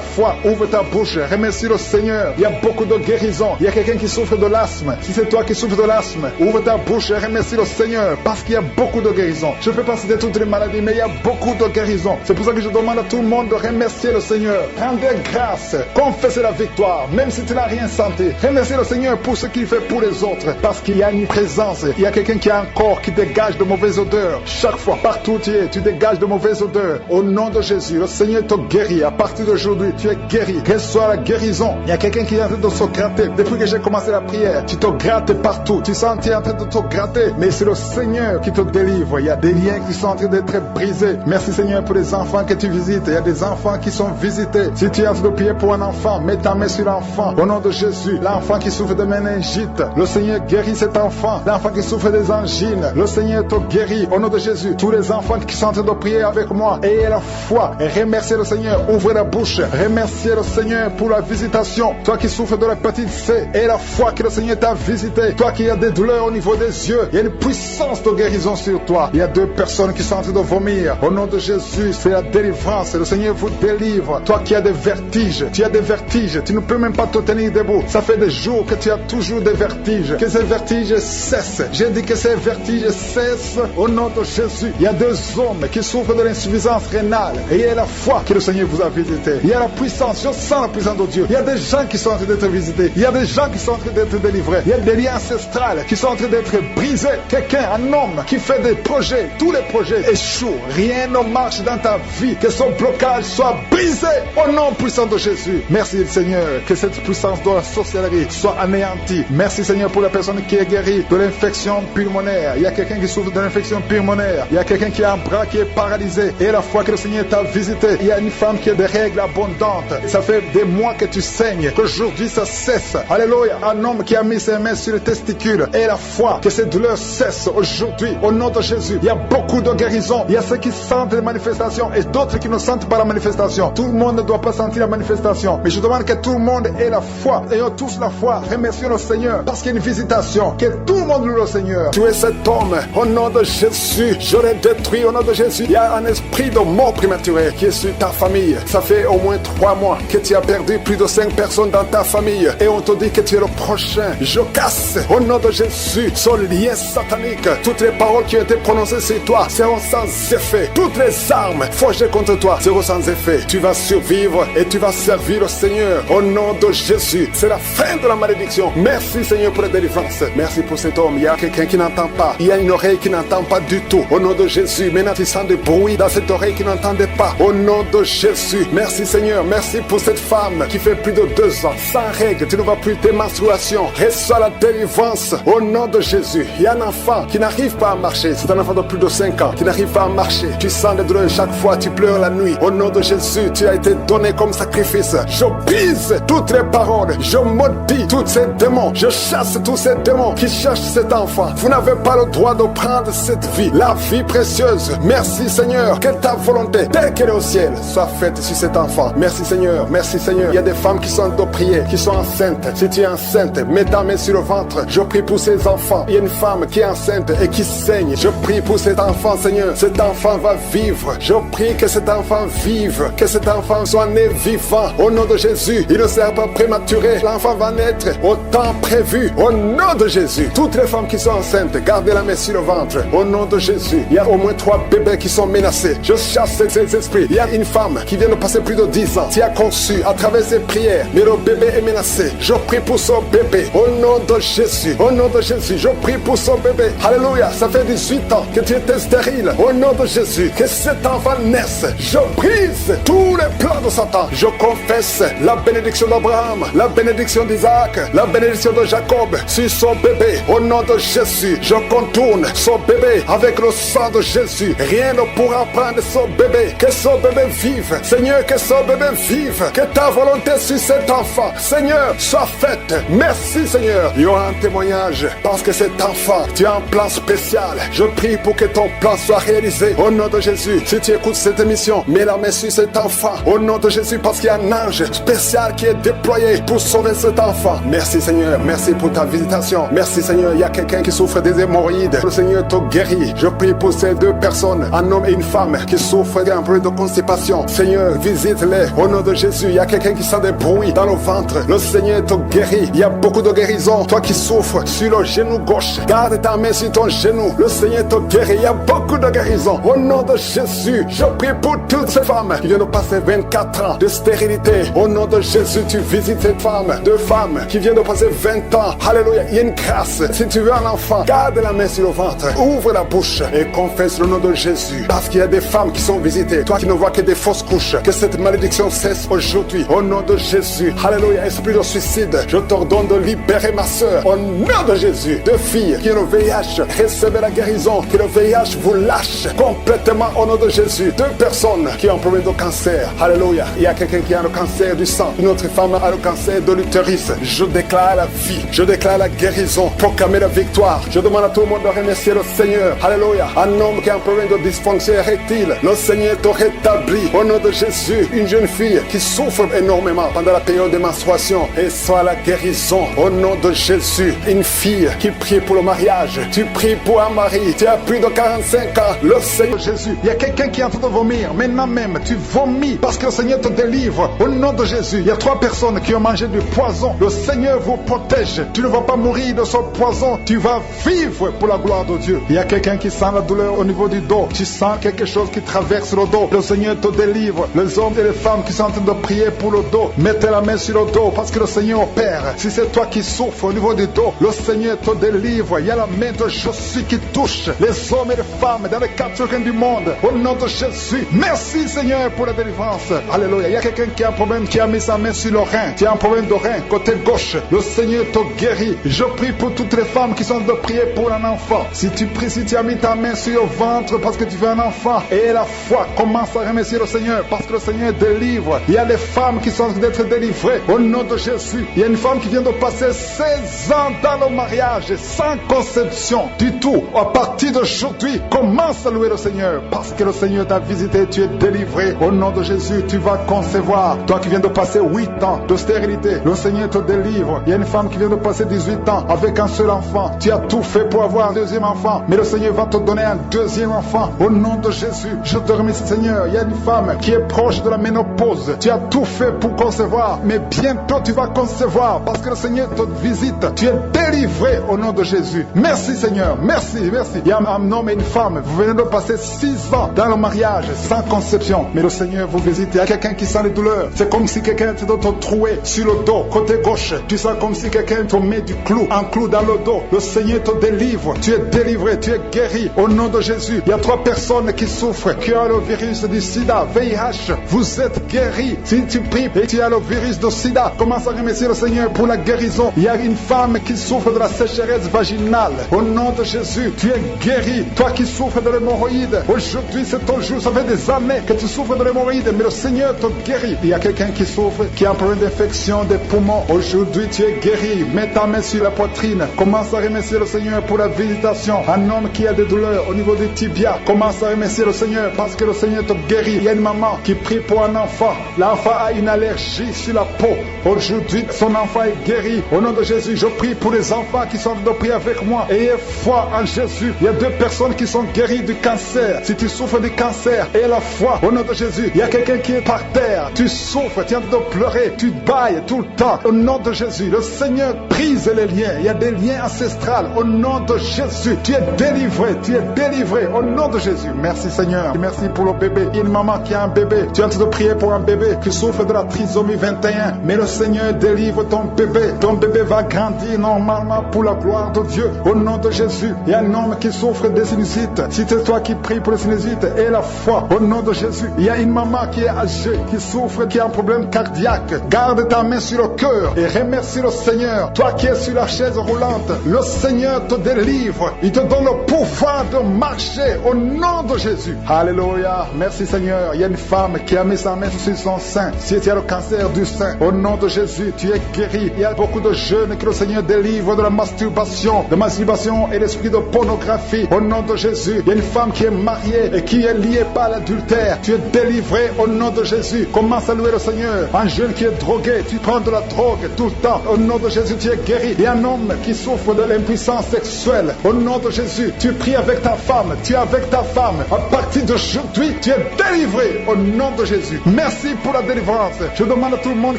foi, ouvre ta bouche. Remercie le Seigneur. Il y a beaucoup de guérison. Il y a quelqu'un qui souffre de l'asthme. Si c'est toi qui souffres de l'asthme, ouvre ta bouche et remercie le Seigneur. Parce qu'il y a beaucoup de guérison. guérisons. Je ne peux pas citer toutes les maladies, mais il y a beaucoup de guérisons. C'est pour ça que je demande à tout le monde de remercier le Seigneur. Rendez grâce, confessez la victoire, même si tu n'as rien senti. Remerciez le Seigneur pour ce qu'il fait pour les autres, parce qu'il y a une présence, il y a quelqu'un qui a un corps qui dégage de mauvaises odeurs. Chaque fois, partout où tu es, tu dégages de mauvaises odeurs. Au nom de Jésus, le Seigneur te guérit. À partir d'aujourd'hui, tu es guéri. Reçois la guérison. Il y a quelqu'un qui est en train de se gratter. Depuis que j'ai commencé la prière, tu te grattes partout. Tu sens que tu es en train de te gratter, mais c'est le Seigneur qui te délivre. Il y a des liens qui sont en train d'être brisés. Merci Seigneur pour les enfants que tu visites. Il y a des enfants qui sont visités. Si tu es en train de prier pour un enfant, mets ta main sur l'enfant. Au nom de Jésus, l'enfant qui souffre de méningite, le Seigneur guérit cet enfant. L'enfant qui souffre des angines, le Seigneur te guérit. Au nom de Jésus, tous les enfants qui sont en train de prier avec moi, ayez la foi et remerciez le Seigneur. Ouvrez la bouche. Remerciez le Seigneur pour la visitation. Toi qui souffres de l'hépatite C, et la foi que le Seigneur t'a visité. Toi qui as des douleurs au niveau des yeux, il y a une puissance de guérison sur toi. Il y a 2 personnes qui sont en train de vomir. Au nom de Jésus, c'est la délivrance. Le Seigneur vous délivre. Toi qui as des vertiges, tu as des vertiges. Tu ne peux même pas te tenir debout. Ça fait des jours que tu as toujours des vertiges. Que ces vertiges cessent. J'ai dit que ces vertiges cessent au nom de Jésus. Il y a 2 hommes qui souffrent de l'insuffisance rénale. Et il y a la foi que le Seigneur vous a visité. Il y a la puissance. Je sens la puissance de Dieu. Il y a des gens qui sont en train d'être visités. Il y a des gens qui sont en train d'être délivrés. Il y a des liens ancestrales qui sont en train d'être brisés. Quelqu'un, un homme qui fait des projets. Tous les projets échouent. Rien ne marche dans ta vie. Que son blocage soit brisé au nom puissant de Jésus. Merci Seigneur. Que cette puissance de la sorcellerie soit anéantie. Merci Seigneur pour la personne qui est guérie de l'infection pulmonaire. Il y a quelqu'un qui souffre de l'infection pulmonaire. Il y a quelqu'un qui a un bras qui est paralysé. Et la fois que le Seigneur t'a visité, il y a une femme qui a des règles abondantes. Ça fait des mois que tu saignes. Qu'aujourd'hui ça cesse. Alléluia. Un homme qui a mis ses mains sur les testicules. Et la foi que ces douleurs cessent aujourd'hui. Au nom de Jésus. Il y a beaucoup de guérisons. Il y a ceux qui sentent les manifestations et d'autres qui ne sentent pas la manifestation. Tout le monde ne doit pas sentir la manifestation. Mais je demande que tout le monde ait la foi. Ayons tous la foi. Remercions le Seigneur. Parce qu'il y a une visitation. Que tout le monde loue le Seigneur. Tu es cet homme. Au nom de Jésus. Je l'ai détruit au nom de Jésus. Il y a un esprit de mort prématurée qui est sur ta famille. Ça fait au moins 3 mois que tu as perdu plus de 5 personnes dans ta famille. Et on te dit que tu es le prochain. Je casse au nom de Jésus ce lien satanique. Toutes les paroles qui ont été prononcées sur toi seront sans effet. Toutes les armes forgées contre toi seront sans effet. Tu vas survivre et tu vas servir le Seigneur au nom de Jésus. C'est la fin de la malédiction. Merci Seigneur pour la délivrance. Merci pour cet homme. Il y a quelqu'un qui n'entend pas. Il y a une oreille qui n'entend pas du tout. Au nom de Jésus. Maintenant tu sens des bruits dans cette oreille qui n'entendait pas. Au nom de Jésus. Merci Seigneur. Merci pour cette femme qui fait plus de 2 ans sans règles. Tu ne vas plus tes menstruations. Reçois la délivrance au nom de Jésus. Il y a un enfant qui n'arrive pas à marcher. C'est un enfant de plus de 5 ans qui n'arrive pas à marcher. Tu sens des douleurs chaque fois. Tu pleures la nuit. Au nom de Jésus, tu as été donné comme sacrifice. Je brise toutes les paroles. Je maudis tous ces démons. Je chasse tous ces démons qui cherchent cet enfant. Vous n'avez pas le droit de prendre cette vie. La vie précieuse. Merci Seigneur. Que ta volonté, telle qu'elle est au ciel, soit faite sur cet enfant. Merci Seigneur. Merci Seigneur. Il y a des femmes qui sont en train de prier, qui sont enceintes. Si tu es enceinte, mets ta main sur le ventre. Je prie pour ces enfants. Il y a une femme qui est enceinte et qui saigne. Je prie pour cet enfant, Seigneur. Cet enfant va vivre. Je prie que cet enfant vive. Que cet enfant soit né vivant. Au nom de Jésus, il ne sera pas prématuré. L'enfant va naître au temps prévu. Au nom de Jésus. Toutes les femmes qui sont enceintes, gardez la main sur le ventre. Au nom de Jésus. Il y a au moins 3 bébés qui sont menacés. Je chasse ces esprits. Il y a une femme qui vient de passer plus de 10 ans. Qui a conçu à travers ses prières. Mais le bébé est menacé. Je prie pour son bébé. Au nom de Jésus. Au nom de Jésus. Je prie pour son bébé. Alléluia. Ça fait 18 ans que tu étais stérile. Au nom de Jésus. Que cet enfant naisse. Je brise tous les plans de Satan. Je confesse la bénédiction d'Abraham, la bénédiction d'Isaac, la bénédiction de Jacob sur son bébé. Au nom de Jésus, je contourne son bébé avec le sang de Jésus. Rien ne pourra prendre son bébé. Que son bébé vive. Seigneur, que son bébé vive. Que ta volonté sur cet enfant, Seigneur, soit faite. Merci Seigneur. Il y aura un témoignage parce que cet enfant, tu as un plan spécial. Je prie pour que ton plan soit réalisé. Au nom de Jésus, si tu écoutes cette émission, mets la main sur cet enfant. Au nom nom de Jésus, parce qu'il y a un ange spécial qui est déployé pour sauver cet enfant. Merci Seigneur, merci pour ta visitation. Merci Seigneur, il y a quelqu'un qui souffre des hémorroïdes. Le Seigneur te guérit. Je prie pour ces deux personnes, un homme et une femme qui souffrent d'un problème de constipation. Seigneur, visite-les au nom de Jésus. Il y a quelqu'un qui sent des bruits dans le ventre. Le Seigneur te guérit. Il y a beaucoup de guérison. Toi qui souffres sur le genou gauche, garde ta main sur ton genou. Le Seigneur te guérit. Il y a beaucoup de guérison. Au nom de Jésus, je prie pour toutes ces femmes qui viennent de passer 24 ans de stérilité. Au nom de Jésus, tu visites cette femme. Deux femmes qui viennent de passer 20 ans. Alléluia. Il y a une grâce. Si tu veux un enfant, garde la main sur le ventre. Ouvre la bouche et confesse le nom de Jésus. Parce qu'il y a des femmes qui sont visitées. Toi qui ne vois que des fausses couches. Que cette malédiction cesse aujourd'hui. Au nom de Jésus. Alléluia. Esprit de suicide, je t'ordonne de libérer ma soeur. Au nom de Jésus. Deux filles qui ont le VIH, recevez la guérison. Que le VIH vous lâche complètement au nom de Jésus. Deux personnes qui ont un problème de cancer. Alléluia. Il y a quelqu'un qui a le cancer du sang. Une autre femme a le cancer de l'utérus. Je déclare la vie. Je déclare la guérison. Proclamer la victoire. Je demande à tout le monde de remercier le Seigneur. Alléluia. Un homme qui a un problème de dysfonction érectile. Le Seigneur te rétablit. Au nom de Jésus. Une jeune fille qui souffre énormément pendant la période de menstruation. Et soit la guérison. Au nom de Jésus. Une fille qui prie pour le mariage. Tu pries pour un mari. Tu as plus de 45 ans. Le Seigneur Jésus. Il y a quelqu'un qui est en train de vomir. Maintenant même, tu vomis parce que le Seigneur te délivre. Au nom de Jésus. Il y a 3 personnes qui ont mangé du poison. Le Seigneur vous protège. Tu ne vas pas mourir de ce poison. Tu vas vivre pour la gloire de Dieu. Il y a quelqu'un qui sent la douleur au niveau du dos. Tu sens quelque chose qui traverse le dos. Le Seigneur te délivre. Les hommes et les femmes qui sont en train de prier pour le dos, mettez la main sur le dos parce que le Seigneur opère. Si c'est toi qui souffres au niveau du dos, le Seigneur te délivre. Il y a la main de Jésus qui touche les hommes et les femmes dans les 4 coins du monde. Au nom de Jésus. Merci Seigneur pour la délivrance. Alléluia. Il y a quelqu'un qui a un problème, qui a mis sa main sur le rein. Tu as un problème de rein, côté gauche. Le Seigneur te guérit. Je prie pour toutes les femmes qui sont en train de prier pour un enfant. Si tu pries, si tu as mis ta main sur le ventre parce que tu veux un enfant, et la foi, commence à remercier le Seigneur parce que le Seigneur délivre. Il y a des femmes qui sont en train d'être délivrées au nom de Jésus. Il y a une femme qui vient de passer 16 ans dans le mariage sans conception du tout. À partir d'aujourd'hui, commence à louer le Seigneur parce que le Seigneur t'a visité, tu es délivré. Au nom de Jésus, tu vas concevoir. Toi qui viens de passer 8 ans de stérilité, le Seigneur te délivre. Il y a une femme qui vient de passer 18 ans avec un seul enfant. Tu as tout fait pour avoir un deuxième enfant, mais le Seigneur va te donner un deuxième enfant. Au nom de Jésus, je te remercie Seigneur. Il y a une femme qui est proche de la ménopause. Tu as tout fait pour concevoir, mais bientôt tu vas concevoir parce que le Seigneur te visite. Tu es délivré au nom de Jésus. Merci Seigneur, merci, merci. Il y a un homme et une femme, vous venez de passer 6 ans dans le mariage sans conception, mais le Seigneur vous visite. Il y a quelqu'un qui sent les douleurs. C'est comme si quelqu'un te troué sur le dos, côté gauche. Tu sens comme si quelqu'un te met du clou, un clou dans le dos. Le Seigneur te délivre. Tu es délivré, tu es guéri au nom de Jésus. Il y a 3 personnes qui souffrent, qui ont le virus du sida, VIH. Vous êtes guéris. Si tu pries et tu as le virus du sida, commence à remercier le Seigneur pour la guérison. Il y a une femme qui souffre de la sécheresse vaginale. Au nom de Jésus, tu es guéri. Toi qui souffres de l'hémorroïde, aujourd'hui c'est ton jour. Ça fait des années que tu souffres de l'hémorroïde, mais le Seigneur te guérit. Il y a quelqu'un qui souffre, qui a un problème d'infection des poumons. Aujourd'hui tu es guéri. Mets ta main sur la poitrine. Commence à remercier le Seigneur pour la visitation. Un homme qui a des douleurs au niveau du tibia, commence à remercier le Seigneur parce que le Seigneur te guérit. Il y a une maman qui prie pour un enfant. L'enfant a une allergie sur la peau. Aujourd'hui, son enfant est guéri. Au nom de Jésus, je prie pour les enfants qui sont de prier avec moi. Ayez foi en Jésus. Il y a 2 personnes qui sont guéries du cancer. Si tu souffres du cancer, aie la foi. Au nom de Jésus, il y a quelqu'un qui est par terre. Tu souffres, tu es en train de pleurer, tu bailles tout le temps. Au nom de Jésus, le Seigneur brise les liens. Il y a des liens ancestrales. Au nom de Jésus, tu es délivré, tu es délivré. Au nom de Jésus, merci Seigneur. Merci pour le bébé. Il y a une maman qui a un bébé. Tu es en train de prier pour un bébé qui souffre de la trisomie 21. Mais le Seigneur délivre ton bébé. Ton bébé va grandir normalement pour la gloire de Dieu. Au nom de Jésus, il y a un homme qui souffre des sinusites. Si c'est toi qui pries pour les sinusites, aie la foi. Au nom de Jésus, il y a une maman qui est âgée, qui souffre, qui a un problème cardiaque. Garde ta main sur le cœur et remercie le Seigneur. Toi qui es sur la chaise roulante, le Seigneur te délivre. Il te donne le pouvoir de marcher au nom de Jésus. Alléluia. Merci Seigneur. Il y a une femme qui a mis sa main sur son sein. Si tu as le cancer du sein, au nom de Jésus, tu es guéri. Il y a beaucoup de jeunes que le Seigneur délivre de la masturbation et l'esprit de pornographie. Au nom de Jésus, il y a une femme qui est mariée et qui est liée par l'adultère. Tu es délivré au nom de de Jésus, commence à louer le Seigneur. Un jeune qui est drogué, tu prends de la drogue tout le temps. Au nom de Jésus, tu es guéri. Et un homme qui souffre de l'impuissance sexuelle, au nom de Jésus, tu pries avec ta femme, tu es avec ta femme. À partir d'aujourd'hui, tu es délivré au nom de Jésus. Merci pour la délivrance. Je demande à tout le monde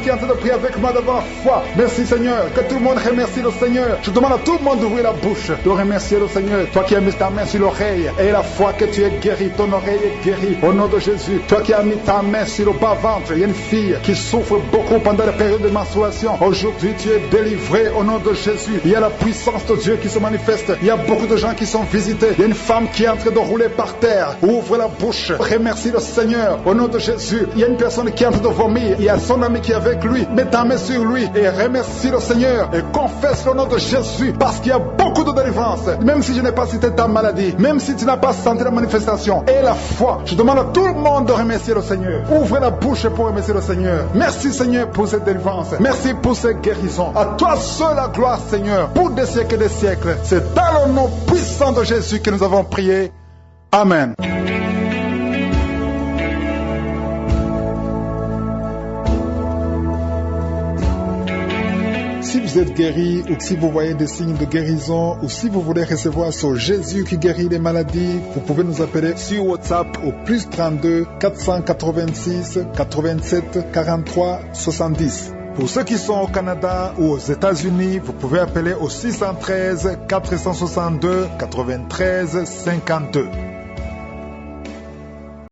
qui est en train de prier avec moi d'avoir foi. Merci Seigneur, que tout le monde remercie le Seigneur. Je demande à tout le monde d'ouvrir la bouche, de remercier le Seigneur. Toi qui as mis ta main sur l'oreille et la foi que tu es guéri, ton oreille est guérie au nom de Jésus. Toi qui as mis ta main sur le bas-ventre, il y a une fille qui souffre beaucoup pendant la période de menstruation. Aujourd'hui, tu es délivré au nom de Jésus. Il y a la puissance de Dieu qui se manifeste. Il y a beaucoup de gens qui sont visités. Il y a une femme qui est en train de rouler par terre. Ouvre la bouche. Remercie le Seigneur au nom de Jésus. Il y a une personne qui est en train de vomir. Il y a son ami qui est avec lui. Mets ta main sur lui et remercie le Seigneur et confesse le nom de Jésus parce qu'il y a beaucoup de délivrance. Même si je n'ai pas cité ta maladie, même si tu n'as pas senti la manifestation et la foi, je demande à tout le monde de remercier le Seigneur. Ouvrez la bouche pour remercier le Seigneur. Merci Seigneur pour cette délivrance. Merci pour cette guérison. À toi seul la gloire Seigneur pour des siècles et des siècles. C'est dans le nom puissant de Jésus que nous avons prié. Amen. Si vous êtes guéri ou si vous voyez des signes de guérison ou si vous voulez recevoir ce Jésus qui guérit les maladies, vous pouvez nous appeler sur WhatsApp au plus 32 486 87 43 70. Pour ceux qui sont au Canada ou aux États-Unis, vous pouvez appeler au 613 462 93 52.